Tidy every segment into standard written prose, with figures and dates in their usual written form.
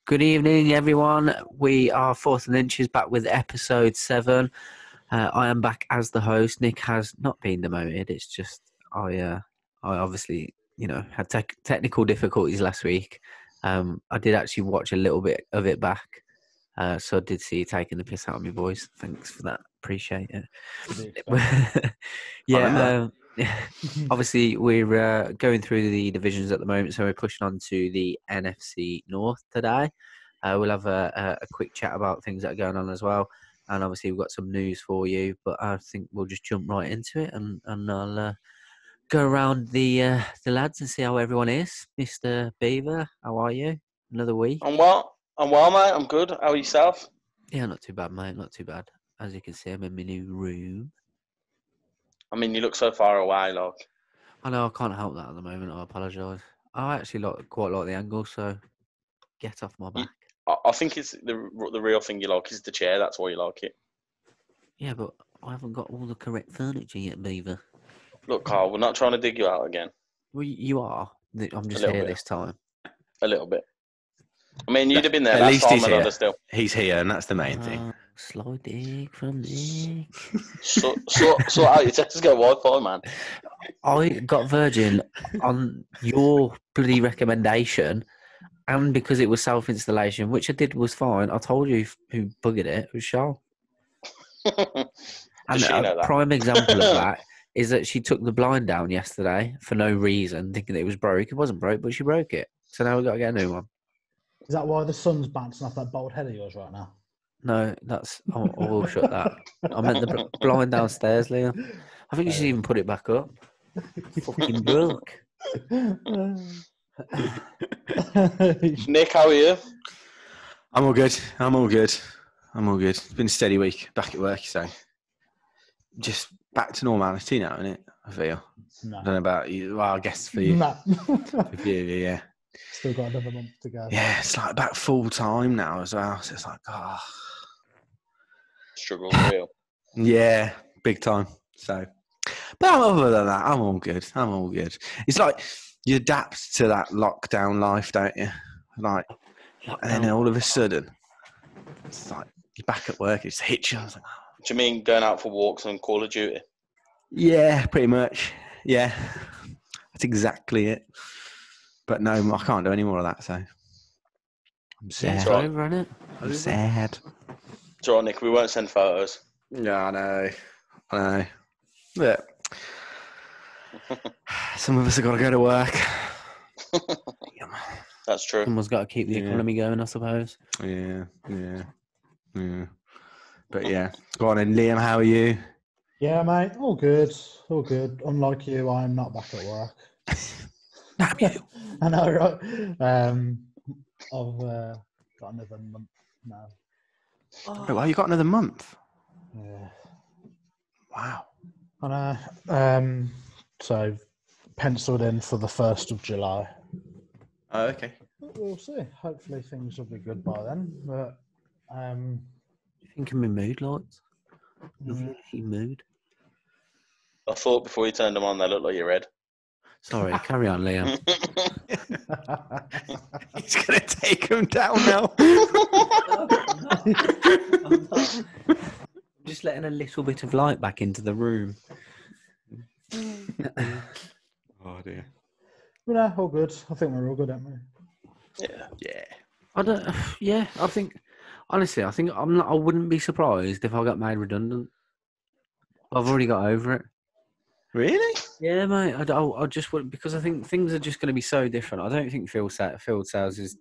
Good evening, everyone. We are Fourth and Inches back with episode 7. I am back as the host. Nick has not been demoted. It's just I obviously, had technical difficulties last week. I did actually watch a little bit of it back, so I did see you taking the piss out of me, boys. Thanks for that. Appreciate it. Yeah. Obviously, we're going through the divisions at the moment, so we're pushing on to the NFC North today. We'll have a quick chat about things that are going on as well, and obviously we've got some news for you. But I think we'll just jump right into it, and I'll go around the lads and see how everyone is. Mr. Beaver, how are you? Another week? I'm well, mate. I'm good. How are yourself? Yeah, not too bad, mate. Not too bad. As you can see, I'm in my new room. I mean, you look so far away, like. I know I can't help that at the moment. I apologise. I actually quite like the angle, so get off my back. I think it's the real thing you like is the chair. That's why you like it. Yeah, but I haven't got all the correct furniture yet, Beaver. Look, Carl, we're not trying to dig you out again. Well, you are. I'm just here this time. A little bit. I mean, you'd have been there at last least time. He's here. Still. He's here, and that's the main thing. Slow dig from Nick. Sort out your Tesco Wi-Fi, man. I got Virgin on your bloody recommendation, and because it was self-installation, which I did was fine. I told you who buggered it. It was Charles. And a prime example of that is that she took the blind down yesterday for no reason, thinking that it was broke. It wasn't broke, but she broke it. So now we've got to get a new one. Is that why the sun's bouncing off that bald head of yours right now? No, that's... I will shut that. I meant the blind downstairs, Liam. I think you should even put it back up. Fucking broke. Nick, how are you? I'm all good. It's been a steady week back at work, so just back to normality now, isn't it? I feel. No. I don't know about you. Well, I guess for you. No. For you, yeah. Still got another month to go. Yeah, it's like back full time now as well. So it's like, Struggle real. Yeah, big time. So, but other than that, I'm all good. It's like you adapt to that lockdown life, don't you? Like, and then all of a sudden, it's like you're back at work. It's hit you. I was like, Do you mean going out for walks and Call of Duty? Yeah, pretty much. Yeah, that's exactly it. But no, I can't do any more of that. So I'm sad. It's over, isn't it? I'm sad. It's all right, Nick. We won't send photos. Yeah, I know. But some of us have got to go to work. That's true. Someone's got to keep the economy going, I suppose. Yeah. But yeah, go on then, Liam. How are you? Yeah, mate. All good. Unlike you, I'm not back at work. Damn you! I know, right? I've got another month now. Oh, well, you got another month. Yeah. Wow. I know. So penciled in for the 1st of July. Oh, okay. We'll see. Hopefully things will be good by then. But you think I'm in mood, lads? Lovely mood. I thought before you turned them on, they looked like your head. Sorry, carry on, Liam. He's going to take him down now. I'm just letting a little bit of light back into the room. Oh, dear. No, all good. I think we're all good, aren't we? Yeah. I think I wouldn't be surprised if I got made redundant. I've already got over it. Really? Yeah, mate. I just would, because I think things are just going to be so different. I don't think field sales is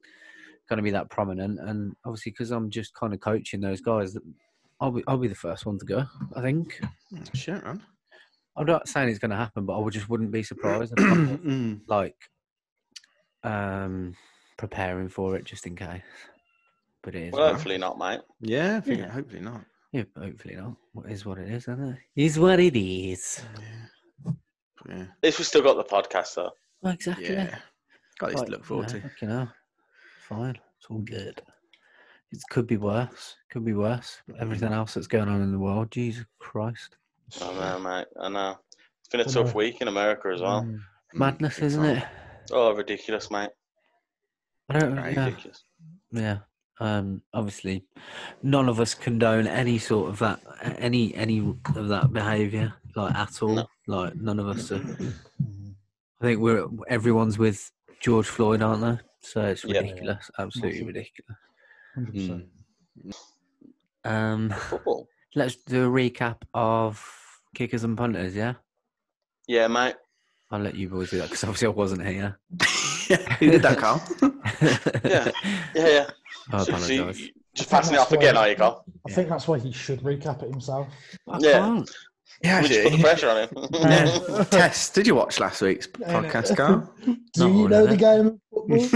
going to be that prominent, and obviously because I'm just kind of coaching those guys, I'll be the first one to go. I think. Sure, man. I'm not saying it's going to happen, but I just wouldn't be surprised. Preparing for it just in case. But it is. Well, hopefully not, mate. Yeah, hopefully not. Yeah, hopefully not. What is what it is, isn't it? Is what it is. Yeah. At least we still got the podcast, though. Well, exactly. Yeah. Got this to look forward to. Fine. It's all good. It could be worse. Everything else that's going on in the world. Jesus Christ. I know, mate. I know. It's been a tough week in America as well. Madness, isn't it? Oh, ridiculous, mate. I don't ridiculous. Yeah. Obviously, none of us condone any sort of that, any of that behaviour, like at all. No. Like none of us are. I think everyone's with George Floyd, aren't they? So it's Yeah. ridiculous, absolutely Massive. ridiculous. 100%. Football. Let's do a recap of kickers and punters. Yeah, Yeah, mate. I'll let you boys do that because obviously I wasn't here. Who did that, Carl? Yeah. I So apologise. you just passing it off again, are you, Carl? I think that's why he should recap it himself. I Yeah. can't. Yeah, We just put the pressure on him. Yeah. Tess, did you watch last week's podcast, Carl? Do you all know of the it. game of football?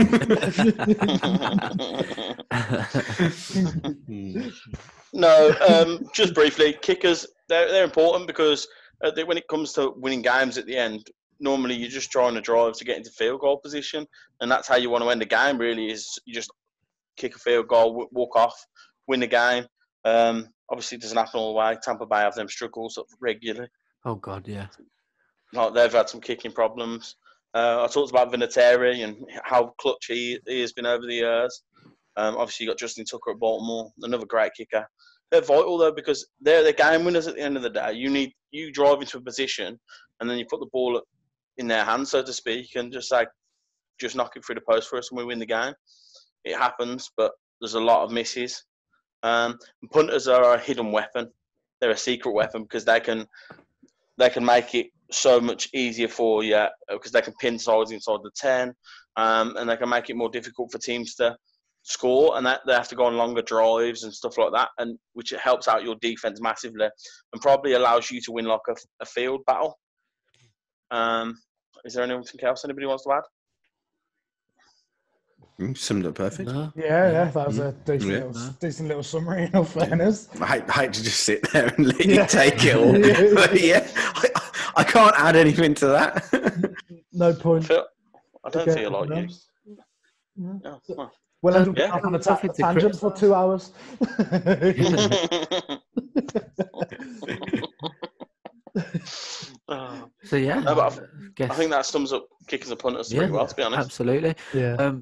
No, just briefly, kickers, they're important because when it comes to winning games at the end, normally you're just trying to drive to get into field goal position, and that's how you want to end the game, really, is you just kick a field goal, walk off, win the game. Obviously, it doesn't happen all the way. Tampa Bay have them struggles sort of regularly. Oh God, yeah. Like they've had some kicking problems. I talked about Vinatieri and how clutch he has been over the years. Obviously, you got Justin Tucker at Baltimore, another great kicker. They're vital though because they're game winners at the end of the day. You drive into a position and then you put the ball in their hands, so to speak, and just knock it through the post for us and we win the game. It happens, but there's a lot of misses. Punters are a hidden weapon. They're a secret weapon because they can make it so much easier for you because they can pin sides inside the 10, and they can make it more difficult for teams to score, and that they have to go on longer drives and stuff like that, and which helps out your defense massively and probably allows you to win like a field battle. Is there anything else anybody wants to add? Summed up perfect. No? Yeah, that was a decent little summary, in all fairness. I hate to just sit there and let you take it all. But yeah, I can't add anything to that. No point. I don't feel like you. Yeah. Oh, well. We'll end up Yeah. on a Nothing to tangent for 2 hours. So yeah, No, but guess, I think that sums up kickers and punters pretty well, to be honest. Absolutely. Yeah.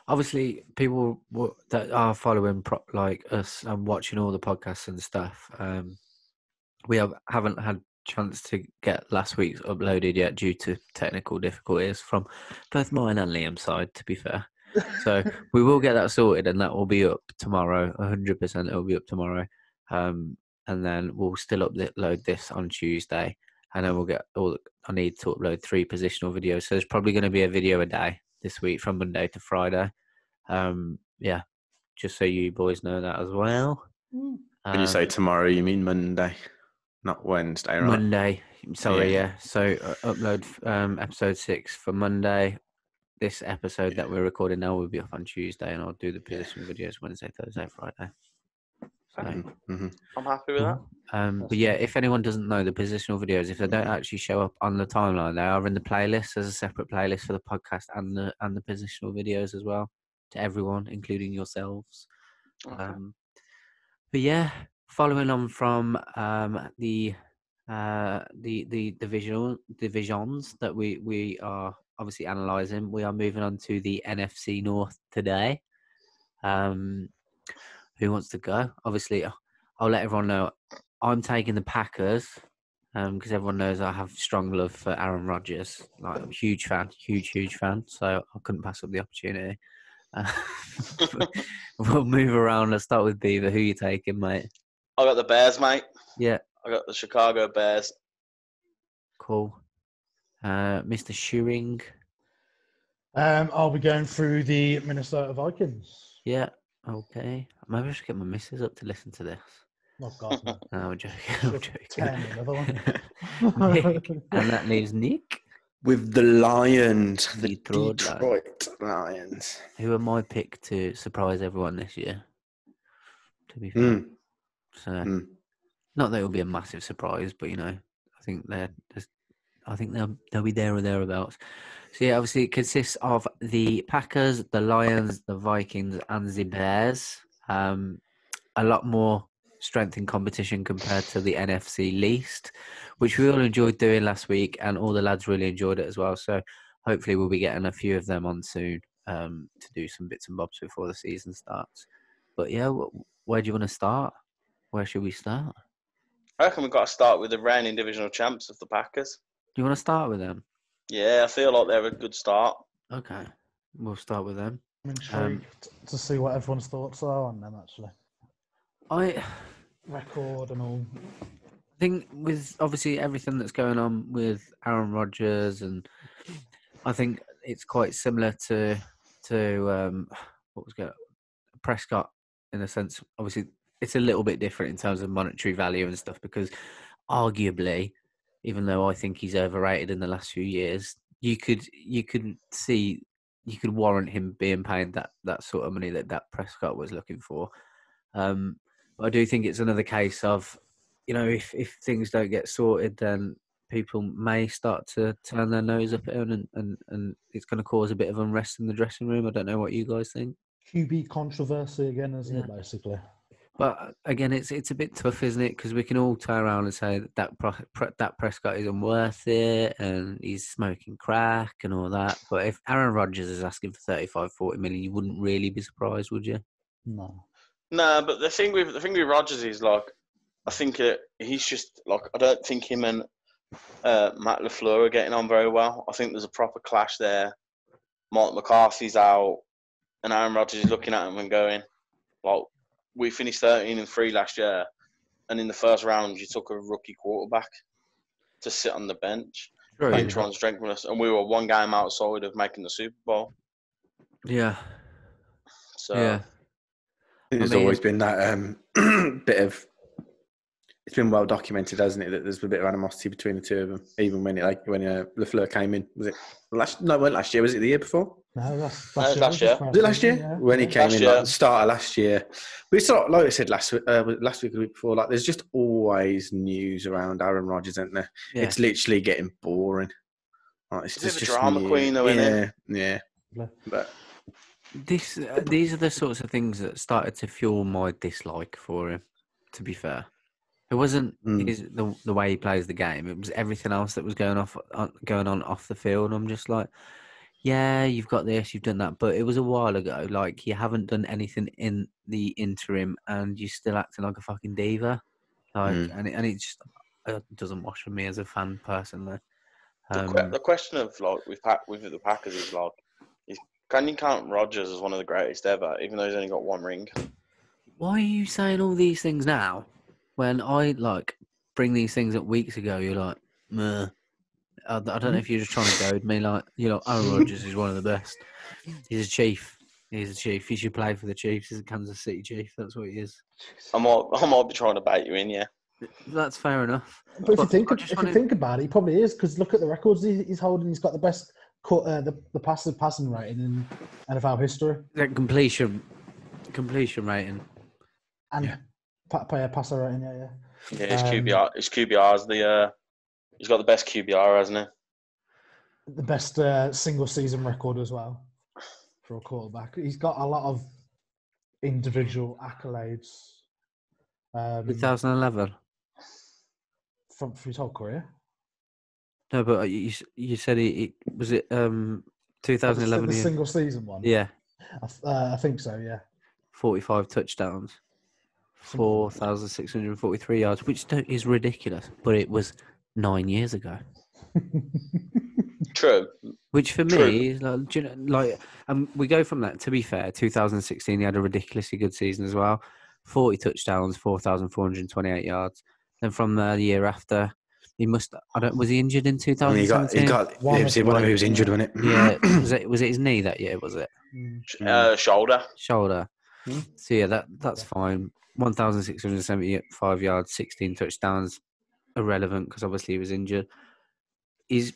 Obviously, people that are following us and watching all the podcasts and stuff, we haven't had chance to get last week's uploaded yet due to technical difficulties from both mine and Liam's side, to be fair. So we will get that sorted and that will be up tomorrow. 100% it will be up tomorrow. And then we'll still upload this on Tuesday. And then we'll get I need to upload 3 positional videos. So there's probably going to be a video a day this week from Monday to Friday. Yeah, just so you boys know that as well. When you say tomorrow, you mean Monday, not Wednesday, right? Monday. Sorry, yeah. So upload episode 6 for Monday. This episode that we're recording now will be up on Tuesday, and I'll do the position videos Wednesday, Thursday, Friday. So, I'm happy with that. but yeah, if anyone doesn't know the positional videos, if they don't actually show up on the timeline, they are in the playlist. There's a separate playlist for the podcast and the positional videos as well to everyone, including yourselves. Okay. But yeah, following on from the divisions that we are obviously analysing, we are moving on to the NFC North today. Who wants to go? Obviously, I'll let everyone know I'm taking the Packers because everyone knows I have strong love for Aaron Rodgers. Like, I'm a huge fan. So I couldn't pass up the opportunity. We'll move around. Let's start with Beaver. Who you taking, mate? I got the Bears, mate. Yeah. I got the Chicago Bears. Cool. Mr. Shearing. I'll be going through the Minnesota Vikings. Yeah. Okay. Maybe I should get my missus up to listen to this. Oh, God, no. No, I'm joking. Another one. Nick. And that leaves Nick. With the Lions, the Detroit Detroit Lions. Who are my pick to surprise everyone this year, to be fair. So, not that it will be a massive surprise, but, I think they'll be there or thereabouts. So, yeah, obviously it consists of the Packers, the Lions, the Vikings, and the Bears. A lot more strength in competition compared to the NFC least, which we all enjoyed doing last week, and all the lads really enjoyed it as well. So hopefully we'll be getting a few of them on soon. to do some bits and bobs before the season starts. But yeah, where do you want to start? Where should we start? I reckon we've got to start with the reigning divisional champs of the Packers. Do you want to start with them? Yeah, I feel like they're a good start. Okay, we'll start with them. I'm intrigued to see what everyone's thoughts are on them, actually. Record and all. I think with obviously everything that's going on with Aaron Rodgers, and I think it's quite similar to what was going Prescott in a sense. Obviously, it's a little bit different in terms of monetary value and stuff because arguably, even though I think he's overrated in the last few years, you could warrant him being paid that sort of money that Prescott was looking for. But I do think it's another case of, if things don't get sorted, then people may start to turn their nose up at him, and it's going to cause a bit of unrest in the dressing room. I don't know what you guys think. QB controversy again, isn't it, basically? But again, it's a bit tough, isn't it? Because we can all turn around and say that Prescott isn't worth it and he's smoking crack and all that. But if Aaron Rodgers is asking for 35-40 million, you wouldn't really be surprised, would you? No. No, but the thing with Rodgers is like, I think he's just like, I don't think him and Matt LaFleur are getting on very well. I think there's a proper clash there. Mike McCarthy's out, and Aaron Rodgers is looking at him and going, like, we finished 13-3 last year, and in the first round you took a rookie quarterback to sit on the bench. Bench run strength us, and we were one game outside of making the Super Bowl. Yeah. So yeah. There's always been that bit of. It's been well documented, hasn't it, that there's a bit of animosity between the two of them. Even when LaFleur came in, was it last? No, it wasn't last year. Was it the year before? No, last year. Was it last year? Yeah. When he came in, like the start of last year. We sort of, like I said last week or the week before, like there's just always news around Aaron Rodgers, isn't there? Yeah. It's literally getting boring. Like, it's just drama queen, though, isn't it? Yeah. But these are the sorts of things that started to fuel my dislike for him. To be fair, it wasn't the way he plays the game. It was everything else that was going on off the field. I'm just like, yeah, you've got this, you've done that, but it was a while ago. Like, you haven't done anything in the interim, and you're still acting like a fucking diva. Like, and it just doesn't wash for me as a fan personally. The question of like with the Packers is like, can you count Rodgers as one of the greatest ever, even though he's only got one ring? Why are you saying all these things now? When I bring these things up weeks ago, you're like, meh. I don't know if you're just trying to goad me. Like, Aaron Rodgers is one of the best. He's a chief. He should play for the Chiefs. He's a Kansas City Chief. That's what he is. I might be trying to bait you in, yeah. That's fair enough. But if you think about it, he probably is, because look at the records he's holding. He's got the best the passing rating in NFL history. The completion rating. And passer rating, yeah. Yeah, his QBR's he's got the best QBR, hasn't he? The best single season record as well for a quarterback. He's got a lot of individual accolades. 2011. From his whole career. No, but you said he was it 2011. The single season one. Yeah, I think so. Yeah. 45 touchdowns, 4,643 yards, which is ridiculous. But it was 9 years ago. True. Which for me is we go from that. To be fair, 2016 he had a ridiculously good season as well. 40 touchdowns, 4,428 yards. Then from the year after, he must. Was he injured in 2017? He got one of he was injured, wasn't it? Yeah. Was it his knee that year? Was it? Shoulder. So yeah, that's fine. 1,675 yards, 16 touchdowns. Irrelevant because obviously he was injured. His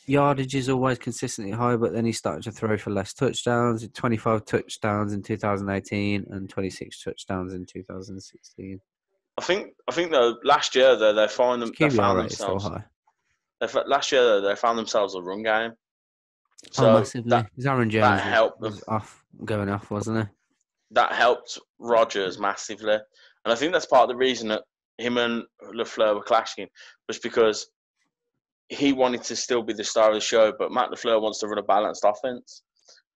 yardage is always consistently high, but then he started to throw for less touchdowns. 25 touchdowns in 2018 and 26 touchdowns in 2016. I think though last year though they found themselves. Last year though they found themselves a run game. So massively. Aaron Jones was going off, wasn't he? That helped Rodgers massively, and I think that's part of the reason that him and LaFleur were clashing, was because he wanted to still be the star of the show, but Matt LaFleur wants to run a balanced offense,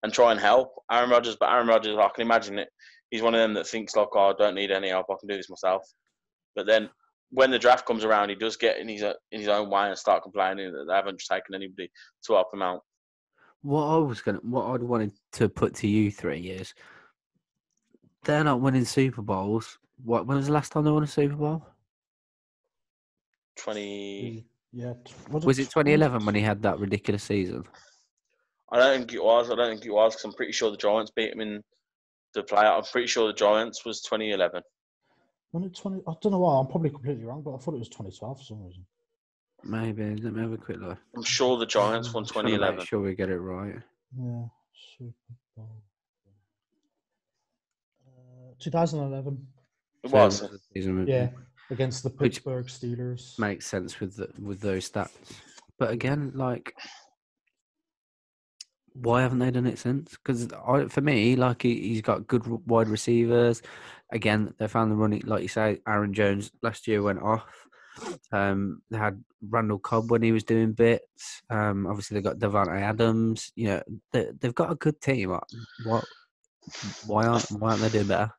and try and help Aaron Rodgers. But Aaron Rodgers, I can imagine it. He's one of them that thinks like, "Oh, I don't need any help. I can do this myself." But then when the draft comes around, he does get in his own way and start complaining that they haven't taken anybody to help him out. What I'd wanted to put to you 3 years. They're not winning Super Bowls. When was the last time they won a Super Bowl? 20. Yeah. Was it 2011 when he had that ridiculous season? I don't think it was because I'm pretty sure the Giants beat him in the playoff. I'm pretty sure the Giants was 2011. When it 20? I don't know why. I'm probably completely wrong, but I thought it was 2012 for some reason. Maybe. Let me have a quick look. I'm sure the Giants won Trying to 2011. make sure we get it right. Yeah. Super Bowl. 2011. It was. Yeah. Against the Pittsburgh Steelers. Makes sense with those stats. But again, like, why haven't they done it since? Because for me, like, he's got good wide receivers. Again, they found the running, like you say, Aaron Jones last year went off. They had Randall Cobb when he was doing bits. Obviously, they got Devontae Adams. You know, they've got a good team. Why aren't they doing better?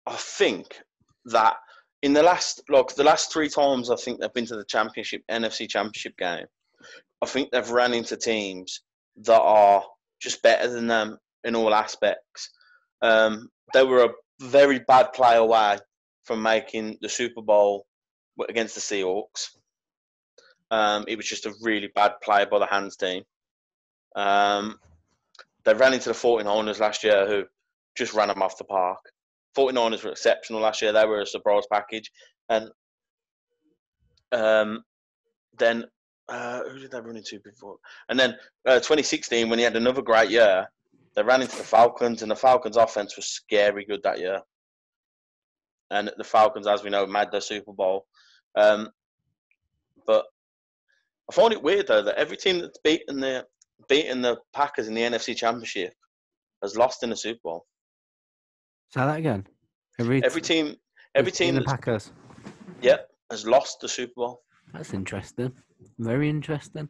I think that in the last 3 times I think they've been to the NFC Championship game, I think they've ran into teams that are just better than them in all aspects. They were a very bad play away from making the Super Bowl against the Seahawks. It was just a really bad play by the Hands team. They ran into the 49ers last year, who just ran them off the park. 49ers were exceptional last year. They were a surprise package. And then who did they run into before? And then 2016, when he had another great year, they ran into the Falcons, and the Falcons' offense was scary good that year. And the Falcons, as we know, made the Super Bowl. But I find it weird, though, that every team that's beaten the Packers in the NFC Championship has lost in the Super Bowl. Say that again. Every team in the Packers. Yep, has lost the Super Bowl. That's interesting. Very interesting.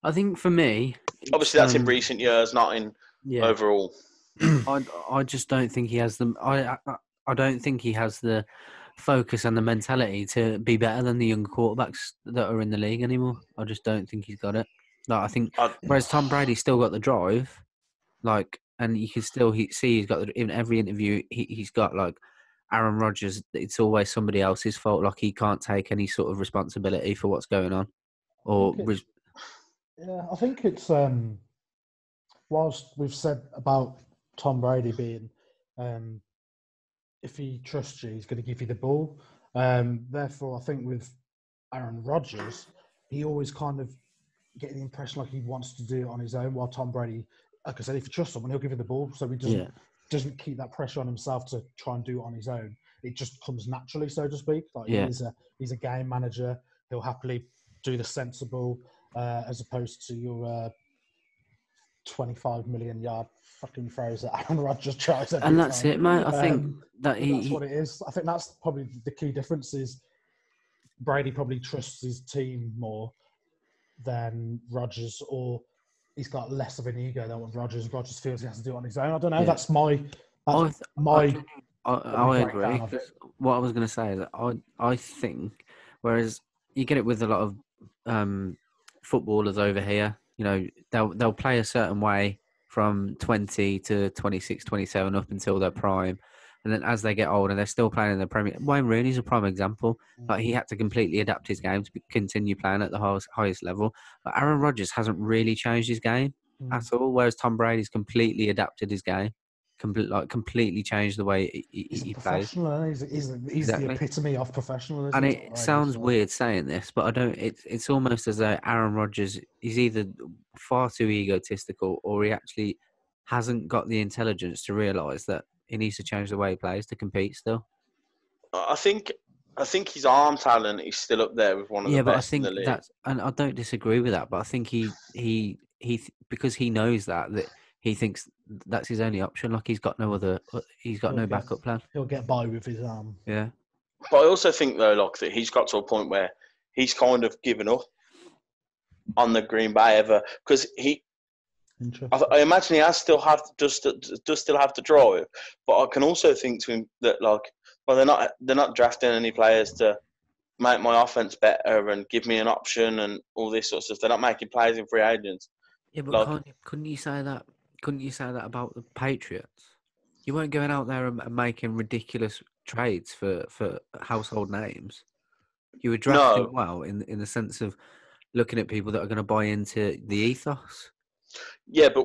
I think for me, obviously that's in recent years, not in overall. I just don't think he has the. I don't think he has the focus and the mentality to be better than the young quarterbacks that are in the league anymore. I just don't think he's got it. Like, I think whereas Tom Brady's still got the drive, like, and you can still see he's got in every interview he's got, like, Aaron Rodgers. It's always somebody else's fault. Like, he can't take any sort of responsibility for what's going on. I think it's whilst we've said about Tom Brady being, if he trusts you, he's going to give you the ball. Therefore, I think with Aaron Rodgers, he always kind of get the impression like he wants to do it on his own, while Tom Brady, like I said, if you trust someone, he'll give you the ball. So he doesn't keep that pressure on himself to try and do it on his own. It just comes naturally, so to speak. Like he's a game manager. He'll happily do the sensible, as opposed to your 25 million yard fucking throws that Aaron Rodgers tries. And that's it, mate. I think that's what it is. I think that's probably the key difference is Brady probably trusts his team more than Rodgers, or he's got less of an ego than what Rodgers. Rodgers feels he has to do it on his own. I don't know. Yeah. I agree. What I was going to say is that I think, whereas you get it with a lot of footballers over here, you know, they'll play a certain way from 20 to 26, 27 up until their prime. And then as they get older, they're still playing in the Premier. Wayne Rooney's a prime example. Like, he had to completely adapt his game to continue playing at the highest level. But Aaron Rodgers hasn't really changed his game at all, whereas Tom Brady's completely adapted his game, completely changed the way he plays. He's exactly the epitome of professionalism. And it sounds weird saying this, but I don't. It's almost as though Aaron Rodgers is either far too egotistical, or he actually hasn't got the intelligence to realise that he needs to change the way he plays to compete still. I think his arm talent is still up there with one of the best in the league. And I don't disagree with that, but I think he because he knows that he thinks that's his only option. Like, he's got no backup plan. He'll get by with his arm. Yeah. But I also think, though, like, that he's got to a point where he's kind of given up on the Green Bay because Interesting. I imagine he still have to drive, but I can also think to him that they're not drafting any players to make my offense better and give me an option and all this sort of stuff. They're not making players in free agents. Yeah, but couldn't you say that? Couldn't you say that about the Patriots? You weren't going out there and making ridiculous trades for household names. You were drafting well in the sense of looking at people that are going to buy into the ethos. Yeah, but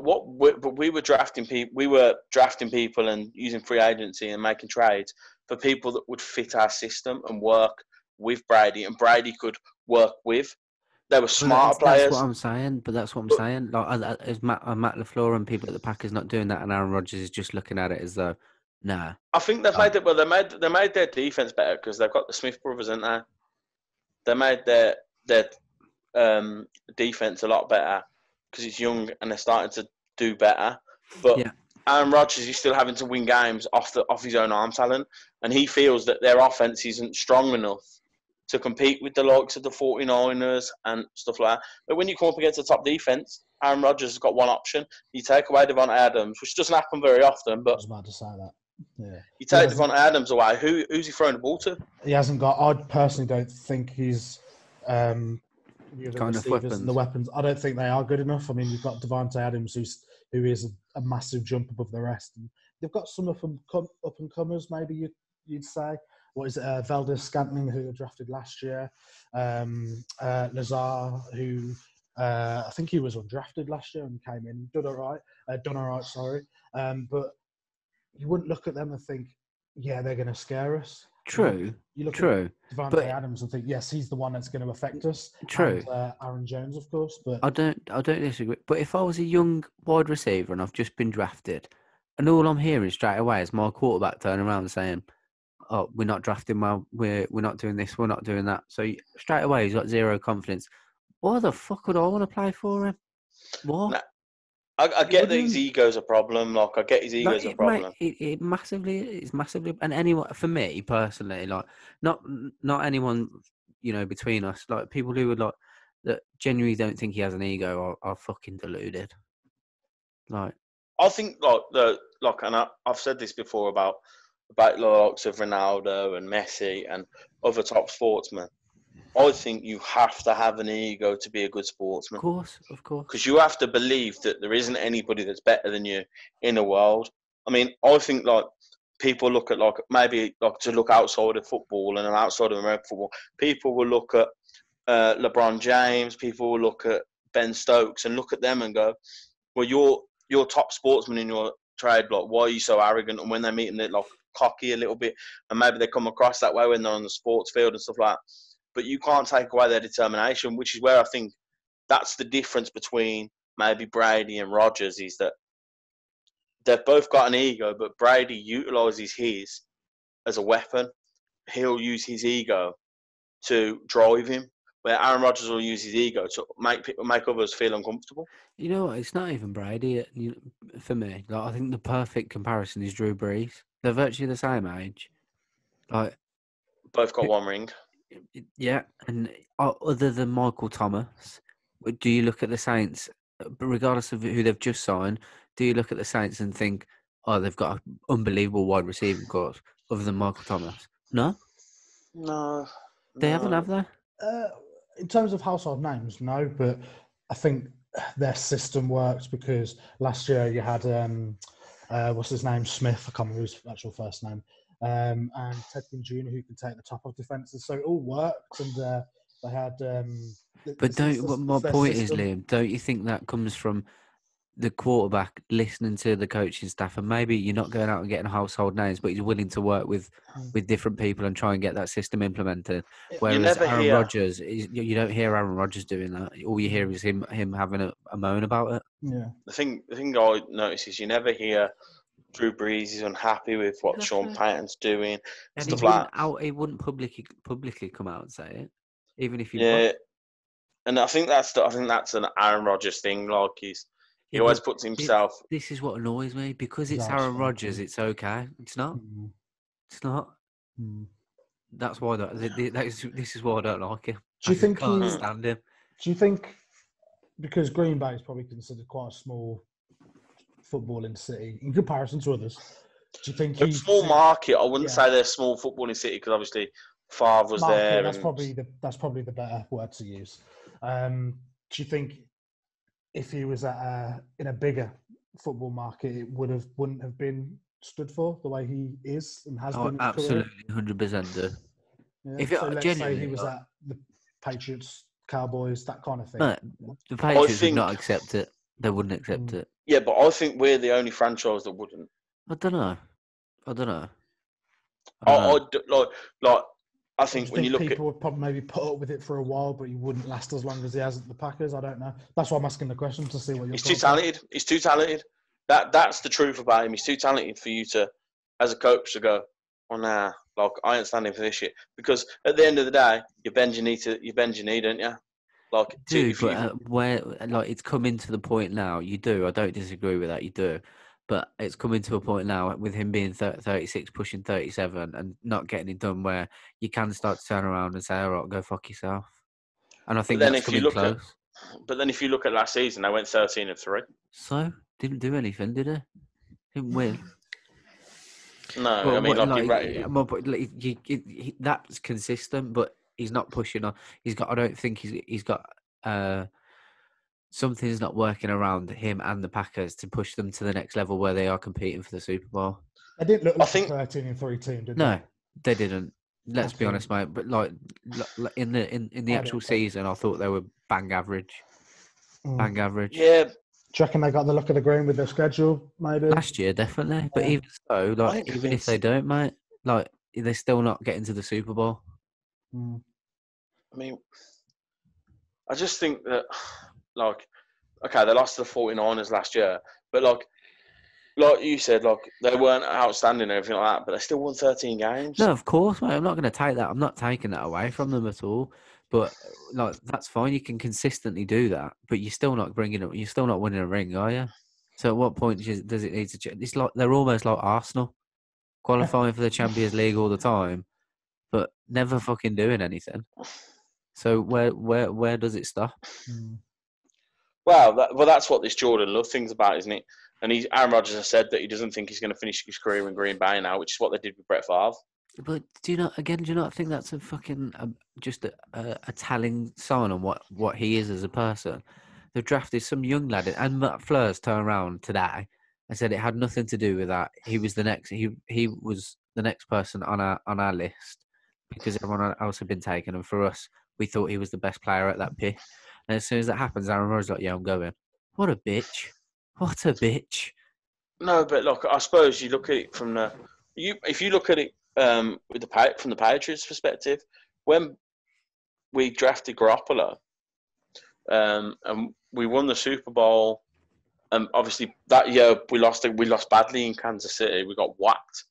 we were drafting people. We were drafting people and using free agency and making trades for people that would fit our system and work with Brady, and Brady could work with. They were smarter players. That's what I'm saying. But that's what I'm saying. Like, is Matt LaFleur and people at the Packers not doing that, and Aaron Rodgers is just looking at it as though, nah. I think they've made it. Well, they made their defense better because they've got the Smith brothers, in there. They made their defense a lot better because it's young and they're starting to do better. But yeah. Aaron Rodgers is still having to win games off his own arm talent, and he feels that their offense isn't strong enough to compete with the likes of the 49ers and stuff like that. But when you come up against a top defense, Aaron Rodgers has got one option. You take away Devontae Adams, which doesn't happen very often, but I was about to say that. Yeah. You take Devontae Adams away, who's he throwing the ball to? He hasn't got. I personally don't think he's the weapons. And the weapons. I don't think they are good enough. I mean, you've got Devontae Adams, who is a massive jump above the rest. And they've got some up and comers, maybe you'd say. What is it? Valdez Scantling, who were drafted last year. Lazar, who I think he was undrafted last year and came in, done all right. Sorry, but you wouldn't look at them and think, yeah, they're going to scare us. True. You look at Devontae Adams and think, yes, he's the one that's going to affect us. True. And, Aaron Jones, of course, but I don't disagree. But if I was a young wide receiver and I've just been drafted, and all I'm hearing straight away is my quarterback turning around and saying, "Oh, we're not drafting well. We're not doing this. We're not doing that." So straight away he's got zero confidence. Why the fuck would I want to play for him? What? Nah. I get that his ego's a problem. Like, I get his ego's a problem. It massively, and anyone, for me personally, like, not anyone, between us, like, people who would, like, that genuinely don't think he has an ego are fucking deluded. Like, I think, and I've said this before about the likes of Ronaldo and Messi and other top sportsmen. I think you have to have an ego to be a good sportsman. Of course. Because you have to believe that there isn't anybody that's better than you in the world. I mean, I think, people look at, to look outside of football and outside of American football, people will look at LeBron James, people will look at Ben Stokes and look at them and go, well, you're top sportsman in your trade, why are you so arrogant? And when they meet them, they're, cocky a little bit, and maybe they come across that way when they're on the sports field and stuff like that. But you can't take away their determination, which is where I think that's the difference between maybe Brady and Rodgers, is that they've both got an ego, but Brady utilises his as a weapon. He'll use his ego to drive him, where Aaron Rodgers will use his ego to make others feel uncomfortable. You know what? It's not even Brady for me. I think the perfect comparison is Drew Brees. They're virtually the same age. Both got one ring. Yeah, and other than Michael Thomas, do you look at the Saints, regardless of who they've just signed, do you look at the Saints and think, oh, they've got an unbelievable wide receiving course other than Michael Thomas? No? They haven't, have they? In terms of household names, no, but I think their system works because last year you had, what's his name, Smith, I can't remember his actual first name, and Ted Ginn Jr., who can take the top of defences. So it all works, and they had... my point is, Liam, don't you think that comes from the quarterback listening to the coaching staff, and maybe you're not going out and getting household names, but he's willing to work with different people and try and get that system implemented. Whereas Aaron Rodgers, you don't hear Aaron Rodgers doing that. All you hear is him having a moan about it. Yeah. The thing I notice is you never hear Drew Brees is unhappy with what Sean Payton's doing and stuff like that. He wouldn't publicly come out and say it, even if he. Yeah, and I think that's an Aaron Rodgers thing. He always puts himself. This is what annoys me because it's Aaron Rodgers. It's okay. It's not. Mm. It's not. Mm. That's why this is why I don't like him. Do you think I can't stand him? Do you think because Green Bay is probably considered quite a small footballing city in comparison to others. Do you think A small market. I wouldn't say they're a small footballing city because obviously Favre was market, there. That's probably the better word to use. Do you think if he was in a bigger football market, it wouldn't have been stood for the way he is and has been? Absolutely, 100% do. Yeah. If So let's say he was at the Patriots, Cowboys, that kind of thing. No, the Patriots would not accept it. They wouldn't accept it. Yeah, but I think we're the only franchise that wouldn't. I don't know. I think when you look people would probably maybe put up with it for a while, but he wouldn't last as long as he has at the Packers. I don't know. That's why I'm asking the question to see what you're. He's too talented. He's too talented. That's the truth about him. He's too talented for you to, as a coach, to go, oh nah, like I ain't standing for this shit. Because at the end of the day, you bend your knee, don't you? Like, where it's coming to the point now. You do. I don't disagree with that. You do. But it's coming to a point now with him being 36, pushing 37, and not getting it done where you can start to turn around and say, all right, go fuck yourself. And I think that's coming close. But then if you look at last season, they went 13-3. So, didn't do anything, did he? Didn't win. No, but, I mean, that's consistent, but he's not pushing on. I don't think he's got... something's not working around him and the Packers to push them to the next level where they are competing for the Super Bowl. They didn't look like a 13-3 team, did they? No, they didn't. Let's be honest, mate. But in the actual season, I thought they were bang average. Bang average. Yeah. Do you reckon they got the luck of the green with their schedule? Maybe last year, definitely. But even so, even if they don't, mate, they're still not getting to the Super Bowl. I mean, I just think that, okay, they lost to the 49ers last year, but like you said, they weren't outstanding and everything like that, but they still won 13 games. No, of course, mate. I'm not going to take that. I'm not taking that away from them at all. But that's fine. You can consistently do that, but you're still not bringing it. You're still not winning a ring, are you? So at what point does it need to change? It's like they're almost like Arsenal, qualifying for the Champions League all the time, but never fucking doing anything. So where does it stop? Well, that's what this Jordan Love thing's about, isn't it? And Aaron Rodgers has said that he doesn't think he's going to finish his career in Green Bay now, which is what they did with Brett Favre. But do you not think that's a fucking just a telling sign on what he is as a person? They've drafted some young lad, and Matt Fleur's turned around today and said it had nothing to do with that. He was the next. He was the next person on our list because everyone else had been taken, and for us, we thought he was the best player at that pick. And as soon as that happens, Aaron Rodgers like, yeah, I'm going. What a bitch! What a bitch! No, but look, I suppose you look at it from if you look at it from the Patriots' perspective, when we drafted Garoppolo, and we won the Super Bowl, obviously that year we lost badly in Kansas City. We got whacked,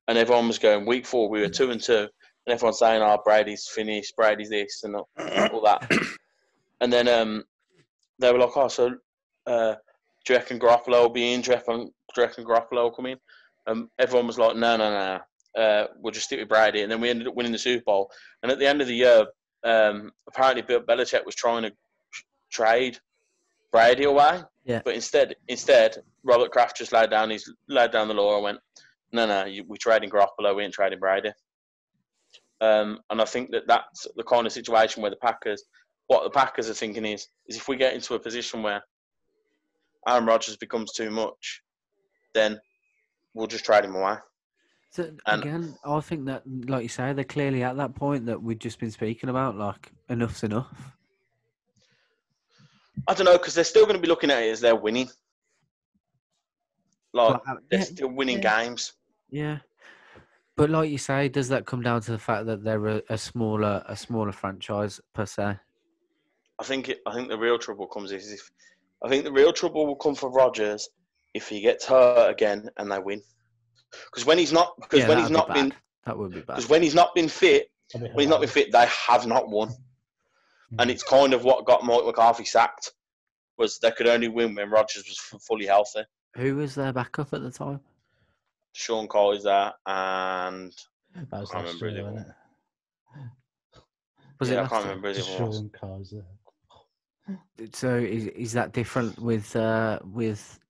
and everyone was going week 4. We were 2-2, and everyone's saying, "Oh, Brady's finished. Brady's this and all that." And then they were like, "Oh, so do you reckon Garoppolo will be in? Do you reckon Garoppolo will come in?" Everyone was like, "No. We'll just stick with Brady." And then we ended up winning the Super Bowl. And at the end of the year, apparently Bill Belichick was trying to trade Brady away. Yeah. But instead, Robert Kraft just laid down the law and went, "No, we're trading Garoppolo. We ain't trading Brady." And I think that's the kind of situation where what the Packers are thinking is if we get into a position where Aaron Rodgers becomes too much, then we'll just trade him away. So again, I think that, like you say, they're clearly at that point that we've just been speaking about. Like, enough's enough. I don't know, because they're still going to be looking at it as they're winning. They're still winning games. Yeah, but like you say, does that come down to the fact that they're a smaller franchise per se? I think the real trouble the real trouble will come for Rodgers if he gets hurt again and they win. Because when he's not been that would be bad. Because when he's not been fit, they have not won. And it's kind of what got Mike McCarthy sacked, was they could only win when Rodgers was fully healthy. Who was their backup at the time? Sean Kaiser and I can't remember his I can't remember his Sean Kaiser. So is that different with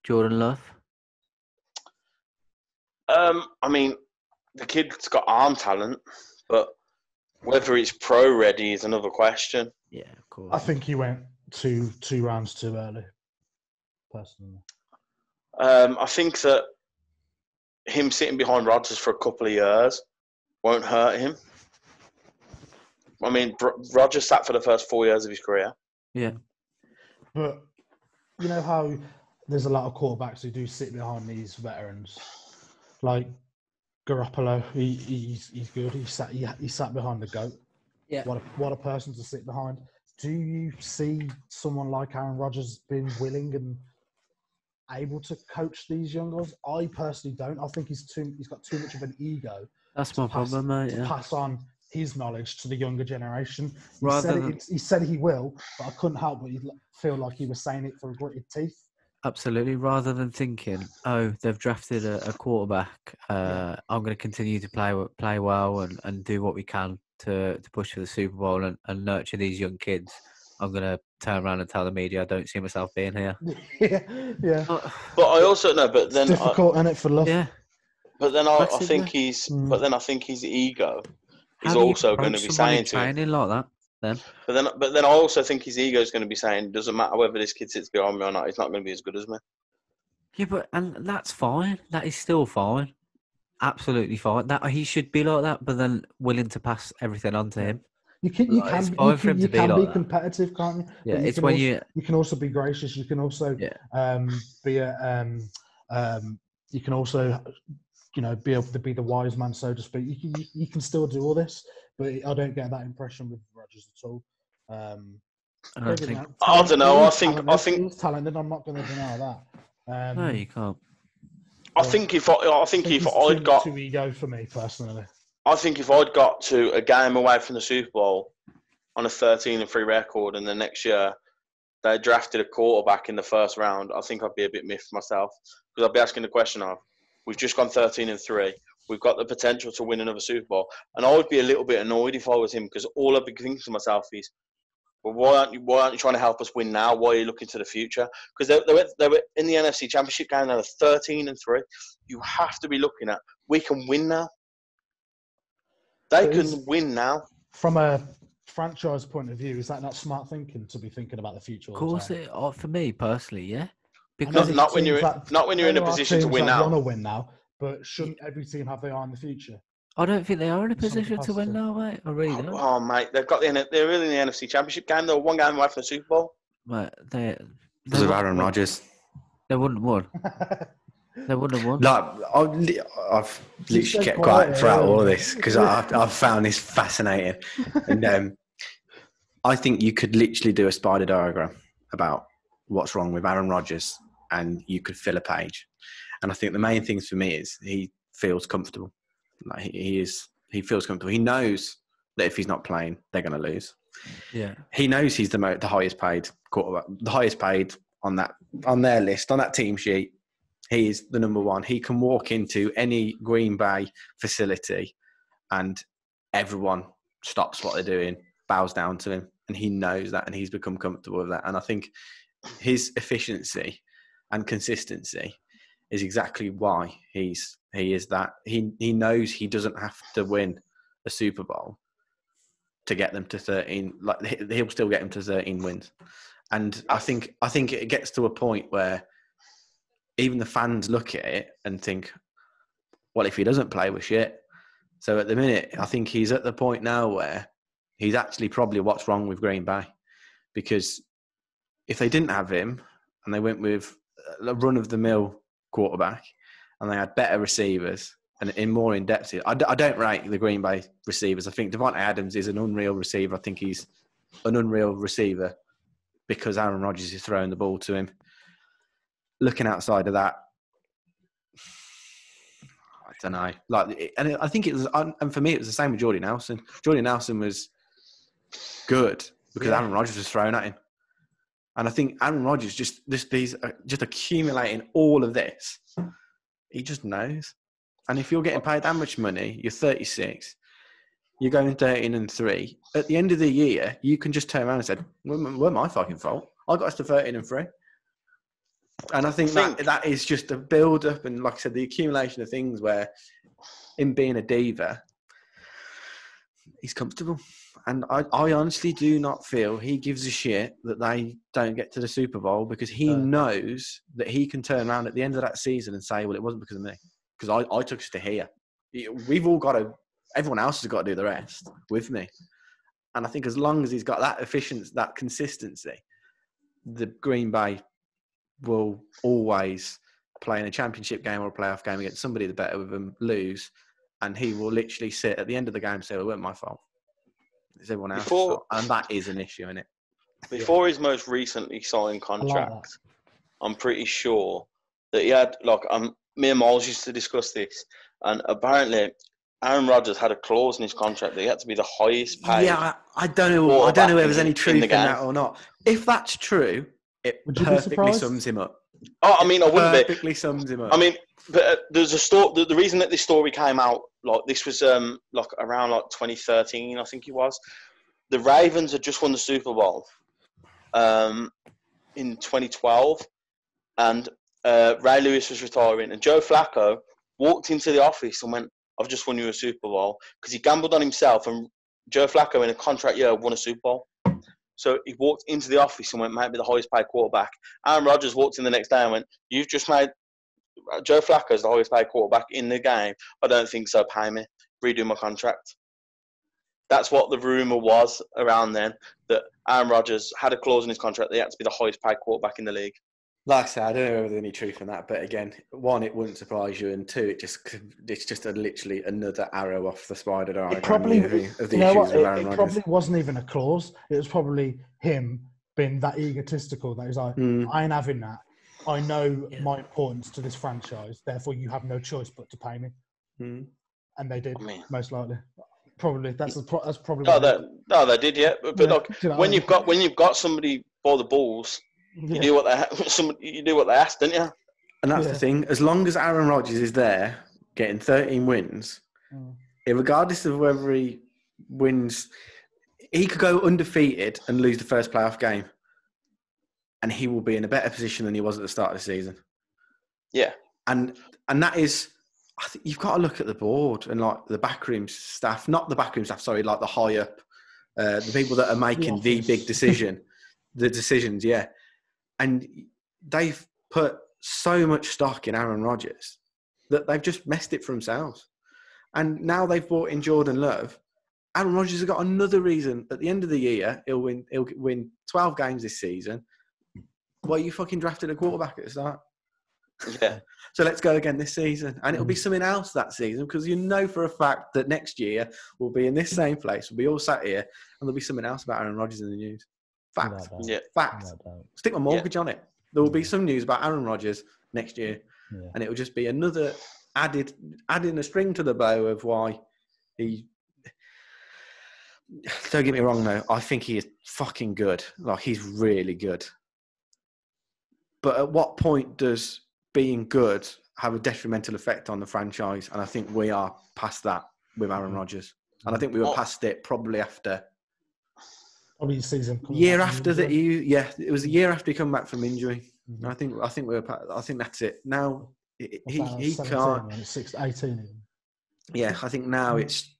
Jordan Love? I mean, the kid's got arm talent, but whether it's pro ready is another question. Yeah, of course. I think he went two rounds too early, personally. I think that him sitting behind Rodgers for a couple of years won't hurt him. I mean, Rodgers sat for the first 4 years of his career. Yeah. But you know how there's a lot of quarterbacks who do sit behind these veterans, like Garoppolo. He's good. He sat behind the GOAT. Yeah. What a person to sit behind. Do you see someone like Aaron Rodgers being willing and able to coach these young guys? I personally don't. I think he's got too much of an ego. That's my problem, mate. To pass on his knowledge to the younger generation. Rather He said he will, but I couldn't help but feel like he was saying it through gritted teeth. Absolutely. Rather than thinking, oh, they've drafted a quarterback, I'm going to continue to play well and do what we can to push for the Super Bowl and nurture these young kids. I'm going to turn around and tell the media I don't see myself being here. Yeah. But I also know. But then it's difficult, isn't it, for Love? Yeah. But then I think he's. But then I think his ego is How do you also going to be saying to him. training like that. Then. But then I also think his ego is going to be saying, doesn't matter whether this kid sits behind me or not, he's not going to be as good as me. Yeah, and that's fine. That is still fine. Absolutely fine. That he should be like that, but then willing to pass everything on to him. You can be competitive, can't you? Yeah, but it's when you can also be gracious. You can also be you can also be able to be the wise man, so to speak. You can still do all this, but I don't get that impression with Rodgers at all. I don't know. I think he's talented. I'm not going to deny that. No, you can't. I think if I'd got too ego for me personally. I think if I'd got to a game away from the Super Bowl on a 13-3 record, and the next year they drafted a quarterback in the first round, I think I'd be a bit miffed myself, because I'd be asking the question of, we've just gone 13-3, we've got the potential to win another Super Bowl, and I would be a little bit annoyed if I was him, because all I'd be thinking to myself is, well, why aren't you trying to help us win now? Why are you looking to the future? Because they were in the NFC Championship game. They were 13-3. You have to be looking at, we can win now. They can win now. From a franchise point of view, is that not smart thinking to be thinking about the future? Of course, for me personally, yeah. Because not when you're in a position to win now. Want to win now, but shouldn't every team have their eye in the future? I don't think they are in a position to win now, mate. I really don't. Oh, mate, they're really in the NFC Championship game. They're one game away from the Super Bowl. Mate, they because of Aaron Rodgers. They wouldn't have won. They wouldn't have won. Like, I've literally kept quiet throughout all of this because I've found this fascinating. And I think you could literally do a spider diagram about what's wrong with Aaron Rodgers, and you could fill a page. And I think the main things for me is he feels comfortable. Like he feels comfortable. He knows that if he's not playing, they're going to lose. Yeah. He knows he's the highest paid quarterback, the highest paid on their list, on that team sheet. He is the number one. He can walk into any Green Bay facility and everyone stops what they're doing, bows down to him. And he knows that, and he's become comfortable with that. And I think his efficiency and consistency is exactly why he is that. He knows he doesn't have to win a Super Bowl to get them to 13. Like, he'll still get them to 13 wins. And I think it gets to a point where even the fans look at it and think, well, if he doesn't play, we're shit. So at the minute, I think he's at the point now where he's actually probably what's wrong with Green Bay. Because if they didn't have him and they went with a run-of-the-mill quarterback and they had better receivers and more in-depth, I don't rate the Green Bay receivers. I think Devontae Adams is an unreal receiver. I think he's an unreal receiver because Aaron Rodgers is throwing the ball to him. Looking outside of that, I don't know. And I think it was, and for me, it was the same with Jordy Nelson. Jordy Nelson was good because Aaron Rodgers was thrown at him. And I think Aaron Rodgers just accumulating all of this. He just knows. And if you're getting paid that much money, you're 36, you're going 13-3. At the end of the year, you can just turn around and say, "Weren't my fucking fault. I got us to 13-3." And I think that is just a build-up, and like I said, the accumulation of things where, him being a diva, he's comfortable. And I honestly do not feel he gives a shit that they don't get to the Super Bowl, because he knows that he can turn around at the end of that season and say, well, it wasn't because of me, because I took us to here. We've all got to, everyone else has got to do the rest with me. And I think as long as he's got that efficiency, that consistency, the Green Bay will always play in a championship game or a playoff game against somebody the better with them, lose, and he will literally sit at the end of the game and say, well, it wasn't my fault. It's everyone else's fault. And that is an issue, isn't it? Before his most recently signed contract, I'm pretty sure that he had, me and Miles used to discuss this, and apparently Aaron Rodgers had a clause in his contract that he had to be the highest paid. Yeah, I don't know if there's any truth in that or not. If that's true, it perfectly sums him up. Oh, I mean, I wouldn't be. Perfectly sums him up. I mean, but there's a story. The reason that this story came out, this was around 2013, I think it was. The Ravens had just won the Super Bowl in 2012, and Ray Lewis was retiring, and Joe Flacco walked into the office and went, "I've just won you a Super Bowl," because he gambled on himself, and Joe Flacco in a contract year won a Super Bowl. So he walked into the office and went, "Might be the highest paid quarterback." Aaron Rodgers walked in the next day and went, "You've just made Joe Flacco's the highest paid quarterback in the game. I don't think so. Pay me. Redo my contract." That's what the rumor was around then, that Aaron Rodgers had a clause in his contract that he had to be the highest paid quarterback in the league. Like I said, I don't know if there's any truth in that, but again, one, it wouldn't surprise you, and two, it's just literally another arrow off the spider diagram It probably, of the issues with Aaron Rodgers. It probably wasn't even a clause. It was probably him being that egotistical that he's like, I ain't having that. I know my importance to this franchise, therefore you have no choice but to pay me. And they did, most likely. Probably that's probably. No, they did, yeah. But when you've got somebody by the balls, you do what they ask, don't you? And that's the thing. As long as Aaron Rodgers is there, getting 13 wins, regardless of whether he wins, he could go undefeated and lose the first playoff game, and he will be in a better position than he was at the start of the season. Yeah, and that is, I think you've got to look at the board and the backroom staff, not the backroom staff, sorry, the high up, the people that are making the big decision, the decisions, yeah. And they've put so much stock in Aaron Rodgers that they've just messed it for themselves. And now they've brought in Jordan Love. Aaron Rodgers has got another reason. At the end of the year, he'll win 12 games this season. Well, you fucking drafted a quarterback at the start. Yeah. So let's go again this season. And it'll be something else that season, because you know for a fact that next year we'll be in this same place. We'll be all sat here and there'll be something else about Aaron Rodgers in the news. Fact. Yeah. Fact. Stick my mortgage on it. There will be some news about Aaron Rodgers next year. Yeah. And it will just be another adding a string to the bow of why he... Don't get me wrong, though. I think he is fucking good. He's really good. But at what point does being good have a detrimental effect on the franchise? And I think we are past that with Aaron Rodgers. And I think we were past it probably after... Probably season. Year after that, it was a year after he come back from injury. I think that's it. Now he can't. 18. Yeah, I think now it's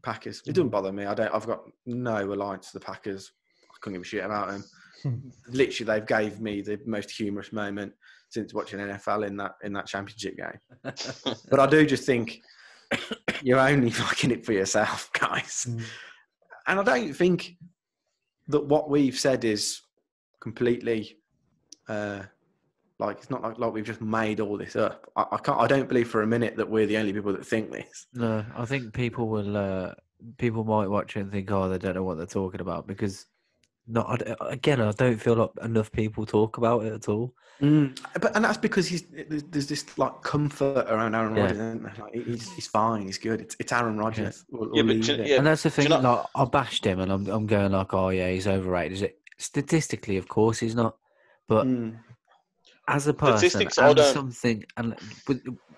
Packers. It doesn't bother me. I've got no alliance to the Packers. I couldn't give a shit about them. Literally, they've gave me the most humorous moment since watching NFL in that championship game. But I do just think you're only fucking it for yourself, guys. And I don't think that what we've said is completely it's not like we've just made all this up. I don't believe for a minute that we're the only people that think this. No, I think people might watch it and think, oh, they don't know what they're talking about, because I don't feel like enough people talk about it at all. And that's because there's this comfort around Aaron Rodgers, isn't there? He's fine, he's good. It's Aaron Rodgers. And that's the thing. I bashed him, and I'm going oh yeah, he's overrated. Is it? Statistically, of course, he's not. But as a person, and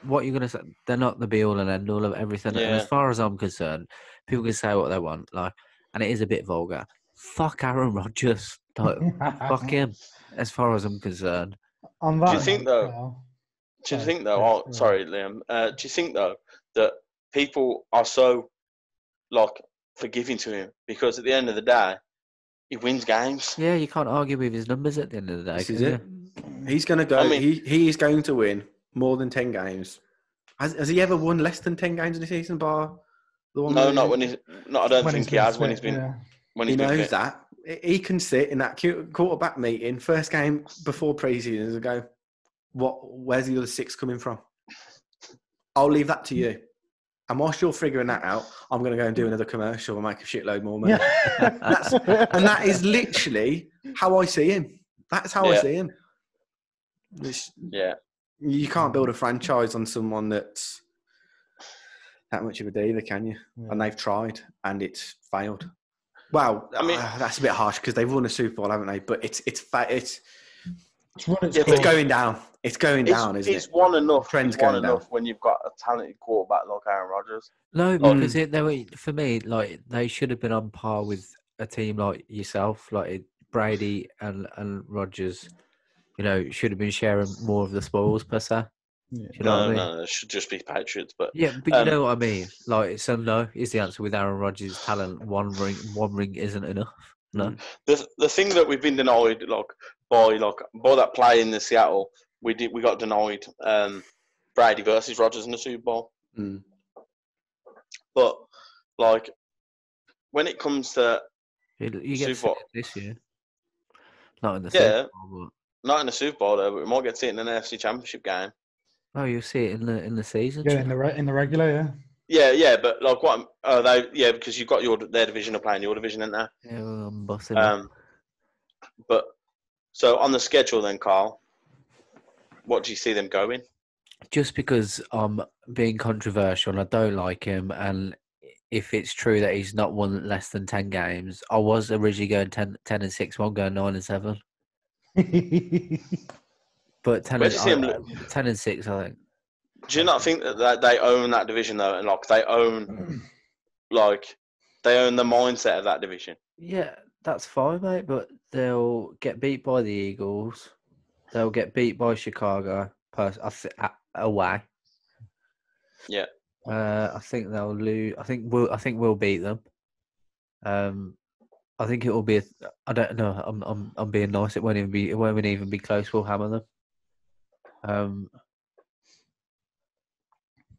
what you're gonna say. They're not the be all and end all of everything. And as Yeah. far as I'm concerned, people can say what they want, like, and it is a bit vulgar. Fuck Aaron Rodgers, like, fuck him. As far as I'm concerned. On Do you that think note, though? Carl, Do you sorry, think though? yeah, Oh, sorry, Liam. Do you think though that people are so like forgiving to him because at the end of the day, he wins games? Yeah, you can't argue with his numbers at the end of the day. This Can is you? it. He's going to go. I mean- he is going to win more than 10 games. Has he ever won less than 10 games in a season, bar the one? No, where not when he's. No, I don't when think he's he been has. When fit, he's been. yeah. When He he's been knows fit. that. He can sit in that quarterback meeting, first game before preseason, and go, where's the other 6 coming from? I'll leave that to you. And whilst you're figuring that out, I'm going to go and do another commercial and make a shitload more money. Yeah. And that is literally how I see him. That's how I Yeah. see him. Yeah. You can't build a franchise on someone that's that much of a diva, can you? Yeah. And they've tried, and it's failed. Well, I mean- that's a bit harsh because they've won a Super Bowl, haven't they? But it's run its Yeah, it's but going down. It's going down, isn't It's it? one enough. Trend's It's one going down. enough when you've got a talented quarterback like Aaron Rodgers. No, Oh, because they were, for me, like, they should have been on par with a team like yourself, like Brady and Rodgers. You know, should have been sharing more of the spoils per se. Yeah. You know what I mean? No, it should just be Patriots. But Yeah, but you know what I mean. Like, so no is the answer with Aaron Rodgers' talent. One ring isn't enough. No. the thing that we've been denied, by that play in the Seattle, we got denied Brady versus Rodgers in the Super Bowl. Mm. But like when it comes to You get Super to see Bowl. it this year. Not in the Yeah. Super Bowl, not in the Super Bowl though, but we might get to see it in an NFC Championship game. but you'll see it in the season. Yeah, in the regular, yeah. Yeah, but like what? Because you've got their division are playing your division, isn't there? Yeah, well, I'm busting up. But so on the schedule then, Carl, what do you see them going? Just because I'm being controversial and I don't like him, and if it's true that he's not won less than 10 games, I was originally going 10-6, one going 9-7. But 10 Where do you see him? 10-6, I think. Do you not think that they own that division though, and they own the mindset of that division? Yeah, that's fine, mate. But they'll get beat by the Eagles. They'll get beat by Chicago away. Yeah. I think they'll lose. I think we'll beat them. I think it will be. I don't know. I'm being nice. It won't even be close. We'll hammer them.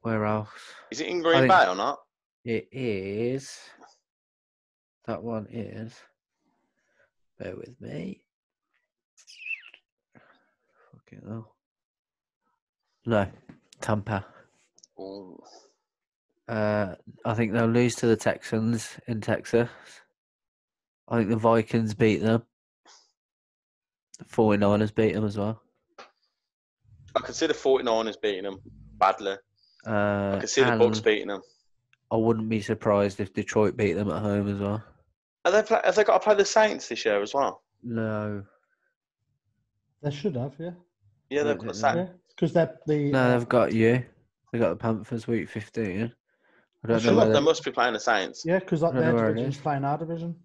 Where else? Is it in Green Bay or not? It is. That one is. Bear with me. Fucking hell. No, Tampa. Ooh. I think they'll lose to the Texans in Texas. I think the Vikings beat them. The 49ers beat them as well. I can see the 49ers beating them badly. I can see the and Bucks beating them. I wouldn't be surprised if Detroit beat them at home as well. Have they got to play the Saints this year as well? No. They should have, yeah. Yeah, they've got the Saints. Yeah, because They've got you. They got the Panthers week 15. I don't know They whether... must be playing the Saints. Yeah, because I don't know where their it division's is. playing our division.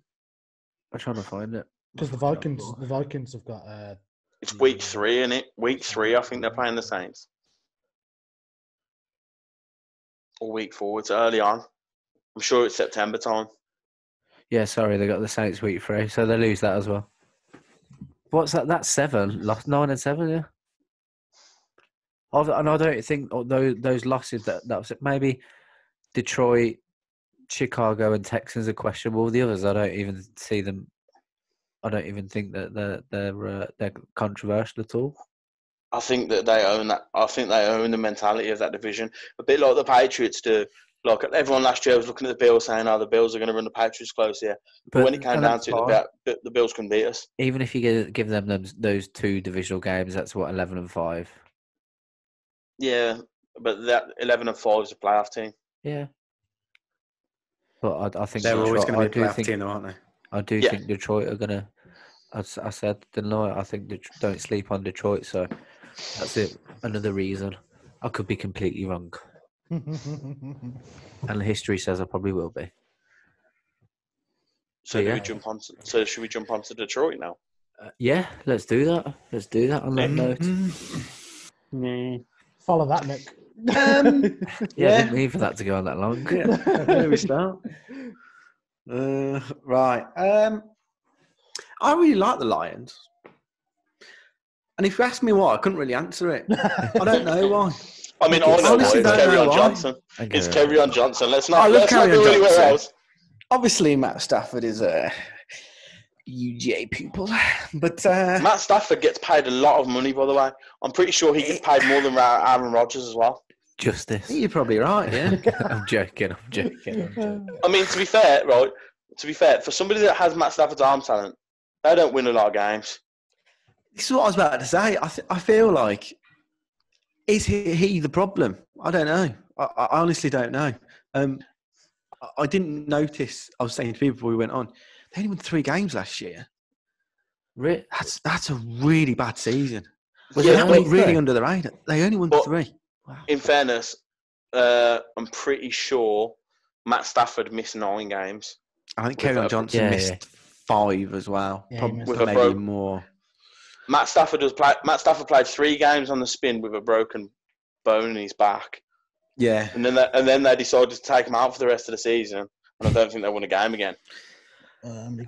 I'm trying to find it. Because the Vikings have got. It's week 3, isn't it? Week 3, I think they're playing the Saints. Or week 4. It's early on. I'm sure it's September time. Yeah, sorry, they got the Saints week 3, so they lose that as well. What's that? That's 7. Lost 9 and 7, yeah. And I don't think those losses that was maybe Detroit, Chicago, and Texans are questionable. The others, I don't even see them. I don't even think that they're controversial at all. I think that they own that. I think they own the mentality of that division, a bit like the Patriots do. Like everyone last year was looking at the Bills, saying, "Oh, the Bills are going to run the Patriots close here." But when it came down to it, the Bills can beat us. Even if you give them those 2 divisional games, that's what 11-5. Yeah, but that 11-5 is a playoff team. Yeah, but I think They're always Detroit, going to be a playoff team, though, aren't they? I do think Detroit are going to. I said, didn't I? I think don't sleep on Detroit. So that's it. Another reason. I could be completely wrong, and history says I probably will be. So Yeah. should we jump onto Detroit now? Yeah, let's do that. Let's do that on that note. Follow that, Nick. Yeah, I didn't mean for that to go on that long. Where we start? Right. I really like the Lions. And if you ask me why, I couldn't really answer it. I don't know why. I mean, I know why. Honestly, It's don't know Kerryon why. Johnson. Okay. It's Kerryon Johnson. Let's I not love go Kerryon anywhere Johnson. else. Obviously, Matt Stafford is a UGA pupil, but Matt Stafford gets paid a lot of money, by the way. I'm pretty sure he gets paid more than Aaron Rodgers as well. Justice. you're probably right. Yeah. I'm joking. I mean, to be fair, right? To be fair, for somebody that has Matt Stafford's arm talent, they don't win a lot of games. This is what I was about to say. I feel like is he the problem? I don't know. I honestly don't know. I didn't notice. I was saying to people before we went on, they only won 3 games last year. That's a really bad season. They went really under the radar. They only won 3. Wow. In fairness, I'm pretty sure Matt Stafford missed 9 games. I think Kerryon Johnson missed 5 as well. Yeah, Probably with a maybe more. Matt Stafford played 3 games on the spin with a broken bone in his back. Yeah. And then they decided to take him out for the rest of the season, and I don't think they won a game again. And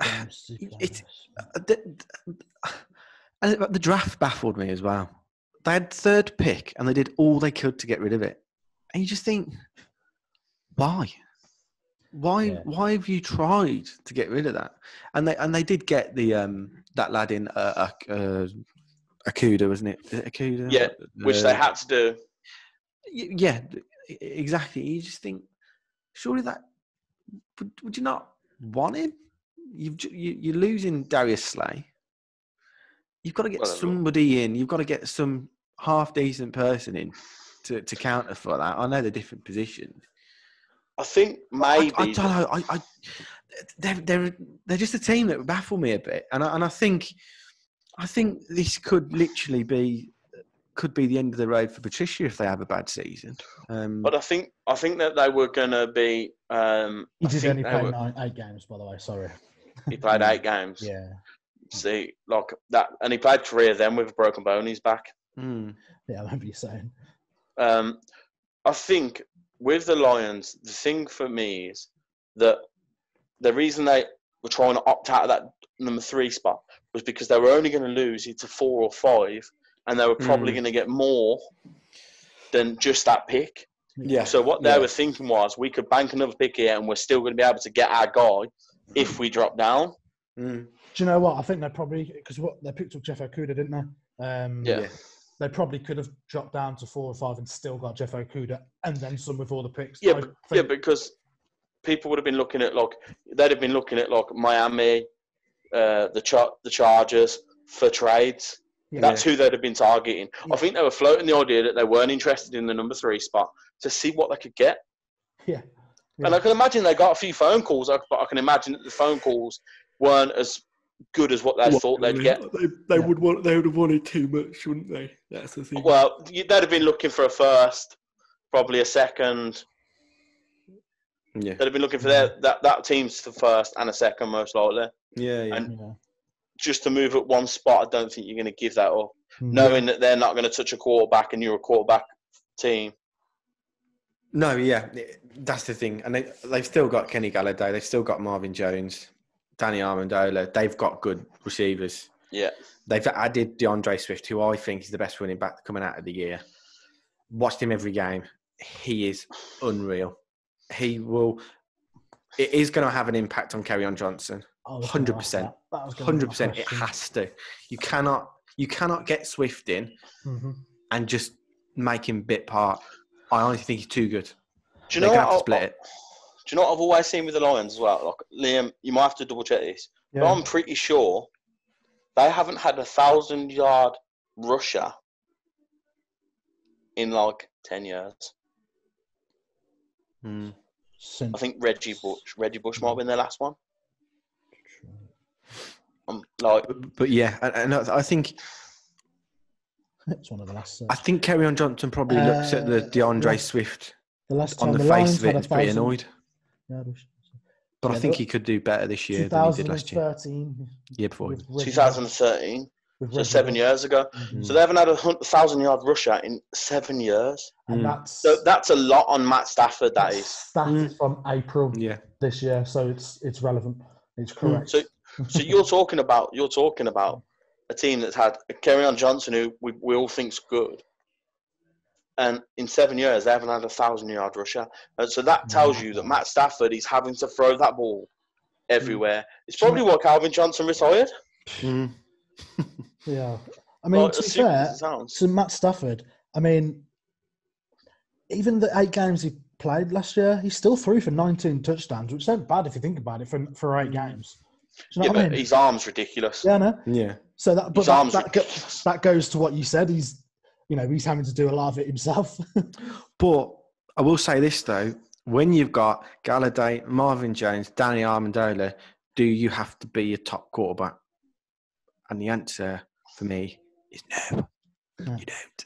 the draft baffled me as well. They had 3rd pick and they did all they could to get rid of it. And you just think, why? Why have you tried to get rid of that? And they did get the that lad in Akuda, wasn't it? Is it Akuda? Yeah, which they had to do. Yeah, exactly. You just think, surely that would you not want him? You're losing Darius Slay. You've got to get somebody in. You've got to get some half decent person in to counter for that. I know they're different positions. I think maybe I don't know. They're just a team that baffle me a bit, and I think this could literally be the end of the road for Patricia if they have a bad season. But I think that they were going to be. He did only play 8 games, by the way. Sorry. He played 8 games. Yeah. See, like that, and he played 3 of them with a broken bone in his back. Mm. Yeah, I remember you saying. I think with the Lions, the thing for me is that the reason they were trying to opt out of that number 3 spot was because they were only going to lose it to 4 or 5, and they were probably going to get more than just that pick. Yeah. So what they were thinking was, we could bank another pick here, and we're still going to be able to get our guy if we drop down. Do you know what? I think they probably, because they picked up Jeff Okudah, didn't they? Yeah. They probably could have dropped down to 4 or 5 and still got Jeff Okudah and then some with all the picks. Yeah, because people would have been looking at they'd have been looking at Miami, the Chargers for trades. Yeah. That's who they'd have been targeting. Yeah. I think they were floating the idea that they weren't interested in the number 3 spot to see what they could get. Yeah. And I can imagine they got a few phone calls, but I can imagine that the phone calls weren't as good as what they thought they'd get. They would have wanted too much, wouldn't they? That's the thing. Well, they'd have been looking for a first, probably a second. Yeah. They'd have been looking for that team's the first and a second, most likely. Yeah. And just to move at one spot, I don't think you're going to give that up, knowing that they're not going to touch a quarterback and you're a quarterback team. No, yeah, that's the thing. And they've still got Kenny Galladay. They've still got Marvin Jones, Danny Amendola. They've got good receivers. Yeah. They've added DeAndre Swift, who I think is the best running back coming out of the year. Watched him every game. He is unreal. It is going to have an impact on Kerryon Johnson. 100%. 100%. It has to. You cannot get Swift in and just make him bit part. I honestly think he's too good. Do you know what? Do you know what I've always seen with the Lions as well? Like, Liam, you might have to double check this, but I'm pretty sure they haven't had a 1,000-yard rusher in 10 years. I think Reggie Bush might have been their last one. But yeah, and I think It's one of the last. I think Kerryon Johnson probably looks at the DeAndre Swift The last on time the the face Lions of it had and is pretty annoyed. But I think he could do better this year than he did last year. 2013. Year before. 2013. With So Reggie 7 Bush. years ago. Mhm. So they haven't had a 1,000-yard rusher in 7 years. And So that's a lot on Matt Stafford. That is. stats from April Yeah. this year, so it's relevant. It's correct. So you're talking about a team that's had Kerryon Johnson, who we all think's good, and in 7 years they haven't had a 1,000-yard rusher. And so that tells you that Matt Stafford is having to throw that ball everywhere. It's probably what Calvin Johnson retired. Yeah, I mean, to be fair, to Matt Stafford, I mean, even the 8 games he played last year, he still threw for 19 touchdowns, which isn't bad if you think about it for 8 games. Do you know what I mean? His arm's ridiculous. Yeah, no. Yeah. So that goes to what you said. He's having to do a lot of it himself. But I will say this though: when you've got Galladay, Marvin Jones, Danny Amendola, do you have to be a top quarterback? And the answer for me is no. No. You don't.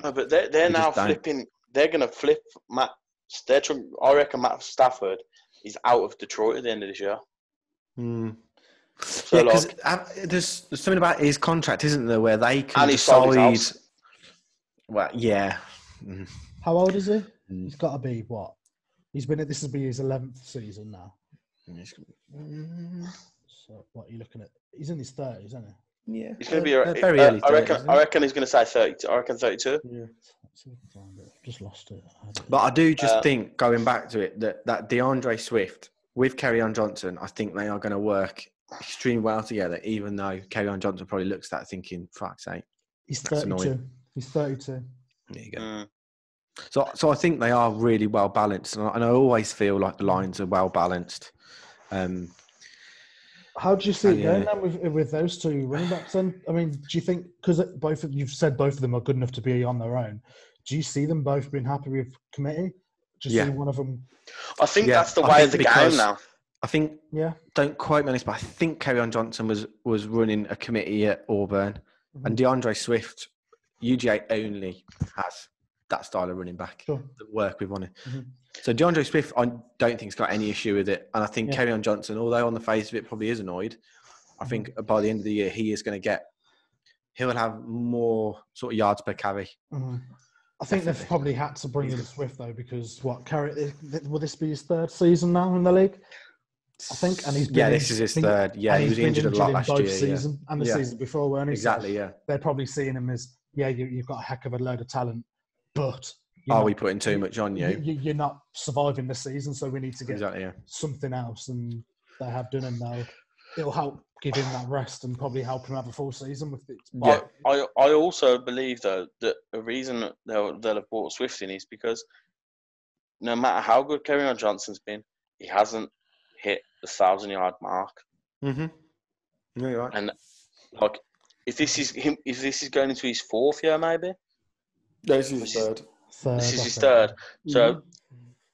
No, but they're now flipping. They're going to flip Matt. I reckon Matt Stafford is out of Detroit at the end of this year. So yeah, because there's something about his contract, isn't there, where they can decide. Well, yeah. How old is he? He's got to be what? This will be his 11th season now. So what are you looking at? He's in his 30s, isn't he? Yeah. He's going to be very early. I reckon he's going to say 30. I reckon 32. Yeah. Just lost it. But I do just think, going back to it, that DeAndre Swift with Kerryon Johnson, I think they are going to work extremely well together, even though Kerryon Johnson probably looks at that thinking, fuck's sake. He's 32. Annoying. He's 32. There you go. So I think they are really well balanced, and I always feel like the Lions are well balanced. How do you see it going then with those 2 running backs? Then, I mean, do you think, because you've said both of them are good enough to be on their own, do you see them both being happy with committee? Do you see one of them? I think that's the way of the game now. I think. Yeah. Don't quote me on this, but I think Kerryon Johnson was running a committee at Auburn, and DeAndre Swift, UGA only has that style of running back that work with on it. So DeAndre Swift, I don't think has got any issue with it, and I think Kerryon Johnson, although on the face of it probably is annoyed, I think by the end of the year he'll have more sort of yards per carry. I think they've probably had to bring in Swift though, because will this be his 3rd season now in the league? I think, and this is his 3rd. Yeah, he was injured a lot last year. Season and the season before, weren't he? Exactly. So they're probably seeing him as you've got a heck of a load of talent, but we putting too much on you? You're not surviving the season, so we need to get something else, and they have done, and now it'll help give him that rest and probably help him have a full season with it. I also believe though that the reason that they'll have brought Swift in is because no matter how good Kerryon Johnson's been, he hasn't hit the 1,000-yard mark. Yeah, you're right. And like, if this is going into his 4th year, maybe. No, this is his 3rd. This is his 3rd. So,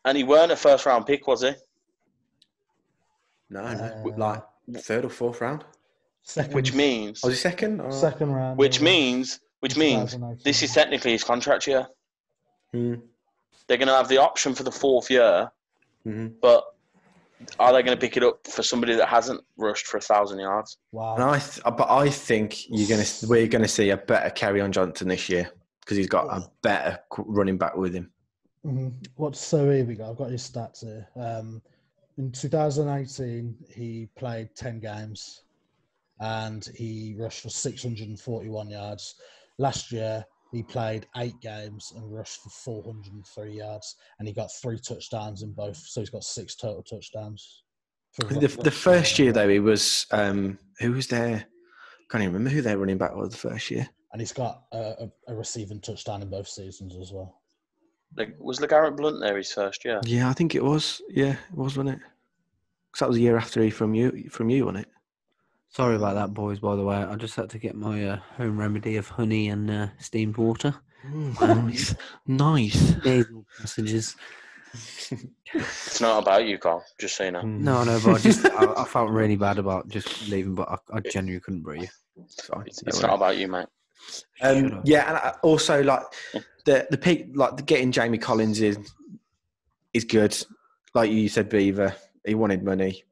and he weren't a 1st-round pick, was he? No, like 3rd or 4th round. Second. Which means was he 2nd? Or? 2nd round. Which means this is technically his contract year. They're going to have the option for the 4th year, but are they going to pick it up for somebody that hasn't rushed for 1,000 yards? Wow! And I think we're going to see a better Kerryon Johnson this year because he's got a better running back with him. So here we go. I've got his stats here. In 2018, he played 10 games and he rushed for 641 yards. Last year, he played 8 games and rushed for 403 yards, and he got 3 touchdowns in both. So he's got 6 total touchdowns. The first year, though, he was who was there? I can't even remember who their running back was the first year. And he's got a receiving touchdown in both seasons as well. Was LeGarrette Blount there his first year? Yeah, I think it was. Yeah, it was, wasn't it? Because that was a year after he from you, wasn't it? Sorry about that, boys, by the way. I just had to get my home remedy of honey and steamed water. Nice. Nasal passages. It's not about you, Carl, just so you know. No, but I felt really bad about just leaving, but I genuinely couldn't breathe. It's not about you, mate. Yeah, and also like the peak, like the getting Jamie Collins in is good. Like you said, Beaver, he wanted money.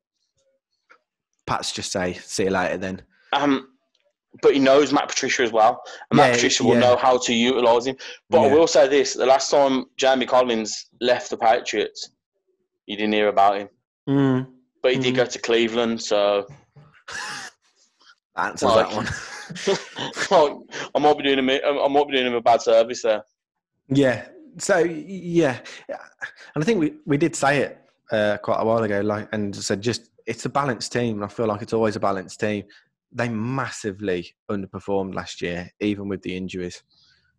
Pat's just say, see you later then. But he knows Matt Patricia as well. And Matt Patricia will know how to utilise him. But I will say this, the last time Jamie Collins left the Patriots, you didn't hear about him. But he did go to Cleveland, so... Answers that one. I might be doing him a bad service there. Yeah. So, yeah. And I think we did say it quite a while ago, like, and said just it's a balanced team. And I feel like it's always a balanced team. They massively underperformed last year, even with the injuries.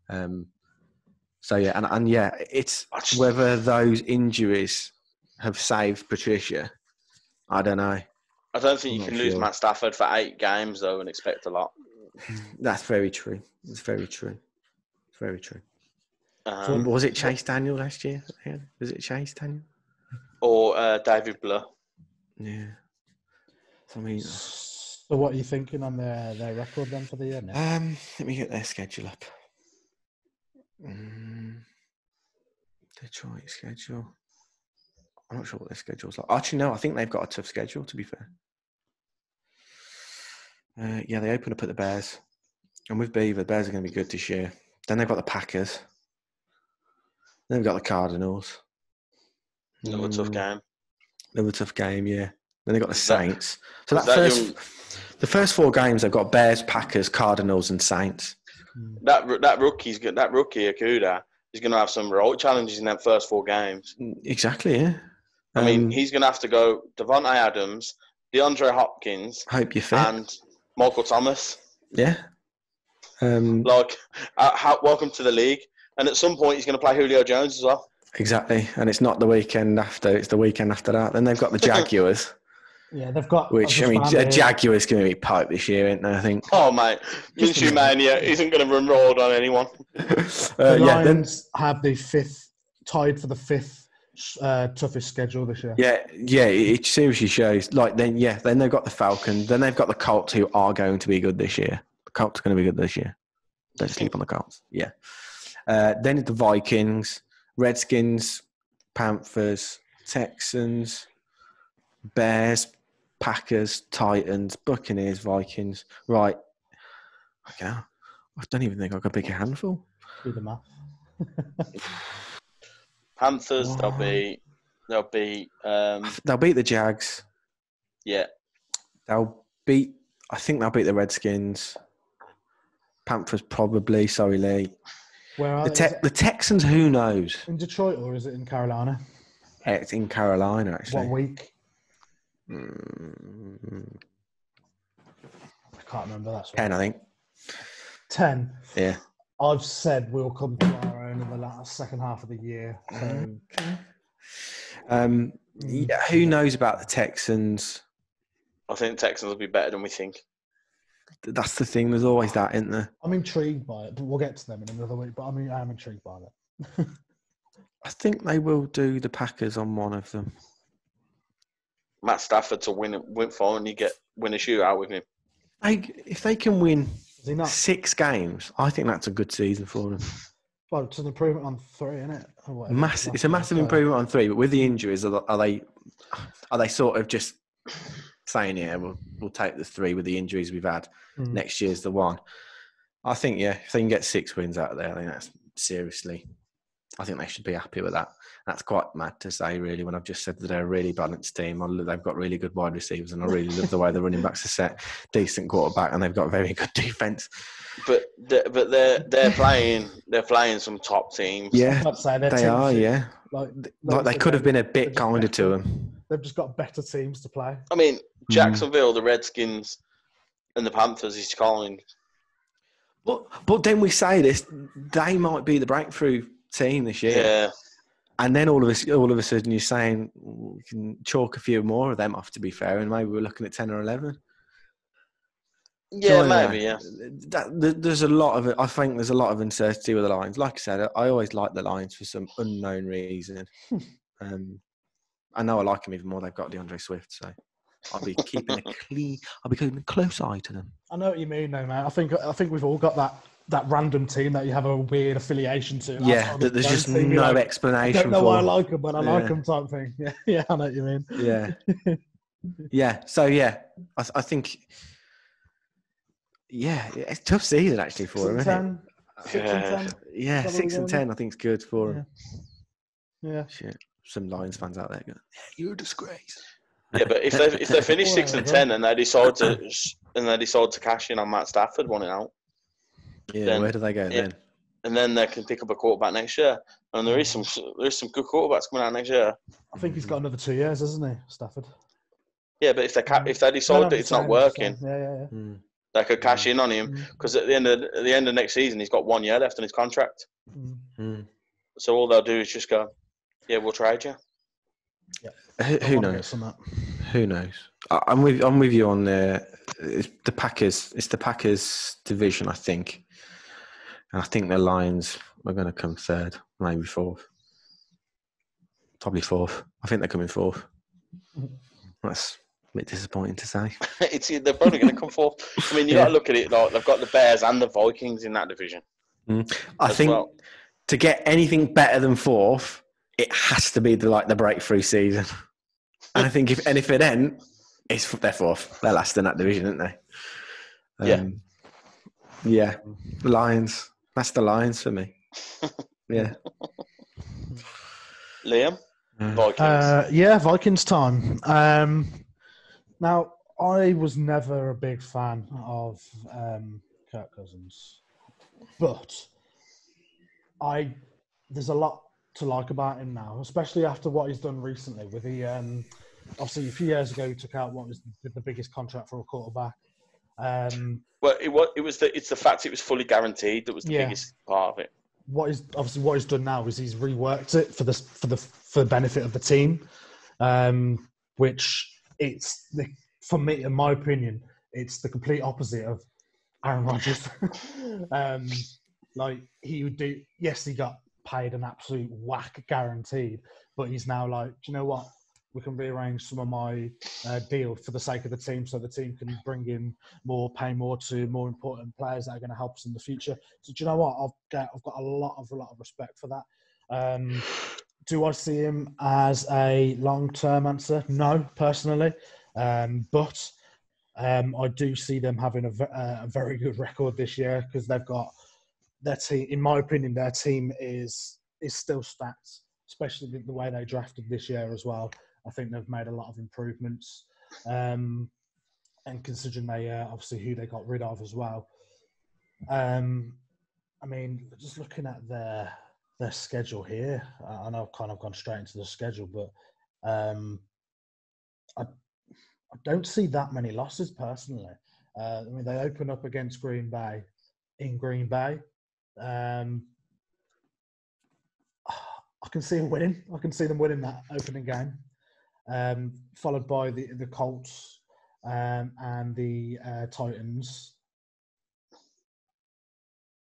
So, yeah. And yeah, it's whether those injuries have saved Patricia. I don't know. I don't think you can lose Matt Stafford for 8 games, though, and expect a lot. That's very true. It's very true. It's very true. Was it Chase Daniel last year? Was it Chase Daniel? Or David Blur? Yeah. So what are you thinking on their record then for the year now? Let me get their schedule up. Detroit schedule. I'm not sure what their schedule's like. Actually, no, I think they've got a tough schedule, to be fair. Yeah, they open up at the Bears. And with Beaver, the Bears are going to be good this year. Then they've got the Packers. Then they've got the Cardinals. Another tough game. Another tough game, yeah. Then they've got the Saints. So the first 4 games, they've got Bears, Packers, Cardinals, and Saints. That rookie Akuda is going to have some role challenges in them first 4 games. Exactly, yeah. I mean, he's going to have to go Devontae Adams, DeAndre Hopkins, hope you're fit, and Michael Thomas. Yeah. Welcome to the league. And at some point, he's going to play Julio Jones as well. Exactly. And it's not the weekend after; it's the weekend after that. Then they've got the Jaguars. Yeah, they've got. Which I mean, Jaguars going to be pipe this year, ain't they? I think. Oh mate, Minshew Mania isn't going to run rolled on anyone. The Lions have the 5th, tied for the 5th toughest schedule this year. Yeah. It seriously shows. Like then they've got the Falcons. Then they've got the Colts, who are going to be good this year. The Colts are going to be good this year. Don't sleep on the Colts. Yeah. Then the Vikings, Redskins, Panthers, Texans, Bears, Packers, Titans, Buccaneers, Vikings. Right. Okay. I don't even think I've got a bigger handful. Do the math. Panthers, they'll beat the Jags. Yeah. I think they'll beat the Redskins. Panthers probably, sorry Lee. Where are the Texans, who knows? In Detroit or is it in Carolina? It's in Carolina, actually. What week? I can't remember. That's 10, I think. 10? Yeah. I've said we'll come to our own in the second half of the year. So. Who knows about the Texans? I think the Texans will be better than we think. That's the thing. There's always that, isn't there? I'm intrigued by it, but we'll get to them in another week. But I'm intrigued by it. I think they will do the Packers on one of them. Matt Stafford to win for, and win a shootout with him. If they can win 6 games, I think that's a good season for them. Well, it's an improvement on 3, isn't it? It's a massive improvement on 3, but with the injuries, are they sort of just saying, yeah, we'll take the 3 with the injuries we've had. Next year's the one. I think, if they can get 6 wins out of there, I think that's seriously. I think they should be happy with that. That's quite mad to say, really, when I've just said that they're a really balanced team. They've got really good wide receivers, and I really love the way the running backs are set. Decent quarterback, and they've got very good defense. But they're playing some top teams. Yeah, they are. Yeah, like they could have been a bit kinder to them. They've just got better teams to play. I mean, Jacksonville, the Redskins, and the Panthers is calling. But then we say this, they might be the breakthrough team this year. Yeah. And then all of a sudden you're saying we can chalk a few more of them off, to be fair, and maybe we're looking at 10 or 11. Yeah, so, maybe, yeah. There's a lot of it. I think there's a lot of uncertainty with the Lions. Like I said, I always like the Lions for some unknown reason. I know I like them even more. They've got DeAndre Swift, so I'll be keeping a close eye to them. I know what you mean, though, man. I think we've all got that that random team that you have a weird affiliation to. Yeah, that there's just no explanation. I don't know for. why I like them, but I like them type thing. Yeah, I know what you mean. Yeah, yeah. So yeah, I think. Yeah, it's a tough season actually for him, isn't it? 6 and 10. Yeah, 6 and 10. I think it's good for him. Yeah. Shit, some Lions fans out there going, "You're a disgrace." Yeah, but if they finish 6 and 10 and they decide to cash in on Matt Stafford wanting out, then where do they go then? And then they can pick up a quarterback next year. And there is some good quarterbacks coming out next year. I think he's got another 2 years, hasn't he, Stafford? Yeah, but if they decide that it's not working, they could cash in on him because at the end of next season he's got 1 year left on his contract. So all they'll do is just go, "Yeah, we'll trade you." Yeah. Who knows? Who knows? I'm with you on it's the Packers. It's the Packers division, I think, and I think the Lions are going to come third, maybe fourth, probably fourth. I think they're coming fourth. That's a bit disappointing to say. They're probably going to come fourth. I mean, you got to look at it like they've got the Bears and the Vikings in that division. I think to get anything better than fourth, it has to be the breakthrough season. And I think if it ain't, they're fourth. They're last in that division, aren't they? Yeah. Lions. That's the Lions for me. Yeah. Liam? Vikings. Vikings time. Now, I was never a big fan of Kirk Cousins, but there's a lot to like about him now, especially after what he's done recently. With the obviously a few years ago, he took out what was the biggest contract for a quarterback. Well, it's the fact it was fully guaranteed that was the biggest part of it. What he's done now is he's reworked it for the benefit of the team, which for me, in my opinion, it's the complete opposite of Aaron Rodgers. He would do. Yes, he got paid an absolute whack guaranteed, but he's now like, do you know what? We can rearrange some of my deal for the sake of the team, so the team can bring in pay more to more important players that are going to help us in the future. So do you know what? I've got a lot of respect for that. Do I see him as a long-term answer? No, personally, but I do see them having a very good record this year because they've got their team. In my opinion, their team is still stacked, especially the way they drafted this year as well. I think they've made a lot of improvements, and considering they obviously who they got rid of as well. I mean, just looking at their schedule here, I know I've kind of gone straight into the schedule, but I don't see that many losses personally. I mean, they open up against Green Bay in Green Bay. I can see them winning. I can see them winning that opening game. Followed by the Colts and the Titans.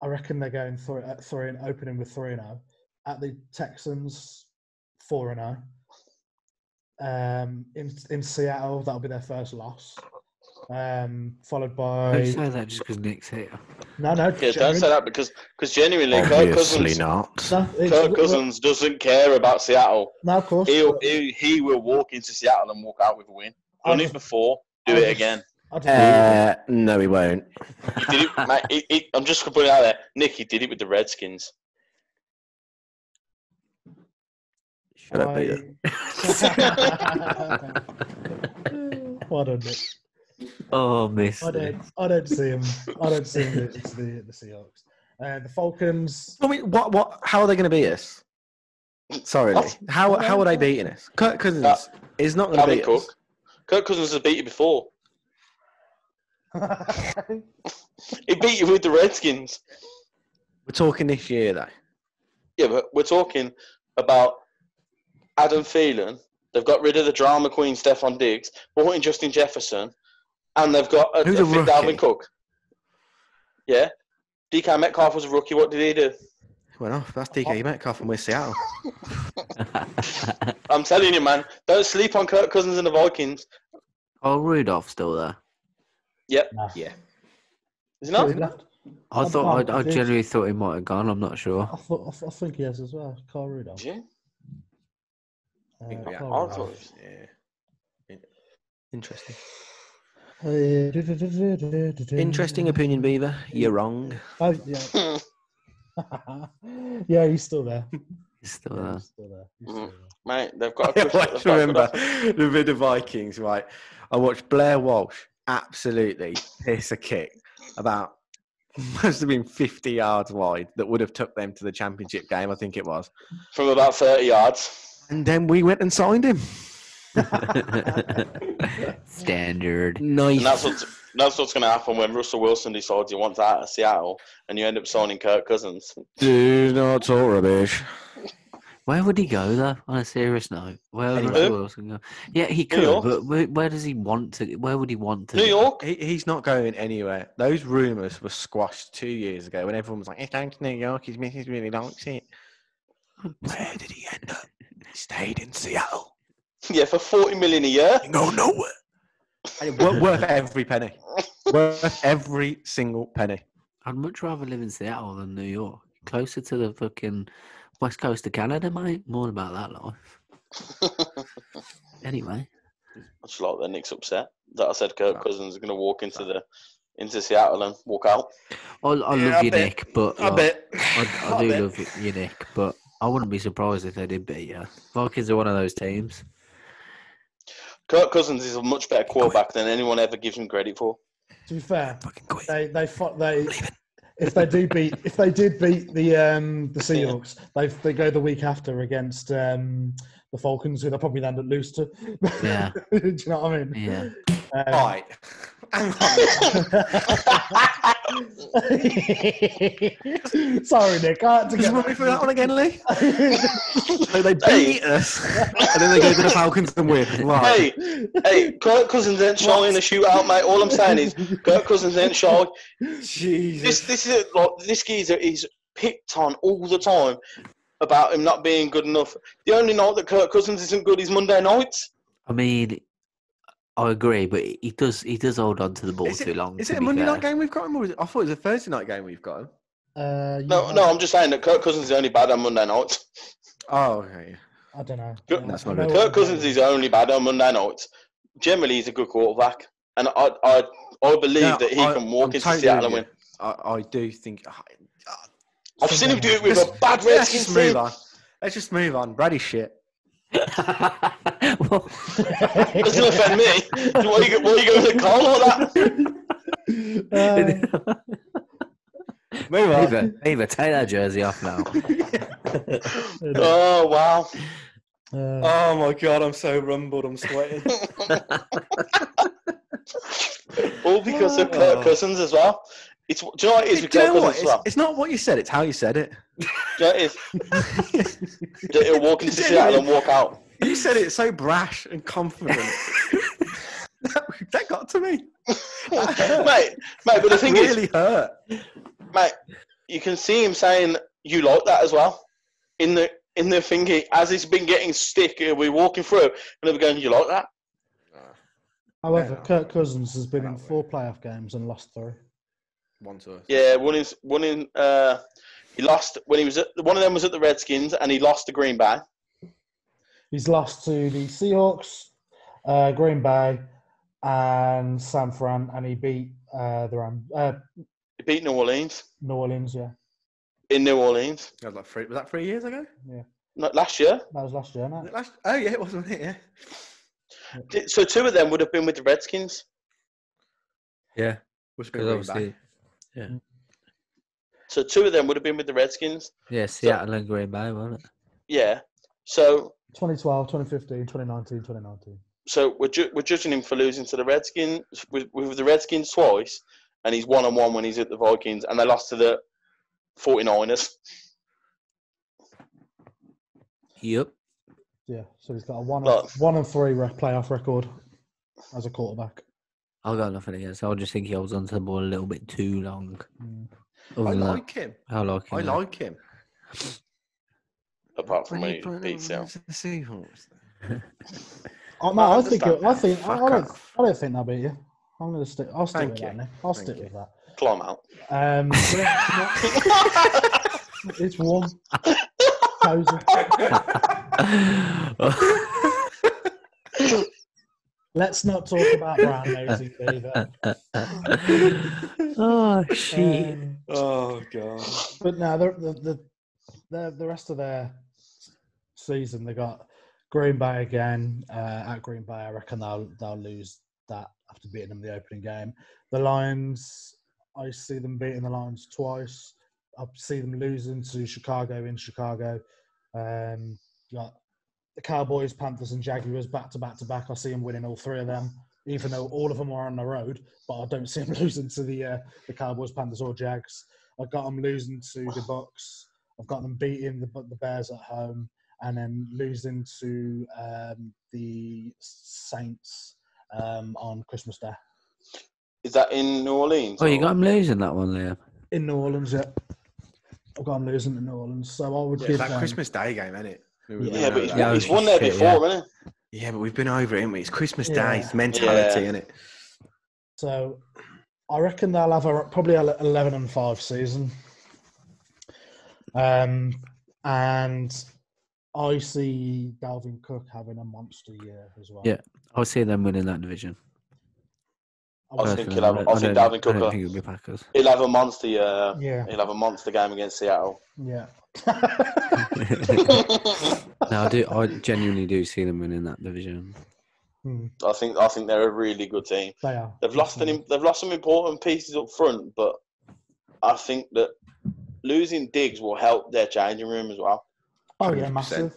I reckon they're going opening with 3-0. At the Texans, 4-0. In Seattle, that'll be their first loss. Followed by. Don't say that just because Nick's here. No. Yeah, don't say that because genuinely, Kirk Cousins doesn't care about Seattle. No, of course. He will walk into Seattle and walk out with a win. Done it before. Do it again. No, he won't. He did it, mate. I'm just going to put it out there. Nick, he did it with the Redskins. Shut up, Peter. Well done, Nick. Oh, miss. I don't see him. I don't see him losing to the Seahawks. The Falcons. I mean, what? How are they going to beat us? Sorry, Lee. How are they beating us? Kirk Cousins is not going to beat us. Kirk Cousins has beat you before. He beat you with the Redskins. We're talking this year, though. Yeah, but we're talking about Adam Thielen. They've got rid of the drama queen Stephon Diggs, brought in Justin Jefferson, and they've got a fit Dalvin Cook. Yeah. DK Metcalf was a rookie. What did he do? Went off. That's DK Metcalf and we're Seattle. I'm telling you, man. Don't sleep on Kirk Cousins and the Vikings. Oh, Rudolph's still there. Yep. Nah. Yeah. Is he not? I genuinely thought he might have gone. I'm not sure. I think he has as well. Carl Rudolph. Did you? Yeah. Carl I Rudolph. thought Yeah. Interesting. Interesting opinion, Beaver. You're wrong. Oh, yeah. Yeah, he's still there. He's still Yeah, there. he's still there. He's still there. Mate, they've got I a always remember the vid of Vikings, right? I watched Blair Walsh absolutely piss a kick about, must have been 50 yards wide, that would have took them to the championship game, I think it was. from about 30 yards. And then we went and signed him. Standard. Nice. And that's what's going to happen when Russell Wilson decides he wants out of Seattle and you end up signing Kirk Cousins. Do not talk rubbish. Where would he go, though, on a serious note? Where would Anywhere. Russell Wilson go? Yeah, he could, York. but where does he want to? Where would he want to New go? York? He's not going anywhere. Those rumours were squashed 2 years ago when everyone was like, he's going to New York, his missus really likes it. Where did he end up? He stayed in Seattle. Yeah, for $40 million a year. He go nowhere. And worth every penny. Worth every single penny. I'd much rather live in Seattle than New York. Closer to the fucking west coast of Canada, mate. More about that life. Anyway. I just like that Nick's upset that I said Kirk Cousins is going to walk into Seattle and walk out. I love you, Nick, but I bet. I do love you, Nick, but I wouldn't be surprised if they did beat you. Vikings are one of those teams. Kirk Cousins is a much better quarterback than anyone ever gives him credit for. To be fair, Fucking quit. if they did beat the Seahawks, they go the week after against the Falcons, who they'll probably end up lose to. Yeah. Do you know what I mean? Yeah. Right. Hang on. Sorry, Nick. I had to Just get run me through that one again, Lee. So they beat us, and then they go to the Falcons and win. Right. Hey, Kirk Cousins ain't shy in a shootout, mate. All I'm saying is Kirk Cousins ain't shy. Jesus. This geezer is picked on all the time about him not being good enough. The only night that Kirk Cousins isn't good is Monday nights. I mean, I agree, but he does hold on to the ball too long. Is it a Monday night game we've got him, or is it, I thought it was a Thursday night game we've got him? No, I'm just saying that Kirk Cousins is only bad on Monday nights. Oh, okay. I don't know. That's not good. Kirk Cousins is only bad on Monday nights. Generally, he's a good quarterback, and I believe that he can walk into Seattle and win. I do think. I've seen him do it with a bad Redskins team. Let's just move on. Brady's shit. Well, Doesn't offend me. Why are you going to call all that? Move on. Eva, take that jersey off now. Oh, wow. Oh my god, I'm so rumbled. I'm sweating. All because of Kirk Cousins as well. Do you know what it is with Kirk Cousins as well? It's not what you said, it's how you said it. Do you know what it is? He'll walk into Seattle and walk out. You said it so brash and confident. that got to me. mate, but the thing really is, hurt. mate, you can see him saying you like that as well. In the thingy, as he's been getting stick, he'll be walking through and he'll be going, you like that? However, Kirk Cousins has been in 4 playoff games and lost 3. One to us. Yeah, one in he lost when he was one of them was at the Redskins and he lost to Green Bay. He's lost to the Seahawks, Green Bay, and San Fran, and he beat the Rams. He beat New Orleans. New Orleans, yeah. In New Orleans. That was was that 3 years ago? Yeah. No, last year. That was last year, no? Oh yeah, it wasn't it? Yeah. So 2 of them would have been with the Redskins. Yeah, Because obviously, yeah, So 2 of them would have been with the Redskins. yeah, Seattle and Green Bay, wasn't it? Yeah. So 2012, 2015, 2019, 2019. So we're judging him for losing to the Redskins with the Redskins twice, and he's 1-1 when he's at the Vikings, and they lost to the 49ers. Yep. Yeah, so he's got a 1-3 playoff record as a quarterback. I got nothing against. I just think he holds on to the ball a little bit too long. I like him. I like him. I like him. Apart from when he beats them. the Seahawks. Oh, no, I don't think they'll beat you. I'll stick off. with that, Nick. I'll stick with that. Climb out. It's warm. Cozy. Let's not talk about brown nosing either. Oh shit! Oh god. But no, the rest of their season, they got Green Bay again at Green Bay. I reckon they'll lose that after beating them the opening game. The Lions, I see them beating the Lions twice. I see them losing to Chicago in Chicago. You got the Cowboys, Panthers, and Jaguars back to back. I see them winning all three of them, even though all of them are on the road. But I don't see them losing to the Cowboys, Panthers, or Jags. I've got them losing to the Bucks. I've got them beating the Bears at home, and then losing to the Saints on Christmas Day. Is that in New Orleans? Oh, you got him losing that one, Liam. In New Orleans, yeah. I've got them losing to New Orleans, so I would give that them... Christmas Day game, isn't it? Yeah, but Yeah, he's won there shit, before, hasn't he? Yeah, but we've been over it, haven't we? It's Christmas Yeah. Day. It's mentality, Yeah. isn't it? So I reckon they'll have probably an 11-5 season. And I see Dalvin Cook having a monster year as well. Yeah, I see them winning that division. I think Personally, I think Dalvin I Cook. don't think it'll be Packers. He'll have a monster. Yeah. He'll have a monster game against Seattle. Yeah. No, I genuinely do see them winning that division. I think they're a really good team. They are. They've lost some important pieces up front, but I think that losing Diggs will help their changing room as well. Oh, yeah, 100%. massive.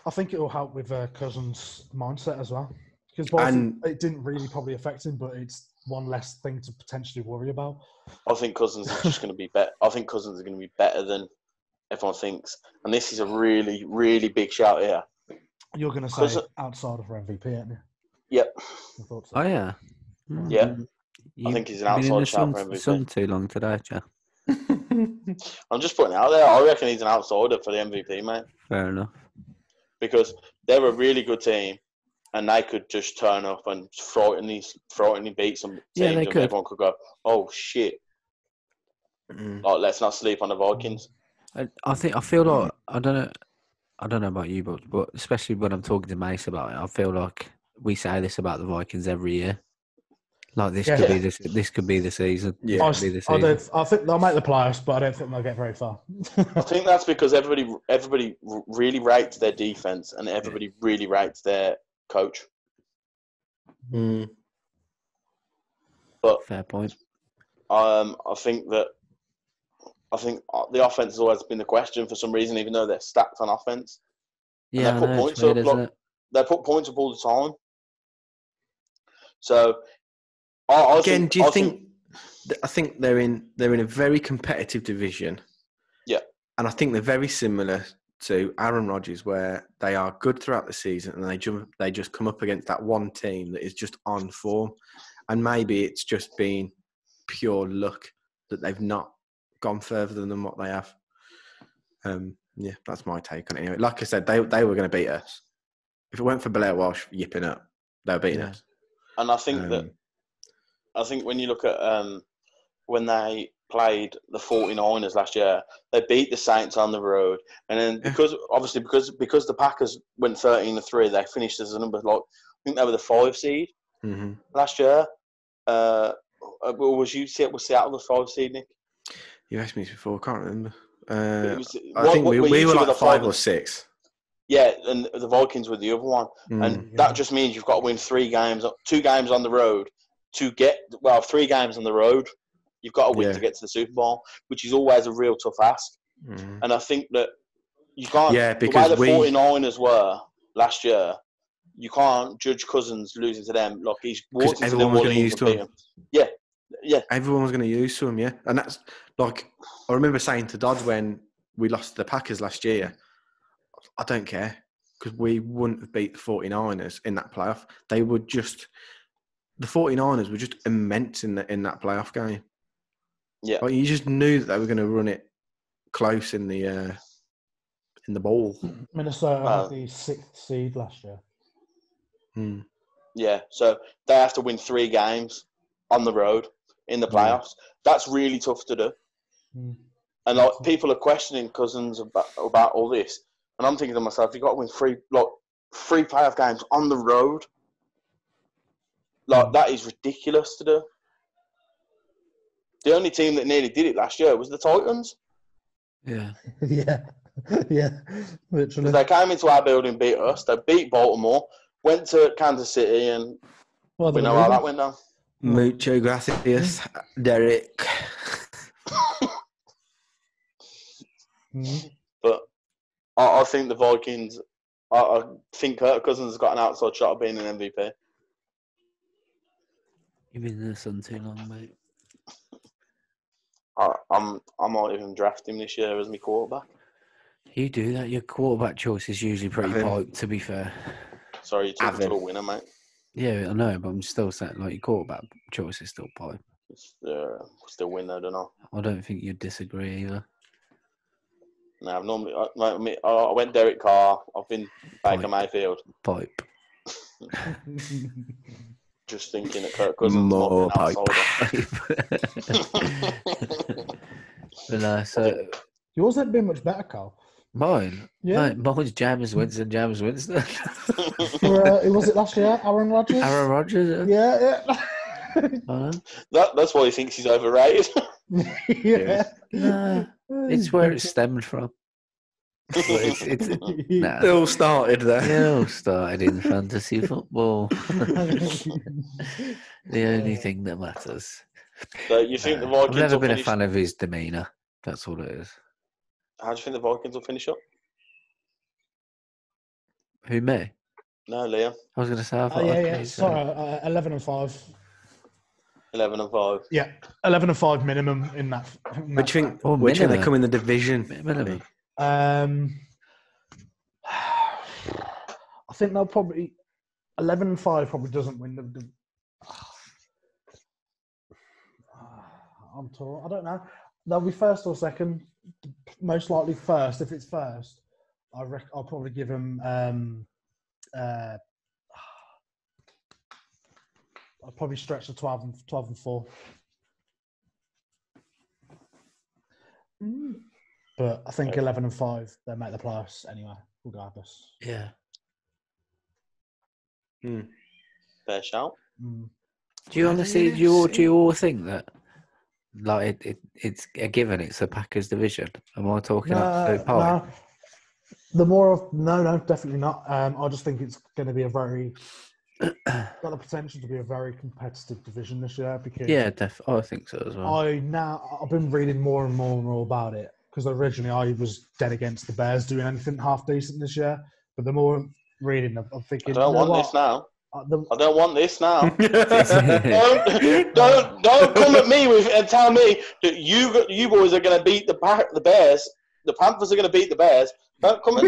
I think it will help with Cousins' mindset as well. Because it didn't really probably affect him, but it's one less thing to potentially worry about. I think Cousins is just going to be better. I think Cousins is going to be better than everyone thinks. And this is a really, really big shout here. You're going to say outside of MVP, aren't you? Yep. I thought so. Oh yeah, Yeah. I think he's an outside shout for MVP. Sun too long today, Joe. I'm just putting it out there. I reckon he's an outsider for the MVP, mate. Fair enough. Because they're a really good team, and they could just turn up and frighteningly beat some teams. Yeah, they and could. Everyone could go, "Oh shit!" Like, let's not sleep on the Vikings. I feel like I don't know about you, but especially when I'm talking to Mace about it, I feel like we say this about the Vikings every year. Like this could be this could be the season. Yeah. I think they'll make the playoffs, but I don't think they'll get very far. I think that's because everybody really rates their defense and everybody really rates their coach. But Fair point. I think the offense has always been the question for some reason, even though they're stacked on offense. And Yeah, they put points up. They put points up all the time. So, I think they're in a very competitive division. Yeah, and I think they're very similar to Aaron Rodgers, where they are good throughout the season and they just come up against that one team that is just on form, and maybe it's just been pure luck that they've not gone further than what they have. Yeah, that's my take on it. Anyway, like I said, they were going to beat us. If it weren't for Blair Walsh yipping up, they were beating us. And I think I think when you look at when they played the 49ers last year, they beat the Saints on the road, and then because the Packers went 13-3, they finished as a number I think they were the 5 seed last year. Was Seattle the 5 seed, Nick? You asked me this before, I can't remember. I think we were like 5 or 6. Yeah, and the Vikings were the other one. And that just means you've got to win 2 games on the road to get, 3 games on the road. You've got to win to get to the Super Bowl, which is always a real tough ask. And I think that you can't, because the way the 49ers were last year, you can't judge Cousins losing to them. Like, he's walked into everyone was going to use to him. Yeah. Everyone was going to use to him, yeah. And that's, like, I remember saying to Dodds when we lost to the Packers last year, I don't care, because we wouldn't have beat the 49ers in that playoff. They were just, the 49ers were just immense in that playoff game. Yeah. Like, you just knew that they were going to run it close in the ball. Minnesota had the 6th seed last year. Yeah, so they have to win 3 games on the road in the playoffs. That's really tough to do. Mm. And like people are questioning Cousins about all this, and I'm thinking to myself, you've got to win three playoff games on the road. Like that is ridiculous to do. The only team that nearly did it last year was the Titans. Yeah. yeah, literally. They came into our building, beat us. They beat Baltimore, went to Kansas City, and we know how that went down. Mucho gracias, Derek. But I think the Vikings. I think Kirk Cousins has got an outside shot of being an MVP. You've been in the sun too long, mate. I might even draft him this year as my quarterback. You do that. Your quarterback choice is usually pretty Have him. piped, to be fair. Sorry, you took it to a winner, mate. Yeah, I know, but I'm still saying, like, your quarterback choice is still piped. Still win though, don't I? I don't think you'd disagree either. No, I've normally I went Derek Carr. I've been Baker Mayfield. Pipe. Just thinking that Kirk Cousins More might pipe. be an outsider. But so Yours ain't been much better, Carl. mine, Yeah. mate, mine's James Winston. Who was it last year? Aaron Rodgers? Aaron Rodgers. Yeah. That's why he thinks he's overrated. Yeah. No, it's where it stemmed from. But it's nah. It all started there. It all started in fantasy football. The only thing that matters. So you think the Vikings I've never will been a finish? fan of his demeanour. That's all it is. How do you think the Vikings will finish up? Who, me? No, Liam. I was going to say, I thought yeah. Sorry, 11-5. 11-5. Yeah, 11-5 minimum in that. Which you think? Oh, Which think they minimum. come in the division? Minimum. I think they'll probably 11-5 probably doesn't win the I'm torn. I don't know. They'll be first or second. Most likely first. If it's first, I'll probably give them. I'll probably stretch to 12-4. But I think 11-5 they make the playoffs anyway, regardless. Yeah. Fair shout. Do you honestly, do you all think that, like, it's a given it's a Packers division? Am I talking absolute pipe? No, definitely not. I just think it's going to be a very got the potential to be a very competitive division this year because I think so as well. I've been reading more and more about it because originally I was dead against the Bears doing anything half decent this year, but the more I'm reading, I'm thinking I don't want this now. I don't want this now. don't come at me and tell me that you boys are going to beat the Bears. The Panthers are going to beat the Bears. Don't come on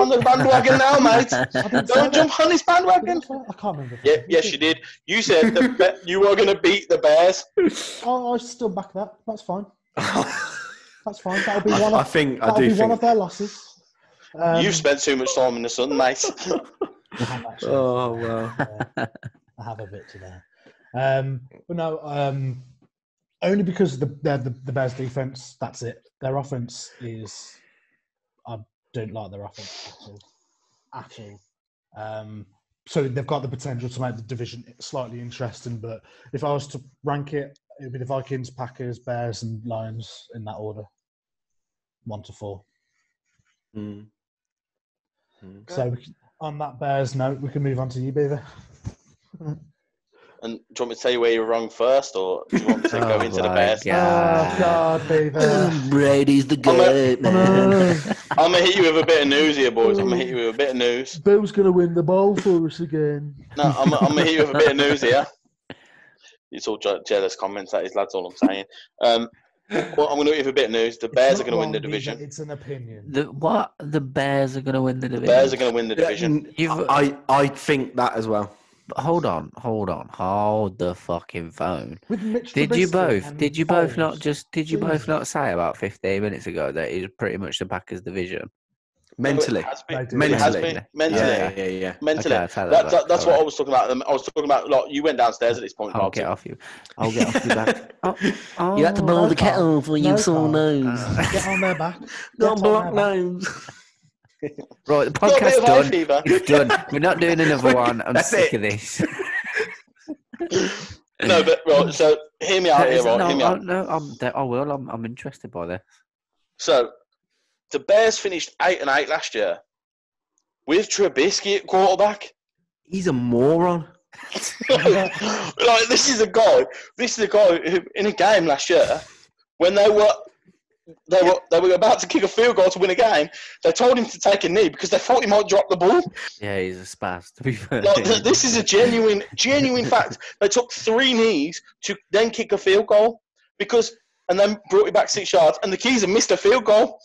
the bandwagon now, mate. Don't jump on this bandwagon. I can't remember. Yeah, yes, you did. You said you were going to beat the Bears. I still back that. That's fine. That's fine. That'll be one. One of their losses. You've spent too much time in the sun, mate. I have actually. Oh well. I have a bit today. But no, only because the Bears defense. That's it. Their offense is. I don't like their offense at all. So they've got the potential to make the division slightly interesting. But if I was to rank it, it would be the Vikings, Packers, Bears, and Lions in that order, 1-4. So on that Bears note, we can move on to you, Beaver. And do you want me to tell you where you're wrong first, or do you want me to go into the Bears? Oh, God, Beaver. Brady's the goat, man. I'm going to hit you with a bit of news here, boys. I'm going to hit you with a bit of news. Bill's going to win the bowl for us again. No, I'm going to hit you with a bit of news here. It's all jealous comments, that is, that's all I'm saying. Well, I'm going to hit you with a bit of news. The Bears are going to win the division. It's an opinion. The Bears are going to win the division? The Bears are going to win the division. I think that as well. Hold on. Hold the fucking phone. Did you both not say about 15 minutes ago that it's pretty much the Packers division? Mentally. No, it has been. They do. It has Mentally. been. Mentally. Yeah. Mentally. Okay, I'll take that back. That's All what I right. was talking about. I was talking about, like, you went downstairs at this point, I'll Carl. get off you. I'll get off you back. Oh, You had to boil no, the kettle Carl. for your No, sore Carl. nose. Get on their back. Got Get a on block their back. nose. Right, the Got a bit podcast's of hay done. fever. It's done. We're not doing another one. I'm That's sick it. of this. No, but right. So hear me out here, right? Hear me out. No, I will. I'm interested by this. So the Bears finished 8-8 last year with Trubisky at quarterback. He's a moron. Like, this is a guy who, in a game last year, when they were about to kick a field goal to win a game, they told him to take a knee because they thought he might drop the ball. Yeah, he's a spaz, to be fair. Like, this is a genuine fact. They took 3 knees to then kick a field goal and then brought it back 6 yards, and the Keys missed a field goal.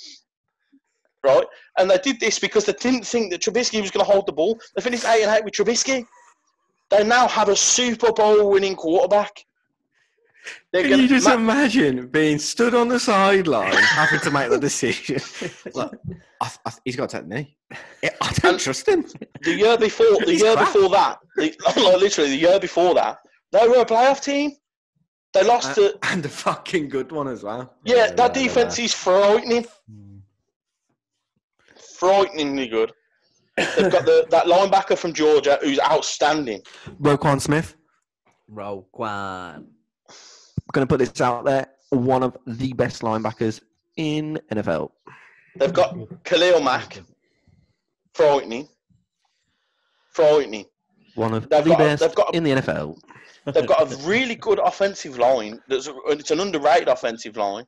Right? And they did this because they didn't think that Trubisky was going to hold the ball. They finished 8-8 with Trubisky. They now have a Super Bowl winning quarterback. Can you just imagine being stood on the sideline having to make the decision? Like, he's got to take the knee. I don't trust him. The year before that, literally the year before that, they were a playoff team. They lost to... And a fucking good one as well. Yeah, that defense is frightening. Frighteningly good. They've got that linebacker from Georgia who's outstanding. Roquan Smith. Roquan. I'm going to put this out there. One of the best linebackers in NFL. They've got Khalil Mack. Frightening. One of the best in the NFL. They've got a really good offensive line. It's an underrated offensive line.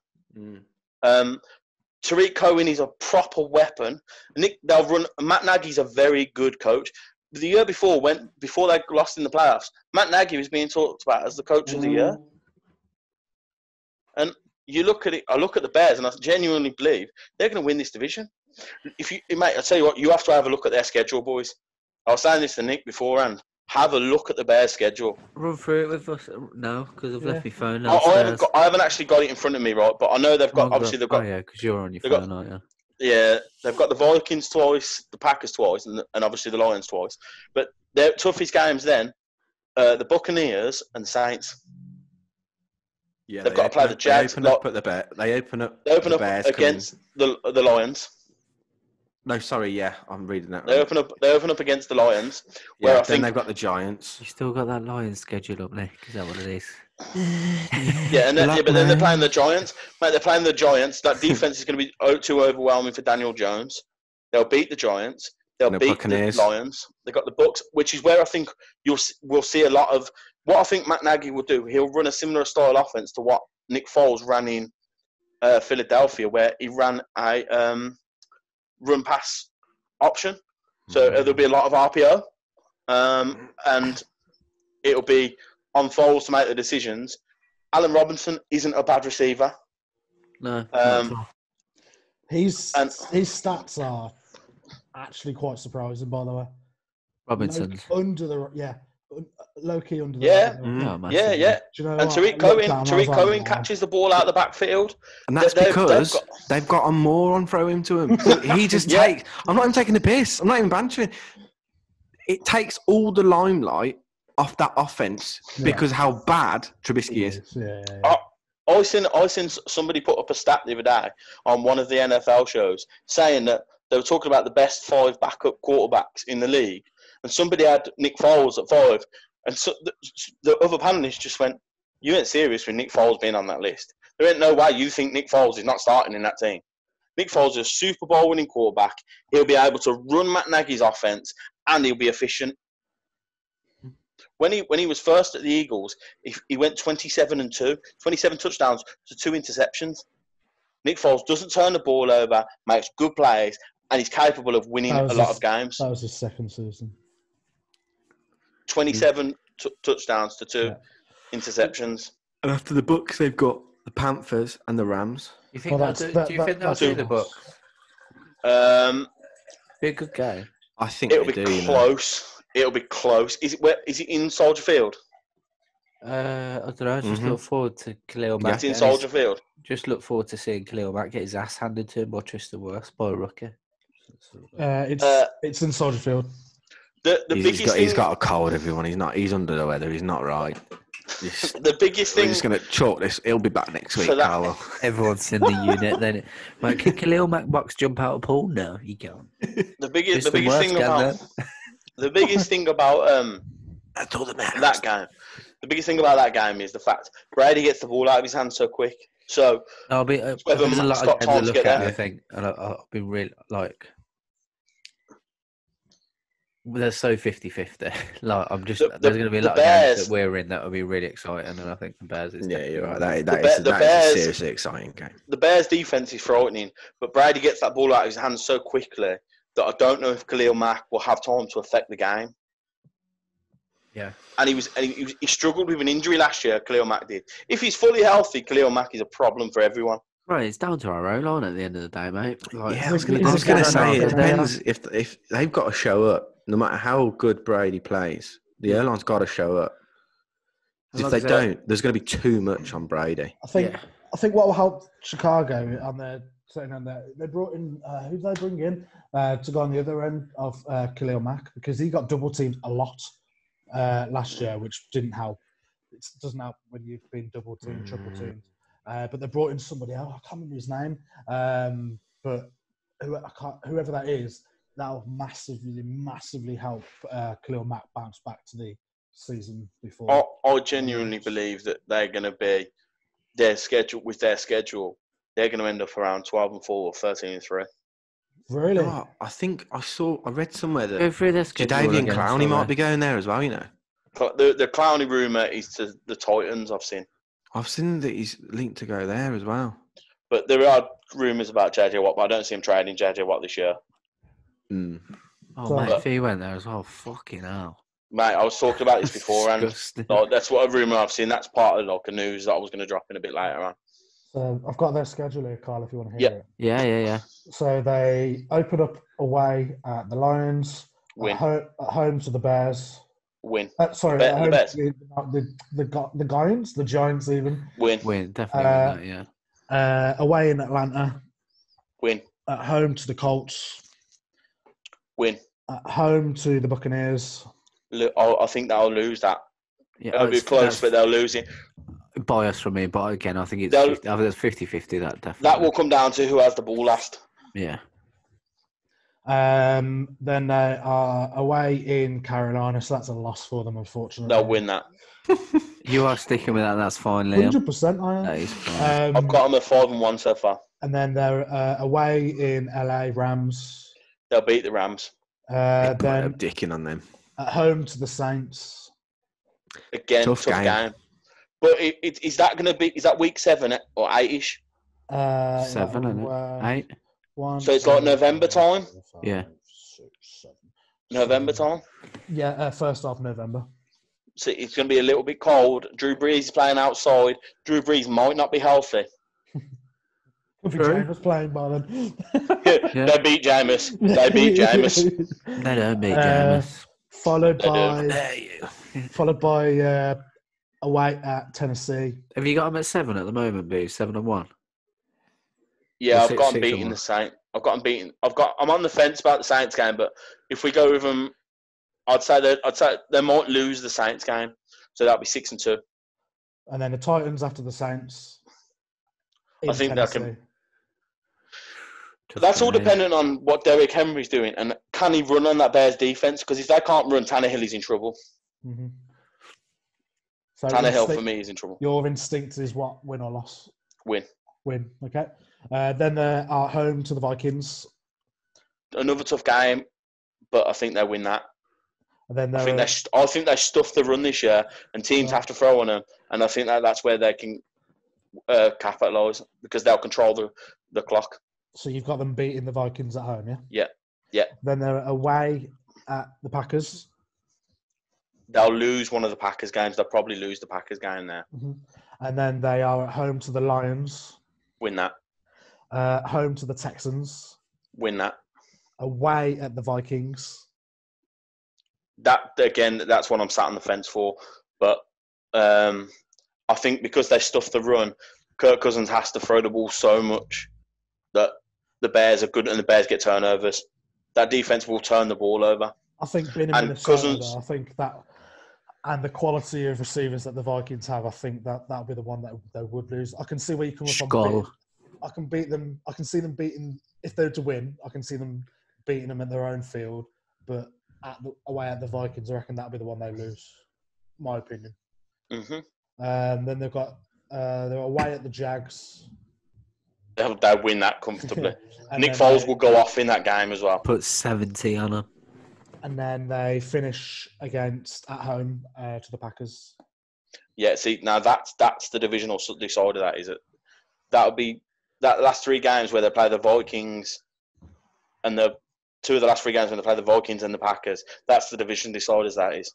Tariq Cohen is a proper weapon. Matt Nagy's a very good coach. The year before they lost in the playoffs, Matt Nagy was being talked about as the coach of the year. And you look at it. I look at the Bears, and I genuinely believe they're going to win this division. Mate, I tell you what, you have to have a look at their schedule, boys. I was saying this to Nick beforehand. Have a look at the Bears' schedule. Run through it with us. No, because I've left my phone. I haven't actually got it in front of me, right? But I know they've got. They've got. Oh yeah, because you're on your phone, aren't you? Yeah, they've got the Vikings twice, the Packers twice, and obviously the Lions twice. But their toughest games then, the Buccaneers and the Saints. Yeah, they've got to play the Jags. They open up the Bears against the Lions. No, sorry, yeah, I'm reading that. They open up against the Lions. Where I then think they've got the Giants. You still got that Lions scheduled up, Nick? Is that what it is? Yeah, but then they're playing the Giants. Mate, they're playing the Giants. That defense is going to be too overwhelming for Daniel Jones. They'll beat the Giants. They'll beat Buccaneers. The Lions. They've got the Bucs, which is where I think we'll see a lot of what I think Matt Nagy will do. He'll run a similar style offense to what Nick Foles ran in Philadelphia, where he ran a run pass option. So there'll be a lot of RPO, and it'll be on Foles to make the decisions. Allen Robinson isn't a bad receiver. No. His stats are actually quite surprising, by the way. Robinson's. Low key under the Yeah. radar. Yeah. Do you know And what? Tariq Cohen catches the ball out of the backfield. And that's because they've got a moron throwing to him. He just takes... I'm not even taking the piss. I'm not even bantering. It takes all the limelight off that offense because how bad Trubisky is. Yeah. I seen somebody put up a stat the other day on one of the NFL shows saying that they were talking about the best 5 backup quarterbacks in the league, and somebody had Nick Foles at 5, and so the other panelists just went, "You ain't serious with Nick Foles being on that list. There ain't no way you think Nick Foles is not starting in that team. Nick Foles is a Super Bowl winning quarterback. He'll be able to run Matt Nagy's offense, and he'll be efficient." When he was first at the Eagles, he went 27-2, 27 touchdowns to 2 interceptions. Nick Foles doesn't turn the ball over, makes good plays, and he's capable of winning a lot of games. That was his second season. 27 touchdowns to 2 interceptions. And after the Bucs, they've got the Panthers and the Rams. You think do you think they'll do the Bucs? Be a good game. I think it'll be close. It'll be close. Is it in Soldier Field? I don't know. Just look forward to Khalil Mack. It's in Soldier Field. Just look forward to seeing Khalil Mack get his ass handed to him by Tristan Wirfs by a rookie. It's in Soldier Field. The biggest thing, he's got a cold, everyone. He's under the weather. He's not right. the biggest We're thing just going to chalk this. He'll be back next for week, that- Carlo. Everyone's in the unit. Then, mate, can Khalil Mack box jump out of pool? No, he can't. the biggest It's the worst thing game, about though. the biggest thing about That's all that matters. that game. The biggest thing about that game is the fact Brady gets the ball out of his hands so quick. So I'll be. whether There's a Matt's lot got of games time to to look get at. there. I think, and I'll be really like. They're so 50-50. Like I'm just. There's going to be a lot of games that we're in that will be really exciting, and I think the Bears is. Yeah, you're right. The That is Bears- a seriously exciting game. The Bears' defense is frightening, but Brady gets that ball out of his hands so quickly that I don't know if Khalil Mack will have time to affect the game. Yeah. And he struggled with an injury last year. Khalil Mack did. If he's fully healthy, Khalil Mack is a problem for everyone. Right, it's down to our own line at the end of the day, mate. Like, Yeah, I was He's going a to good say it runner. depends if they've got to show up. No matter how good Brady plays, the airline's got to show up. 'Cause if they don't, there's going to be too much on Brady. I think what will help Chicago on their sitting on there, they brought in who did they bring in to go on the other end of Khalil Mack, because he got double teamed a lot last year, which didn't help. It doesn't help when you've been double teamed, triple teamed. But they brought in somebody else. I can't remember his name, but whoever that is, that'll massively help Khalil Mack bounce back to the season before. I genuinely believe that they're going to be their schedule. They're going to end up around 12-4 or 13-3. Really? Oh, I read somewhere go that through their schedule Jadavian again, Clowney so, might be going there as well, you know. But the Clowney rumour is to the Titans, I've seen. I've seen that he's linked to go there as well. But there are rumours about JJ Watt, but I don't see him trading JJ Watt this year. Mm. Oh, So- mate, if he went there as well, fucking hell. Mate, I was talking about this before, and Disgusting. that's what a rumour I've seen. That's part of like a news that I was going to drop in a bit later on. So I've got their schedule here, Kyle, if you want to hear it. Yeah. So they open up away at the Lions, Win. at home to the Bears. Win. Sorry, The at home Bears. to the Giants, the Giants even. Win. Definitely win that, yeah. Away in Atlanta, Win. at home to the Colts, Win. at home to the Buccaneers. I think they'll lose that. Yeah, It'll be close, but they'll lose it. bias from me, but again, I think it's They'll- 50, I think it's 50-50, that definitely. That will come down to who has the ball last. Yeah. Then they are away in Carolina, so that's a loss for them, unfortunately. They'll win that. You are sticking with that, that's fine, Liam. 100% I am. That is fine. I've got them at 5-1 so far. And then they're away in LA, Rams. They'll beat the Rams. Then Then dicking on them. at home to the Saints. Again, Tough tough game. game. But is that going to be? Is that week 7 or 8ish? 7, isn't it? 8? So it's like November time? Yeah. 6, 7. November time. Yeah, first half November. So it's going to be a little bit cold. Drew Brees is playing outside. Drew Brees might not be healthy. Could be True. James playing by then. Yeah. They beat Jameis. They beat Jameis. They don't beat Jameis. Followed They do. by There you. away at Tennessee. Have you got them at 7 at the moment, Boo? 7-1? Yeah, Or I've got them 6-1. beating the Saints. I'm on the fence about the Saints game, but if we go with them, I'd say they might lose the Saints game, so that'll be 6-2. And then the Titans after the Saints. I think they can- Tennessee. That's all dependent on what Derrick Henry's doing and can he run on that Bears defense? Because if they can't run, Tannehill is in trouble. Mhm. So Tannehill for me is in trouble. Your instinct is what? Win or loss? Win. Win. Okay. Then they are home to the Vikings. Another tough game, but I think they win that. And then I they're think they stuffed the run this year, and teams have to throw on them, and I think that's where they can capitalise because they'll control the clock. so you've got them beating the Vikings at home, yeah? Yeah. Yeah. Then they're away at the Packers. They'll lose one of the Packers games. They'll probably lose the Packers game there. And then they are at home to the Lions, Win that. home to the Texans, Win that. away at the Vikings. That's what I'm sat on the fence for. But I think because they stuffed the run, Kirk Cousins has to throw the ball so much that the Bears are good and the Bears get turnovers. that defense will turn the ball over. I think being in And Minnesota, Cousins- though, I think that, and the quality of receivers that the Vikings have, I think that'll be the one that they would lose. I can see where you come from. Skull. I can beat them. I can see them beating if they're to win. I can see them beating them at their own field, but away at the Vikings, I reckon that'll be the one they lose. My opinion. Then they've got they're away at the Jags. They'll win that comfortably. And Nick then Foles will go off in that game as well. Put 70 on them. And then they finish at home to the Packers. Yeah, see, now that's the divisional decider. That is it. That'll be that last 3 games where they play the Vikings, and the 2 of the last 3 games when they play the Vikings and the Packers. That's the division deciders. That is.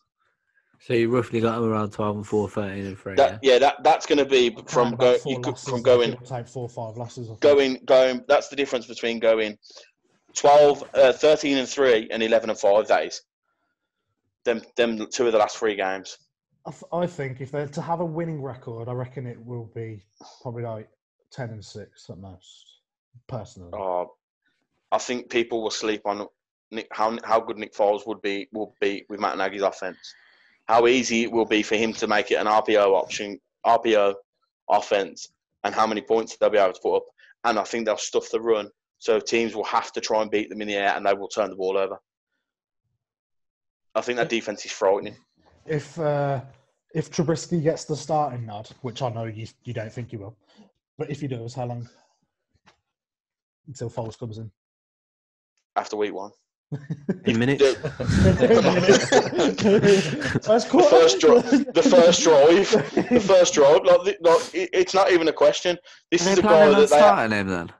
So you roughly got them around 12 and 4, 13 and 3. That's going to be from going. Take 4 or 5 losses. Going. That's the difference between going 12, 13 and 3 and 11 and 5. That is. Them 2 of the last 3 games. I think if they're to have a winning record, I reckon it will be probably like 10 and 6 at most. Personally, I think people will sleep on how good Nick Foles will be with Matt Nagy's offense. How easy it will be for him to make it an RPO offense, and how many points they'll be able to put up. And I think they'll stuff the run, so teams will have to try and beat them in the air, and they will turn the ball over. I think that defense is frightening. If Trubisky gets the starting nod, which I know you don't think he will, but if he does, how long until Foles comes in? After week 1. In minutes. The first drive. It's not even a question. This is a guy that they starting him then.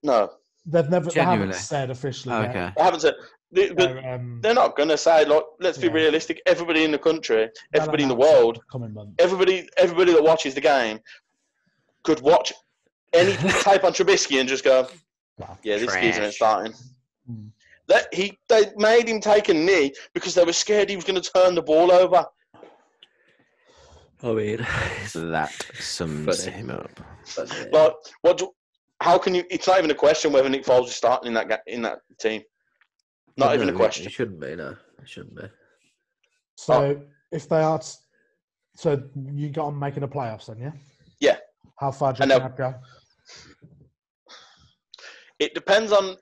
No, they Genuinely? haven't said officially. Okay. Yet. I haven't said. They're not going to say, like, let's be realistic. Everybody in the country, everybody in the world, everybody that watches the game could watch any tape on Trubisky and just go, yeah, this geezer ain't starting. They made him take a knee because they were scared he was going to turn the ball over. I mean, that sums him up. Like, how can you? It's not even a question whether Nick Foles is starting in that team. Not even a question. It shouldn't be. No, it shouldn't be. So if they are, so you got them making the playoffs then, yeah? Yeah. How far do you think go? It depends on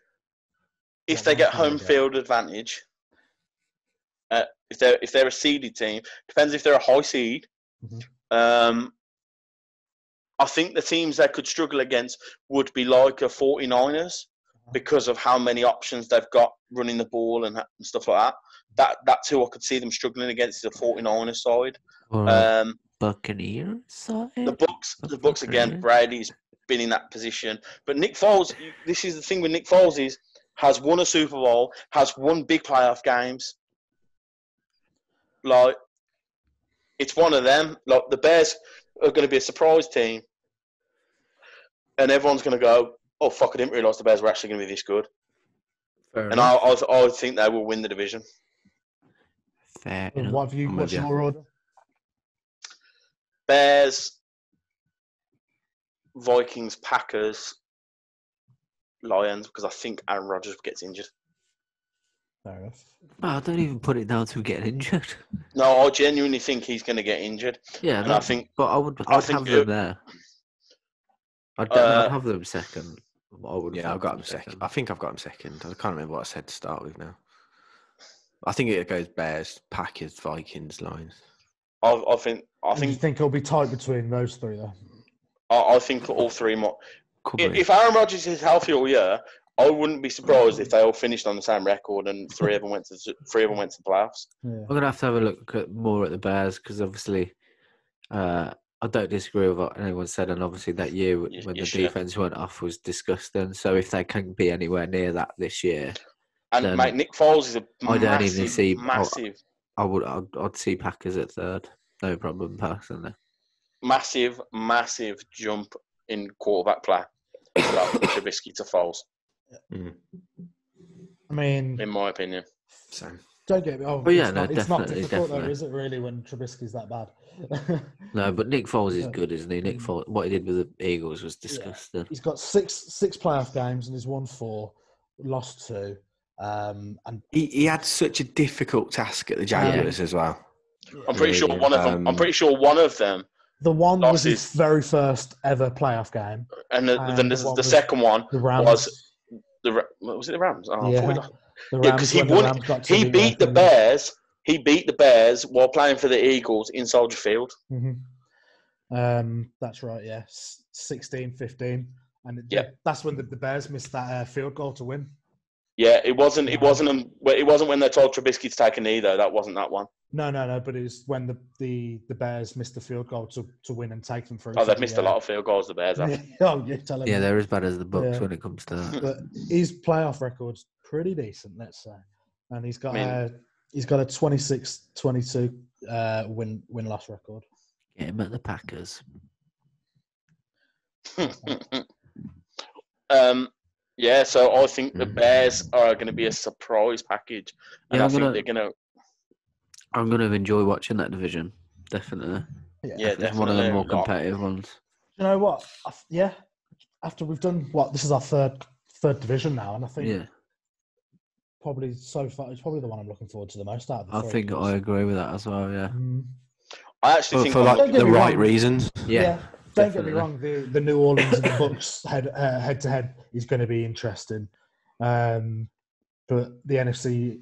if they get home field advantage. If they're a seeded team, depends if they're a high seed. Mm-hmm. I think the teams they could struggle against would be like a 49ers because of how many options they've got running the ball and stuff like that. That's who I could see them struggling against is the 49ers side. Buccaneers side? The Bucs again, Brady's been in that position. But Nick Foles, this is the thing with Nick Foles has won a Super Bowl, has won big playoff games. Like, it's one of them. Like, the Bears are going to be a surprise team. And everyone's going to go, oh, fuck, I didn't realise the Bears were actually going to be this good. I think they will win the division. Fair enough. What's your order? Bears, Vikings, Packers, Lions, because I think Aaron Rodgers gets injured. Fair enough. I don't even put it down to getting injured. No, I genuinely think he's going to get injured. Yeah, and I think, but I'd have them there. I'd have them second. I've got them second. I think I've got them second. I can't remember what I said to start with now. I think it goes Bears, Packers, Vikings, Lions. I think you think it'll be tight between those 3 though? I think all 3 more. If Aaron Rodgers is healthy all year, I wouldn't be surprised if they all finished on the same record and 3 of them went to the playoffs. Yeah. I'm gonna have to have a look more at the Bears because obviously, I don't disagree with what anyone said, and obviously that year when the defense went off was disgusting. So if they can be anywhere near that this year, and mate, Nick Foles is massive. I'd see Packers at 3rd, no problem personally. Massive jump in quarterback play. Trubisky to Foles. I mean, in my opinion, same. Don't get me. It's not difficult though, is it? Really, when Trubisky's that bad. No, but Nick Foles is good, isn't he? Nick Foles, what he did with the Eagles was disgusting. Yeah. He's got six playoff games and he's won 4, lost 2, And He had such a difficult task at the Jaguars as well. I'm pretty sure Really, one of them. I'm pretty sure one of them. the one was his Losses. very first ever playoff game. And And then the the one was second one The Rams. was was it the Rams? Oh, I Yeah. thought we lost. The Yeah, Rams, because he when the won. Rams got to He beat the Finland. Bears. He beat the Bears while playing for the Eagles in Soldier Field. That's right, yeah. 16-15. And Yeah. that's when the Bears missed that field goal to win. Yeah, it wasn't. It wasn't when they told Trubisky to take a knee though. That wasn't that one. No. But it was when the Bears missed the field goal to win and take them through. Oh, they've missed a lot of field goals. The Bears have. Tell yeah, me. they're as bad as the Bucks Yeah. when it comes to that. But his playoff record's pretty decent, let's say. And he's got a 26-22 win-loss record. Get him at the Packers. Yeah, so I think the Bears are going to be a surprise package, and Yeah, I think they're going to. I'm going to enjoy watching that division. Definitely. Yeah, It's one of the definitely. more competitive ones. You know what? After we've done this is our third division now, and I think probably so far it's probably the one I'm looking forward to the most out of the I three. think I agree with that as well. Yeah. I actually think for like Don't get the me right wrong. reasons. Yeah. Don't get me wrong. The New Orleans and the Bucks head to head is going to be interesting, but the NFC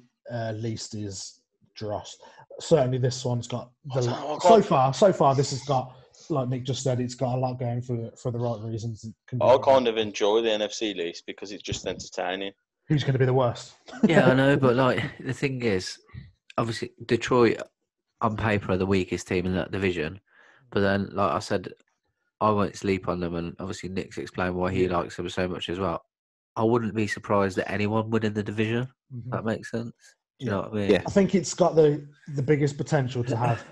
least is dross. Certainly, this one's got so far. This has got, like Nick just said, it's got a lot going for the right reasons. I kind of enjoy the NFC least because it's just entertaining. Who's going to be the worst? Yeah, I know, but like the thing is, obviously Detroit on paper are the weakest team in that division, but then, like I said, I won't sleep on them, and obviously Nick's explained why he likes them so much as well. I wouldn't be surprised that anyone would in the division. That makes sense. Do you know what I mean? Yeah. I think it's got the biggest potential to have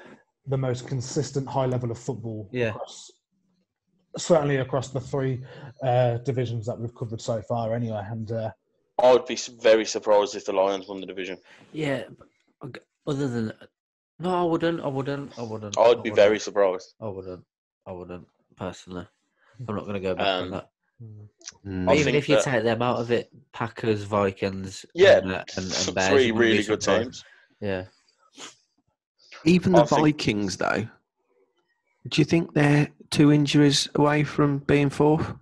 the most consistent high level of football. Yeah. Certainly across the three divisions that we've covered so far. Anyway, and I would be very surprised if the Lions won the division. Yeah. Other than no, I wouldn't. I'd be very surprised. I wouldn't personally. I'm not going to go back on that. I Even think if you that- take them out of it, Packers, Vikings, Yeah, and Bears, three you wouldn't really be good surprised. teams. Yeah. Even the I think- Vikings, though, do you think they're 2 injuries away from being fourth?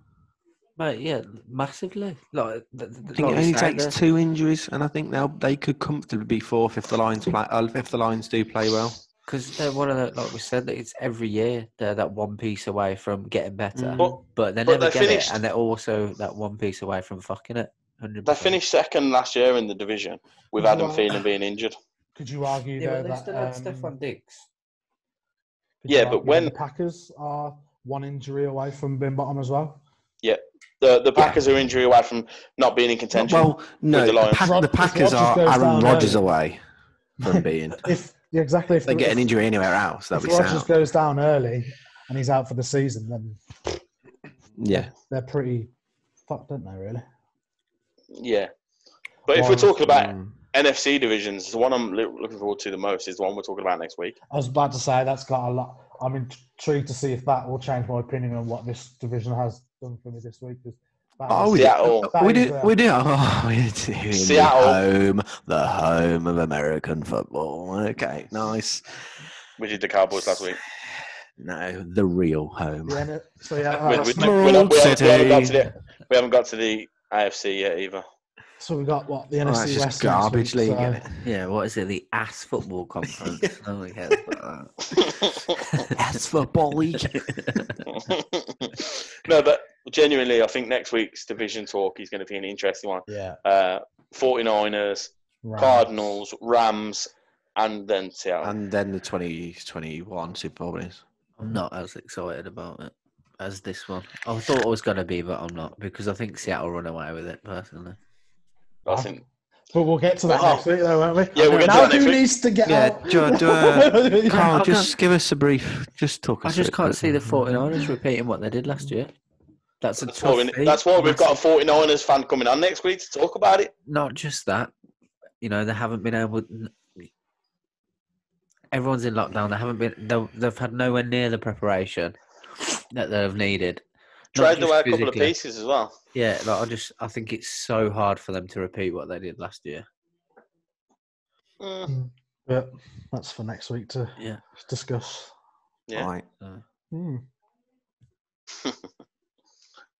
Mate, yeah, massively. Like, I think it only takes 2 injuries, and I think they could comfortably be fourth if the Lions do play well. Because they're one of the, like we said, it's every year they're that one piece away from getting better, but they never get it, and they're also that one piece away from fucking it. 100%. They finished second last year in the division with Adam Thielen being injured. could you argue Yeah, though but they still that had Stephon Diggs. could you Yeah, but argue that when- the Packers are one injury away from being bottom as well? Yeah, the Packers are injury away from not being in contention. Well, no, with the Lions. the Packers Rodgers are goes Aaron down Rodgers early. away from being. If they get an injury anywhere else, if they'll be Rodgers sound. goes down early and he's out for the season, then Yeah. they're pretty fucked, don't they? Really? Yeah, but if we're talking about NFC divisions, the one I'm looking forward to the most is the one we're talking about next week. I was about to say that's got a lot. I'm intrigued to see if that will change my opinion on what this division has done for me this week. Seattle. We do. Oh, it's Seattle. the home of American football. Okay, nice. We did the Cowboys last week. No, the real home. Yeah, so We City. haven't got to the AFC yet either. So we got what the Oh, NFC that's just West garbage next week, league, so- isn't it? Yeah, what is it? The ass football conference. Nobody cares about that. Ass football league. No, but genuinely, I think next week's division talk is going to be an interesting one. Yeah, 49ers, Rams. Cardinals, Rams, and then Seattle. And then the 2021 Super Bowl winners. I'm not as excited about it as this one. I thought I was going to be, but I'm not, because I think Seattle run away with it, personally. I think. But we'll get to that next week, though, won't we? Yeah, we'll get to now that next who week. needs to get out? Carl, just give us a brief. Just talk I us just through can't it. see the 49ers repeating what they did last year. That's a That's tough why, feat. that's why we've got a 49ers fan coming on next week to talk about it. Not just that, they haven't been able. Everyone's in lockdown. They've had nowhere near the preparation that they've needed. Trade just away a couple of physically. pieces as well. Yeah, I think it's so hard for them to repeat what they did last year. But that's for next week to discuss. Yeah. All right.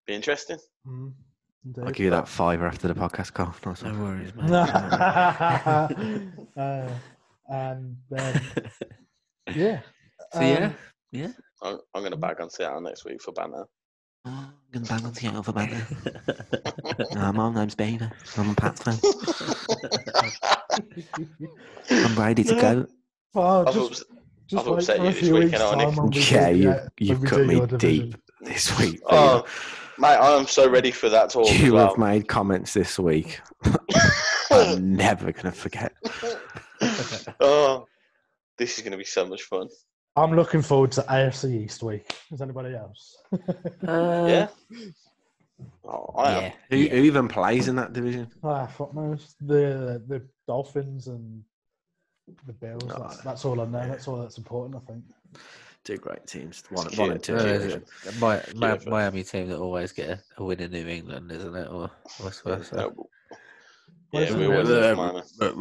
Be interesting. I'll give you that $5 after the podcast, Carl. Nice No one. worries, mate. And yeah. So yeah. I'm going to bag on Seattle next week for banner. I'm going to bang on Seattle for banner. My name's Beaver. I'm a Pats fan. I'm ready to go. Well, I've upset you this weekend, you've cut me deep this week. Oh, mate, I'm so ready for that talk. You have made comments this week. I'm never going to forget. Oh, this is going to be so much fun. I'm looking forward to AFC East week. Is anybody else? Yeah. Oh, I am. Who even plays in that division? Fuck knows. The Dolphins and the Bills. That's all I know. That's all that's important, I think. Two great teams. One and two. Miami team that always get a win in New England, isn't it? Or vice versa. Yeah, we always lose Miami. But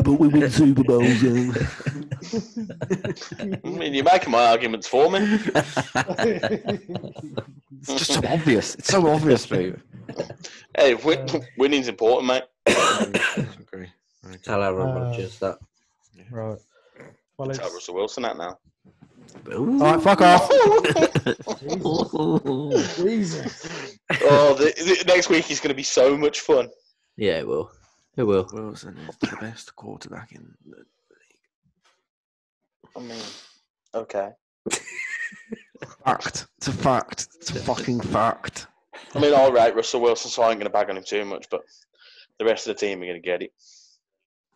we win Super Bowls. I mean, you're making my arguments for me. It's just so obvious. It's so obvious, Steve. Hey, winning's important, mate. I agree. Tell Aaron Rodgers that. Right. Well, Tell Russell Wilson that now. All right, fuck off. Jesus. Oh, the next week is going to be so much fun. Yeah, it will. It will. Wilson is the best quarterback in the league. I mean, okay. Fact. It's a fact. It's a fucking fact. I mean, all right, Russell Wilson, so I ain't going to bag on him too much, but the rest of the team are going to get it.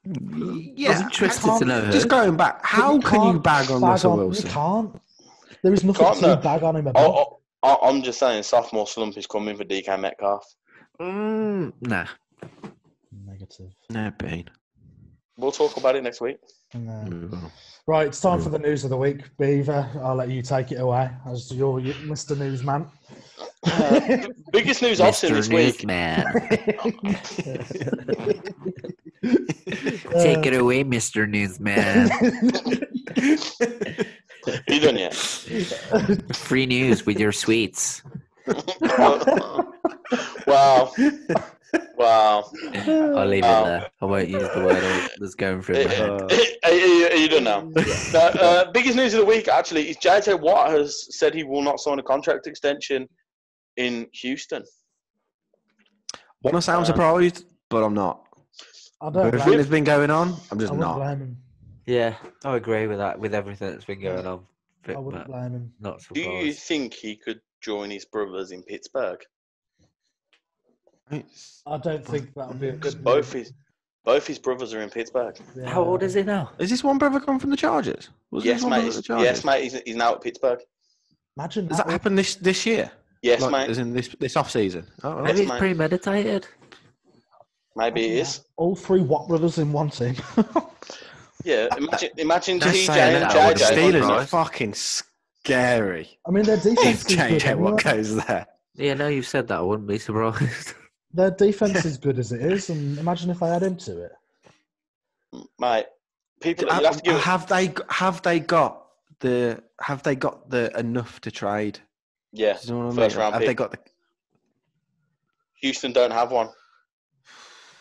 Yeah, I was interested to know. Just going back, how can you bag on Russell Wilson? You can't. There is nothing to bag on him about. I'm just saying, sophomore slump is coming for DK Metcalf. Nah. Negative. No pain. We'll talk about it next week. Right, it's time for the news of the week. Beaver, I'll let you take it away as you're Mr. Newsman. Biggest news I've seen this week. Take it away, Mr. Newsman. Are you done yet? Free news with your sweets. Wow. I'll leave it there. I won't use the word that's going through my head. Are you done now? Biggest news of the week, actually, is JJ Watt has said he will not sign a contract extension in Houston. Want to sound surprised, but I'm not. I don't. Everything that's been going on, I'm just I wouldn't not. blame him. Yeah, I agree with that. With everything that's been going on, I wouldn't blame him. Not Do surprised. you think he could join his brothers in Pittsburgh? I don't think that would be a Because good both his brothers are in Pittsburgh. Yeah. How old is he now? Is this one brother come from the Chargers? Yes, mate. Yes, mate. He's now at Pittsburgh. Imagine Does that happen this year? Yes, like, mate. As in this off season? Oh, Maybe it's mate. premeditated. Maybe it is. All three Watt brothers in one team. Yeah, imagine Just TJ saying and that, the JJ. Steelers are fucking scary. I mean, their defense is JJ, good. what goes there? Yeah, now you've said that, I wouldn't be surprised. Their defense is good as it is, and imagine if they add him to it. Mate, people, you have to give have they got the enough to trade? Yeah, Do you know what I first mean? round Have pick. they got the? Houston don't have one.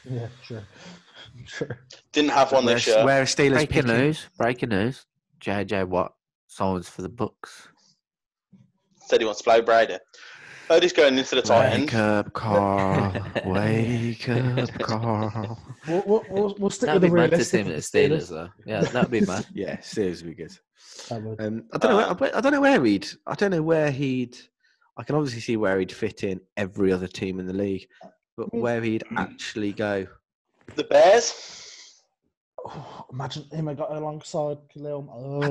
Yeah, sure. Didn't have one this year. Where are Steelers Breaking news. JJ Watt signs for the Bucks. Said he wants to play Brady. Heard he's going into the Titans. Wake up, Carl. Wake up, Carl. We'll stick That'd with be the mad to realistic. see him at the Steelers, though. Yeah, that'd be mad. Yeah, Steelers would be good. That would. I don't know where he'd. I can obviously see where he'd fit in every other team in the league, but where he'd actually go. The Bears. Oh, imagine him got alongside Khalil.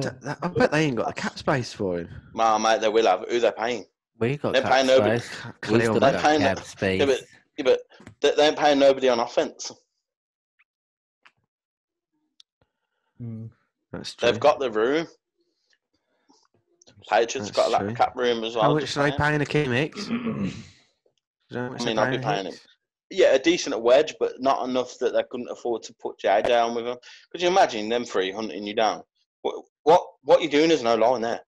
I bet they ain't got the cap space for him. Nah, mate, they will have. Who they're paying? We got They're cap paying nobody. space. Khalil We still Mack. got paying cap that- space. Yeah, but they ain't paying nobody on offense. That's true. They've got the room. Patriots got That's a true. cap room as well. How much just are they saying. paying a key mix? I mean, I'll be paying him. Yeah, a decent wedge, but not enough that they couldn't afford to put Jay down with him. Could you imagine them three hunting you down? What you're doing is no line there.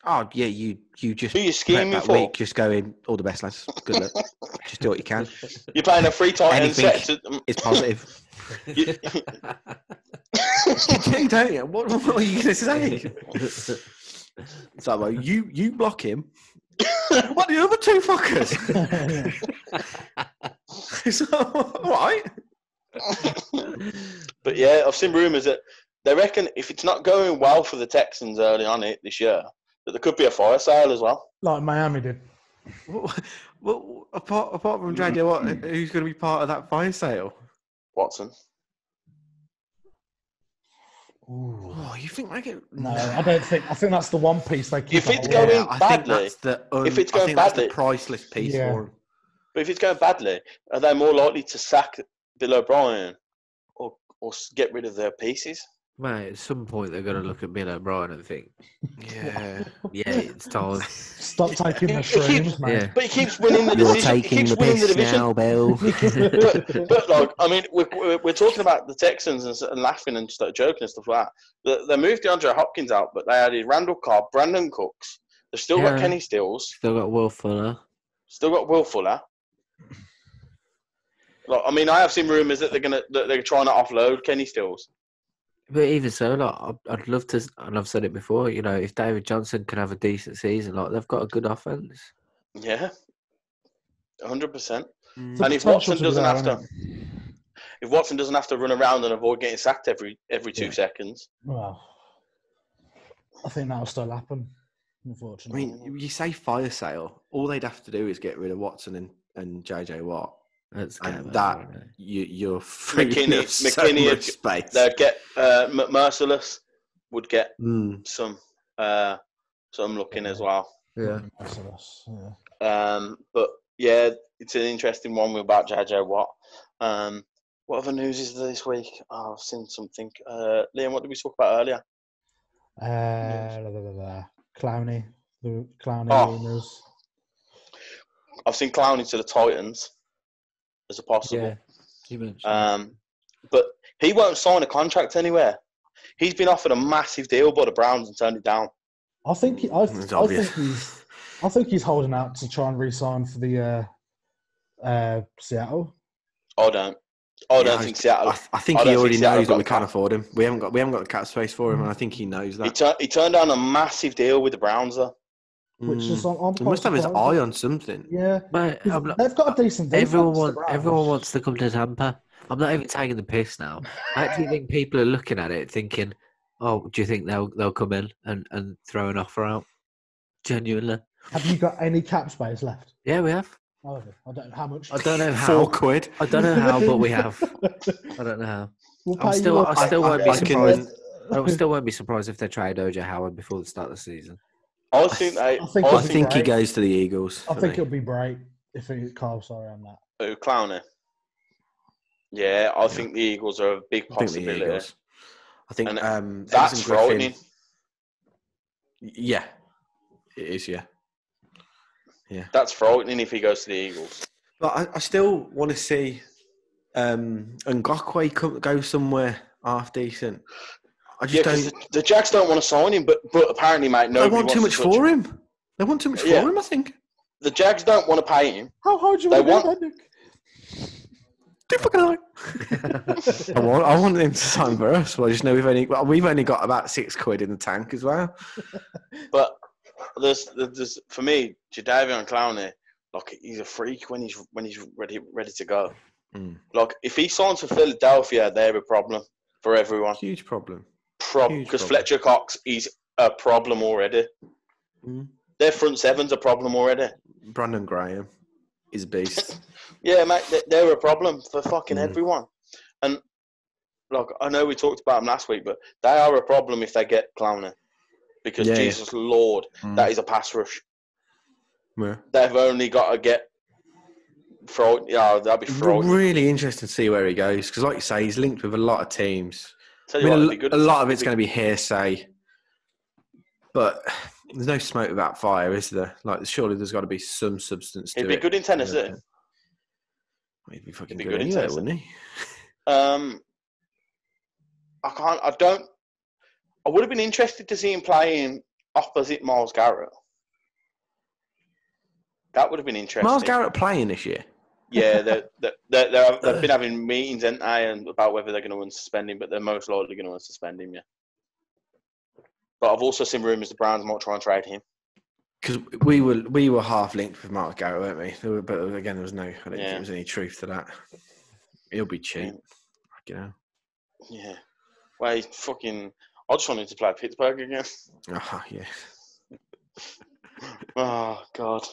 Oh yeah, you just Who you scheming that for? week, just going all the best, lads. Good luck. Just do what you can. You're playing a free tight end Anything set. is positive. You do, don't you? What are you going to say? It's like, well, you block him. What the other two fuckers? It's all right. But yeah, I've seen rumours that they reckon if it's not going well for the Texans early on this year, that there could be a fire sale as well. Like Miami did. Well, apart from JJ, who's going to be part of that fire sale? Watson. Ooh. Oh, you think they get? No, I don't think. I think that's the one piece they keep. If it's on going hold. I badly, think that's the if it's going badly, that's the priceless piece Yeah. for him. but if it's going badly, are they more likely to sack Bill O'Brien or get rid of their pieces? Mate, at some point they're going to look at Bill O'Brien and think, Yeah. yeah, it's time. Stop taking the shrooms, mate. Yeah. But he keeps winning the You're division. He taking keeps the winning the piss division. now, Bill. but like, I mean, we're talking about the Texans and laughing and joking and stuff like that. They moved DeAndre Hopkins out, but they added Randall Cobb, Brandon Cooks. They've still got Yeah. Kenny Stills. Still got Will Fuller. Still got Will Fuller. Like, I mean, I have seen rumours that they're trying to offload Kenny Stills. But even so, like, I'd love to, and I've said it before, you know, if David Johnson can have a decent season, like, they've got a good offense. Yeah, 100%. The And if potential Watson to be doesn't there, have to, isn't it? if Watson doesn't have to run around and avoid getting sacked every 2 seconds, Well, I think that'll still happen. I Unfortunately, mean, you say fire sale. All they'd have to do is get rid of Watson and JJ Watt, That's and that you're free McKinney- of so McKinney much space. they'd get Merciless would get some looking as well. Yeah. But yeah, it's an interesting one about JJ Watt. What other news is there this week? Oh, I've seen something. Liam, what did we talk about earlier? Clowney, the Clowney Oh. rumours. I've seen Clowney to the Titans as a possible. Yeah. You mentioned. But he won't sign a contract anywhere. He's been offered a massive deal by the Browns and turned it down. I think It's obvious. I think he's holding out to try and re-sign for the Seattle. I don't think Seattle. I think I he don't already think Seattle knows that got we can't cap. afford him. We haven't got the cap space for him, and I think he knows that. He turned down a massive deal with the Browns, though. Which is on He must have his surprised. eye on something. Yeah, Mate, they've got a decent defense. everyone the Browns. wants to come to Tampa. I'm not even taking the piss now. I actually think people are looking at it thinking, oh, do you think they'll come in and throw an offer out? Genuinely. Have you got any cap space left? Yeah, we have. Oh, I don't know how much. I don't know how. £4. I don't know how, but we have. I don't know how. We'll I pay still won't be I can- surprised. I still won't be surprised if they trade OJ Howard before the start of the season. I think I think I it'll be think he great. goes to the Eagles. I for think me. it'll be great if it's Carl. Sorry on that. Clowney. Yeah, I think the Eagles are a big I think the possibility. Eagles. I think And that's Everson Griffin- frightening. Yeah, it is. Yeah. That's frightening if he goes to the Eagles. But I still want to see Ngakwe go somewhere half decent. I Yeah, just because don't. the Jags don't want to sign him, but apparently, mate, They nobody want too much wants to touch for him. him. They want too much Yeah. for him. I think. The Jags don't want to pay him. How hard do you They want to want- do that, Nick? Do fucking right. I want him to sign for us. Well, I just know we've only got about £6 in the tank as well. But there's for me, Jadeveon Clowney, like he's a freak when he's ready to go. Like if he signs for Philadelphia, they're a problem for everyone. Huge problem. Because Huge problem. Fletcher Cox is a problem already. Their front seven's a problem already. Brandon Graham is a beast. Yeah, mate, they're a problem for fucking everyone. And look, I know we talked about them last week, but they are a problem if they get Clowney. Because Jesus Lord, that is a pass rush. Yeah. They've only got to get that'll be frightening. Really interesting to see where he goes because, like you say, he's linked with a lot of teams. Tell I you mean, what, it'd be good. a lot of it's going to be hearsay, but There's no smoke without fire, is there? Like, surely there's got to be some substance to it. He'd be good in Tennessee. He'd be fucking He'd be good good in anyway, Tennessee. wouldn't he? I would have been interested to see him playing opposite Miles Garrett. That would have been interesting. Miles Garrett playing this year? Yeah, they've been having meetings, haven't they, and about whether they're going to unsuspend him, but they're most likely going to unsuspend him, yeah. But I've also seen rumours the Browns might try and trade him. Because we were half linked with Miles Garrett, weren't we? But again, there was no. I don't think there was any truth to that. He'll be cheap, you know. Yeah. Well, he's fucking. I just wanted to play Pittsburgh again. Oh yeah. Oh God.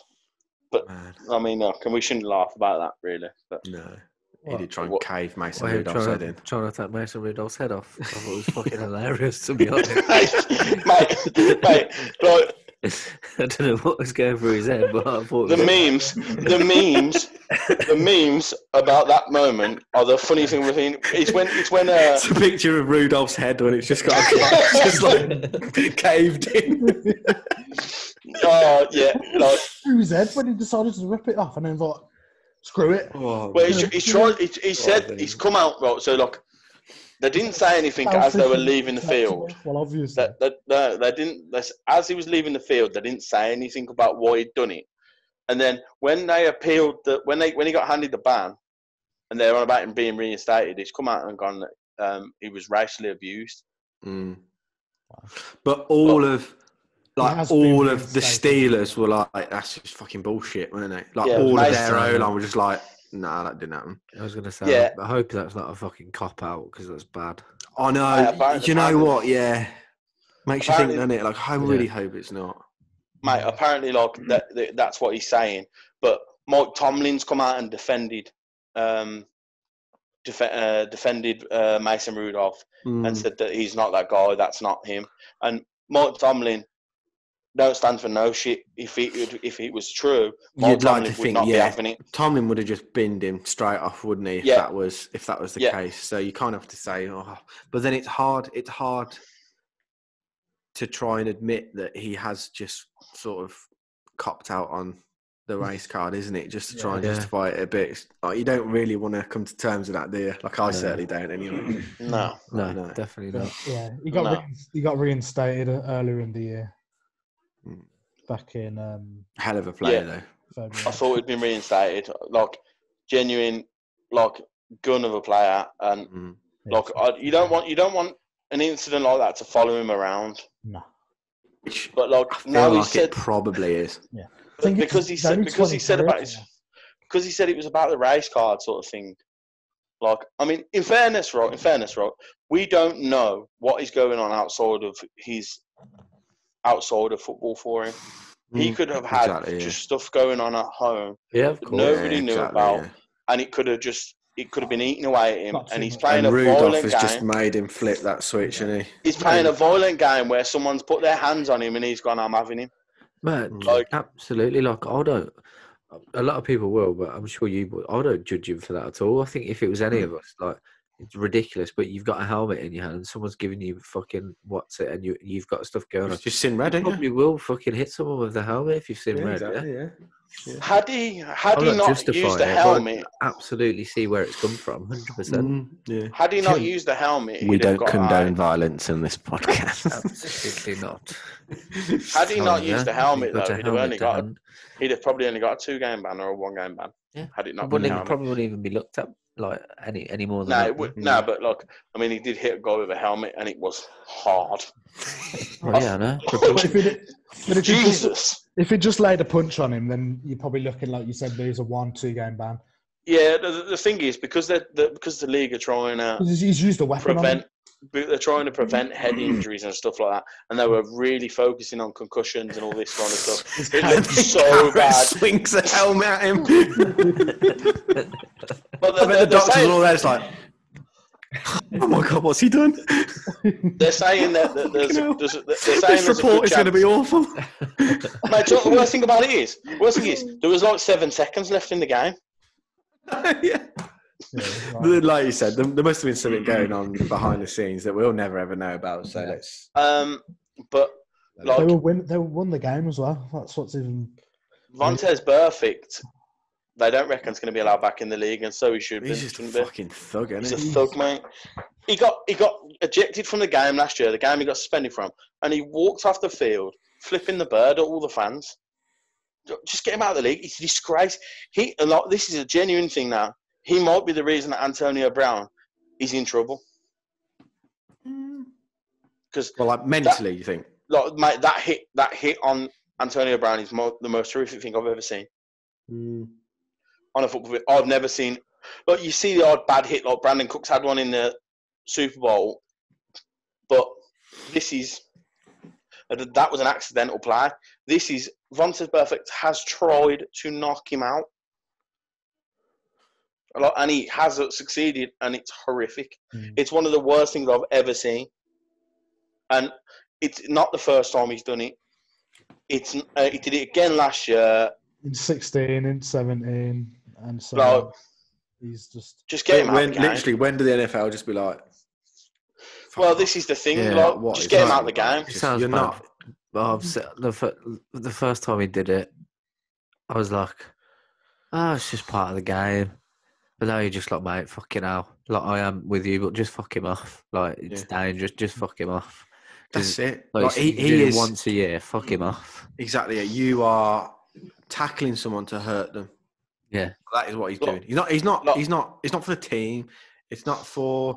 But Man. I mean, no, we shouldn't laugh about that, really. But No. He did try and cave Mason Rudolph's head in. Trying to take Mason Rudolph's head off. I thought it was fucking hilarious, to be honest. mate, like, I don't know what was going through his head, but I thought the memes about that moment are the funny thing with him. It's when It's a picture of Rudolph's head when it's just got just like caved in. Oh yeah, like Through his head when he decided to rip it off, and then thought, "Screw it." Oh, well, he's tried. He said he's come out right. So like, they didn't say anything as they were leaving the field. Well, obviously, They didn't. As he was leaving the field, they didn't say anything about why he'd done it. And then when they appealed, when he got handed the ban, and they were on about him being reinstated, he's come out and gone that he was racially abused. Mm. But all of the Steelers were like, that's just fucking bullshit, weren't they? Like all of their O-line were just like, nah, that didn't happen. I was going to say, I hope that's not a fucking cop-out, because that's bad. I know. You know what? Yeah. Makes you think, doesn't it? Like, I really hope it's not. Mate, apparently, like, that's what he's saying. But Mike Tomlin's come out and defended Mason Rudolph and said that he's not that guy, that's not him. And Mike Tomlin don't stand for no shit. If it was true, Mike Tomlin would not be having it. Tomlin would have just binned him straight off, wouldn't he? If that was the case. So you kind of have to say, but then it's hard to try and admit that he has just sort of copped out on the race card, isn't it? Just to try and justify it a bit. Like, you don't really want to come to terms with that, do you? Like, I certainly don't anyway. No, definitely not. Yeah, he got reinstated earlier in the year. Back in hell of a player though. I thought he'd been reinstated. Like, genuine, like, gun of a player, and you don't want an incident like that to follow him around. No. But like now he said it probably is. Yeah. Because he said it was about the race card sort of thing. Like, I mean, in fairness, right, we don't know what is going on outside of football for him. He could have had just stuff going on at home that nobody knew about, and it could have been eating away at him. And he's playing a Rudolph violent has game. just made him flip that switch, isn't he? He's playing a violent game where someone's put their hands on him and he's gone, I'm having him. Man, absolutely. Like, a lot of people will, but I'm sure you would. I don't judge him for that at all. I think if it was any of us, like, it's ridiculous, but you've got a helmet in your hand and someone's giving you fucking and you've got stuff going on. Just seen red, you probably will fucking hit someone with the helmet if you've seen red. Exactly, yeah. Had he not used the helmet, I absolutely see where it's come from, 100%. Yeah. Had he not used the helmet, we don't condone violence in this podcast. Absolutely not. Had he not used the helmet, though, he'd have probably only got a 2-game ban or a 1-game ban. Yeah. Had it not probably wouldn't even be looked at like any more than that. No, but look, I mean, he did hit a guy with a helmet, and it was hard. Well, yeah, I know. If it just laid a punch on him, then you're probably looking, like you said, there's a 1-2 game ban. Yeah, the thing is, because the league are trying to he's used a weapon they're trying to prevent head injuries and stuff like that, and they were really focusing on concussions and all this kind of stuff. It looked so bad. Swings a helmet at him. But the doctors are all there. It's like, oh my god, what's he done? They're saying that this report is going to be awful. Mate, the worst thing about it is, there was like 7 seconds left in the game. Yeah. Right. Like you said, there must have been something going on behind the scenes that we'll never ever know about. So let's. But Like, They won the game as well. That's what's even. Vontaze Burfict, they don't reckon it's going to be allowed back in the league, and so he should be. He's just a fucking thug, isn't He's he? a thug, mate. He got ejected from the game last year, the game he got suspended from, and he walked off the field, flipping the bird at all the fans. Just get him out of the league. It's a disgrace. This is a genuine thing now. He might be the reason that Antonio Brown is in trouble. Because mentally, you think? Mate, that hit on Antonio Brown is the most horrific thing I've ever seen. On a football field. I've never seen. You see the odd bad hit, like Brandon Cooks had one in the Super Bowl, but that was an accidental play. This is Vontaze Burfict has tried to knock him out, and he hasn't succeeded, and it's horrific. It's one of the worst things I've ever seen, and it's not the first time he's done it. He did it again last year. In 16, in 17, and so he's just get him out of the game. Literally, when do the NFL just be like? Well, this is the thing. Just get him out of the game. Sounds bad. Well, the first time he did it, I was like, it's just part of the game. But now you're just like, mate, fucking hell. Like, I am with you, but just fuck him off. Like, it's dangerous. Just fuck him off. That's it. Like, he is once a year. Fuck him off. Exactly. You are tackling someone to hurt them. Yeah, that is what he's doing. He's not for the team. It's not for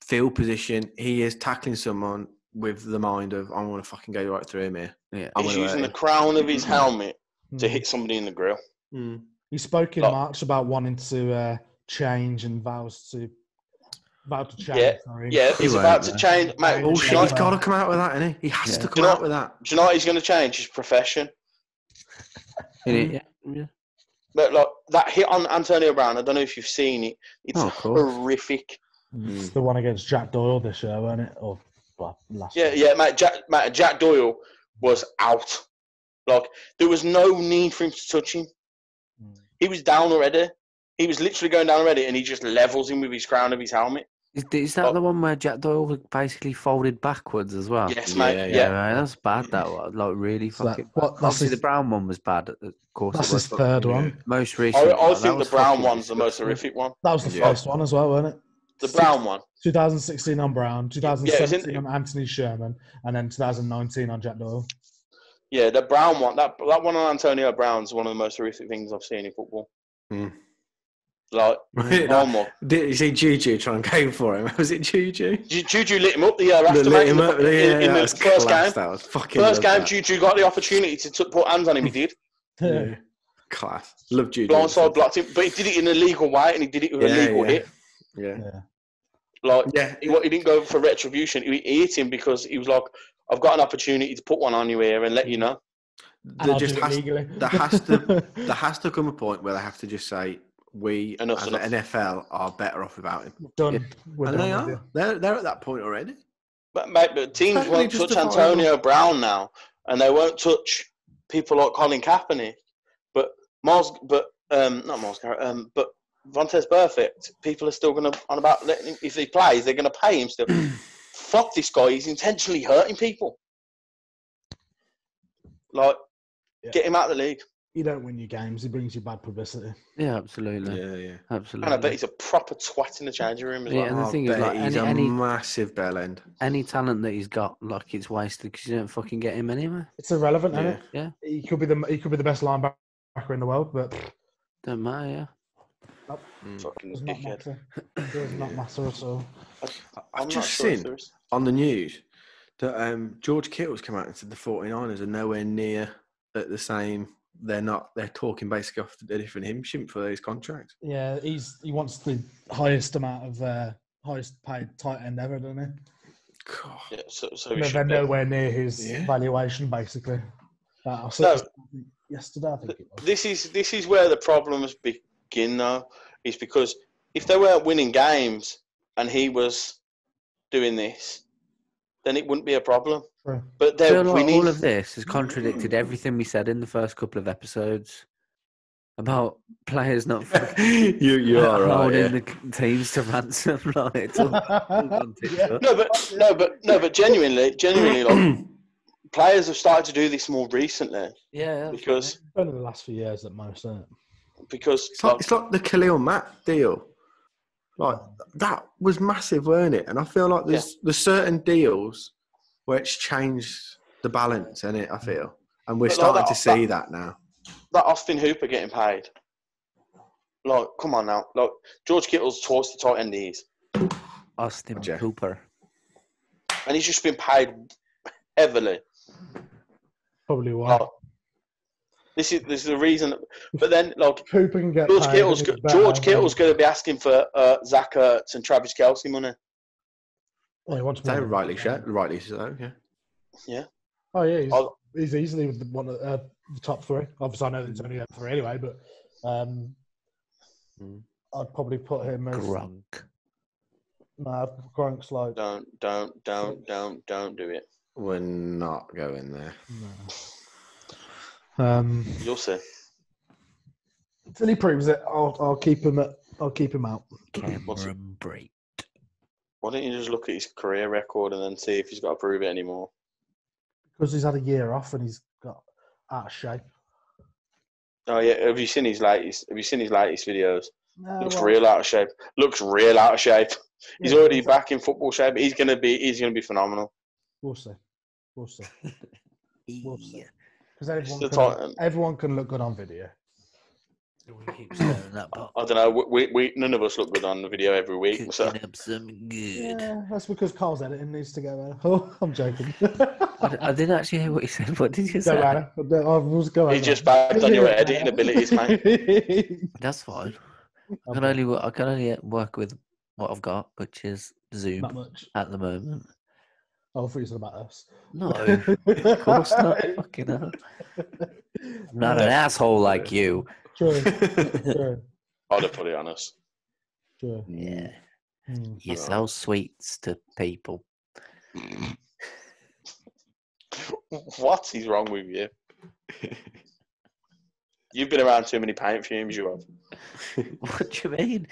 field position. He is tackling someone with the mind of, I'm going to fucking go right through him here. Yeah, he's using the crown of his helmet to hit somebody in the grill. He spoke in March about wanting to change and about to change. He's about to change. Mate, he's got to come out with that, isn't he? He has to come out with that. Do you know what he's going to change? His profession. Yeah. But that hit on Antonio Brown, I don't know if you've seen it. It's horrific. It's the one against Jack Doyle this year, wasn't it? Or last year. Yeah, mate. Jack Doyle was out. There was no need for him to touch him. He was down already. He was literally going down already, and he just levels him with his crown of his helmet. Is that the one where Jack Doyle basically folded backwards as well? Yes, mate. Yeah, right, that's bad. That one, really fucking. Obviously, the Brown one was bad. Of course, that's his third one. Most recent. I think the Brown one's the most horrific one. That was the first one as well, wasn't it? The Brown one. 2016 on Brown, 2017 on Anthony Sherman, and then 2019 on Jack Doyle. Yeah, the Brown one. That one on Antonio Brown's one of the most horrific things I've seen in football. Did you see Juju try and go for him? Was it Juju? Juju lit him up the year after, mate. In the first game. That was fucking Juju got the opportunity to put hands on him. He did. Yeah. Class. Love Juju. Blindside blocked him, but he did it in a legal way, and he did it with a legal hit. Yeah. He didn't go for retribution. He hit him because he was like, "I've got an opportunity to put one on you here and let you know." There has to come a point where they have to just say, we as the NFL are better off without him. Done. And they are. They're at that point already. But teams won't touch Antonio Brown now, and they won't touch people like Colin Kaepernick. But not Miles Garrett. But Vontaze Burfict, people are still going to on about letting him, if he plays, they're going to pay him still. Fuck this guy! He's intentionally hurting people. Get him out of the league. You don't win your games. He brings you bad publicity. Yeah, absolutely. Yeah. Absolutely. And I bet he's a proper twat in the changing room as well. And the thing is, he's a massive bell end. Any talent that he's got, it's wasted because you don't fucking get him anyway. It's irrelevant, isn't it? Yeah. He could be the best linebacker in the world, but don't matter. Yeah. Nope. Fucking does dickhead. Does not matter at all. I've just seen on the news that George Kittle's come out and said the 49ers are nowhere near at the same. They're talking basically off a different hymn sheet for his contract. Yeah, he wants the highest amount of highest paid tight end ever, doesn't he? God. Yeah, so they're nowhere near his valuation, basically. Yesterday, I think it was. This is where the problems begin, though, is because if they weren't winning games and he was doing this, then it wouldn't be a problem. Right. But they're winning. All of this has contradicted everything we said in the first couple of episodes about players not you are right, holding the teams to ransom. It's all on TikTok. No, but genuinely, players have started to do this more recently. Yeah, because Only the last few years at most, isn't it? because It's like the Khalil Mack deal. Like that was massive, weren't it? And I feel like there's certain deals where it's changed the balance, in it. I feel, and we're But starting to see that now. that Austin Hooper getting paid. Like, come on now. Like, George Kittle's twice the tight end he is. Austin Roger. Cooper. And he's just been paid heavily. Probably why. Like, this is the reason. But then, like, Cooper can get George paid, Kittle's and he's better going to be asking for Zach Ertz and Travis Kelce money. Well, he wants They more. rightly so. Yeah. Yeah. Oh yeah, he's easily one of the top three. Obviously, I know there's only three anyway, but I'd probably put him as Gronk. Nah, Gronk's like Don't do it. We're not going there. no. You'll see. Till he proves it, I'll keep him out. Cameron Brate. Why don't you just look at his career record and then see if he's got to prove it anymore? Because he's had a year off and he's got out of shape. Oh yeah, have you seen his latest videos? No, Looks real out of shape. He's already back in football shape. He's gonna be phenomenal. We'll see. Because Yeah. everyone can look good on video. We keep staring at that pot. I don't know. We none of us look good on the video every week. So Cooking up some good. Yeah, that's because Carl's editing needs to go there. Oh, I'm joking. I didn't actually hear what you said. What did you say? Don't matter. I was going. he just bagged on your editing abilities, mate. That's fine. I can only work with what I've got, which is Zoom Not much. at the moment. Oh, I thought you said about us. No, of course not. Fucking hell. I'm not an asshole like you. True. True. I'd have put it on us. True. Yeah. Mm. You sell sweets to people. What is wrong with you? You've been around too many paint fumes, you have. What do you mean?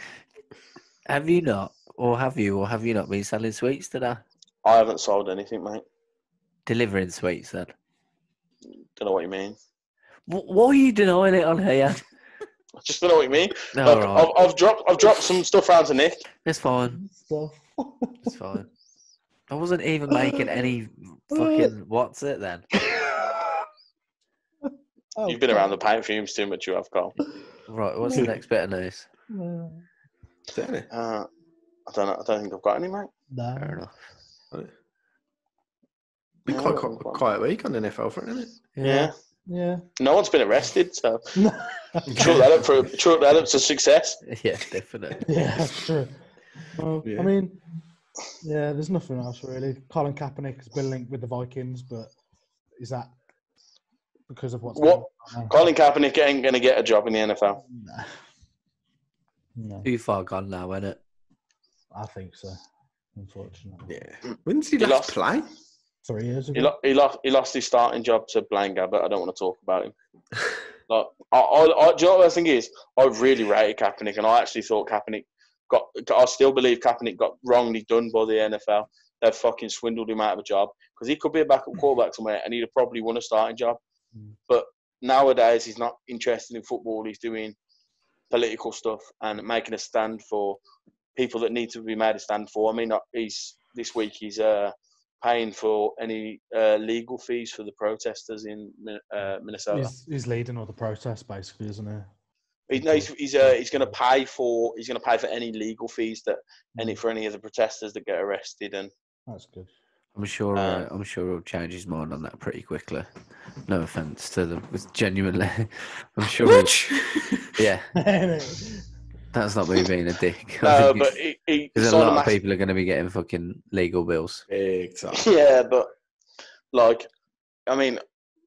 Have you not? Or have you not been selling sweets today? I haven't sold anything, mate. Delivering sweets then? Don't know what you mean. Why are you denying it on here? I just don't know what you mean. No, Look, right. I've dropped some stuff round to Nick. It's fine. So, It's fine. I wasn't even making any fucking... What's it then? oh, You've been around the paint fumes too much, you have, Carl. Right, what's the next bit of news? I don't know. I don't think I've got any, mate. No. Fair enough. Been quite a quiet week on the NFL front, isn't it? Yeah. Yeah. No one's been arrested, so chalk that up to success. Yeah, definitely. Yeah, that's true. Well, Yeah. I mean, yeah, there's nothing else really. Colin Kaepernick has been linked with the Vikings, but is that because of what's What? going on now? Colin Kaepernick ain't going to get a job in the NFL. No, Too far gone now, isn't it? I think so. Unfortunately, Yeah. When did he He last lost. play? 3 years ago. He lost his starting job to Blaine Gabbert. I don't want to talk about him. Like, do you know what the thing is? I really rated Kaepernick, and I actually thought Kaepernick I still believe Kaepernick got wrongly done by the NFL. They've fucking swindled him out of a job because he could be a backup quarterback somewhere, and he'd have probably won a starting job. But nowadays, he's not interested in football. He's doing political stuff and making a stand for people that need to be made a stand for. I mean, this week he's paying for any legal fees for the protesters in Minnesota. He's leading all the protests, basically, isn't he? He's going to pay for any legal fees for any of the protesters that get arrested, and That's good. I'm sure he'll change his mind on that pretty quickly. No offense to them, it's genuinely. I'm sure. Yeah, that's not me being a dick. no, but there's a lot of people are going to be getting fucking legal bills. Big time. Yeah, but like, I mean,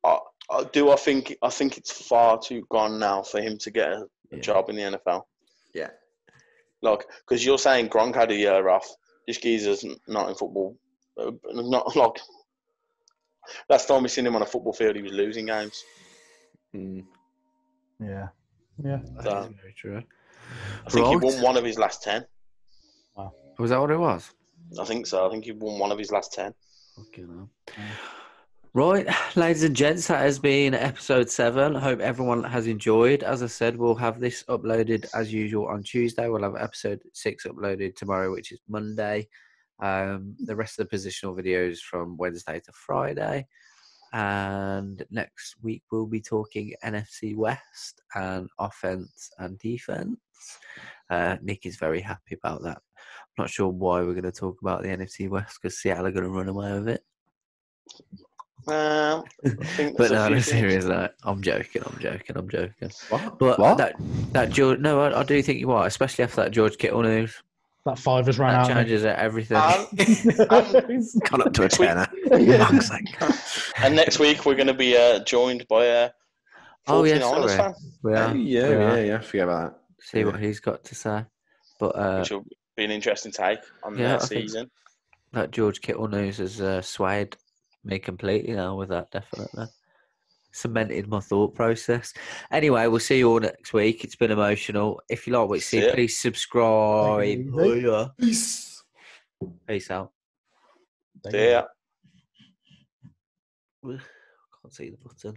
I think it's far too gone now for him to get a job in the NFL. Yeah. Like, because you're saying Gronk had a year off. This geezer's not in football. Not like last time we seen him on a football field, he was losing games. Yeah. So, Very true. I think he won one of his last 10. Wow. Was that what it was? I think so. I think he won one of his last 10. Fucking hell. Right, ladies and gents, that has been episode 7. I hope everyone has enjoyed. As I said, we'll have this uploaded as usual on Tuesday. We'll have episode 6 uploaded tomorrow, which is Monday. The rest of the positional videos from Wednesday to Friday. And next week we'll be talking NFC West and offense and defense. Nick is very happy about that. I'm not sure why we're going to talk about the NFC West because Seattle are going to run away with it. I think But there's a no, few no, things. seriously, I'm joking. What? But What? that George, no, I do think you are, especially after that George Kittle news. That 5 has run That out. changes everything. And Gone up to a Next week- tenner. Yeah. Fuck's sake. And next week we're going to be joined by a 49ers Oh, yeah, sorry. fan, We are. Yeah. Forget about that. See what he's got to say. But which will be an interesting take on yeah, their I think season. that George Kittle news has swayed me completely now with that, definitely. Cemented my thought process. Anyway, we'll see you all next week. It's been emotional. If you like what you see, See ya. please subscribe. Take it easy. Oh, yeah. Peace. Peace out. Yeah. Can't see the button.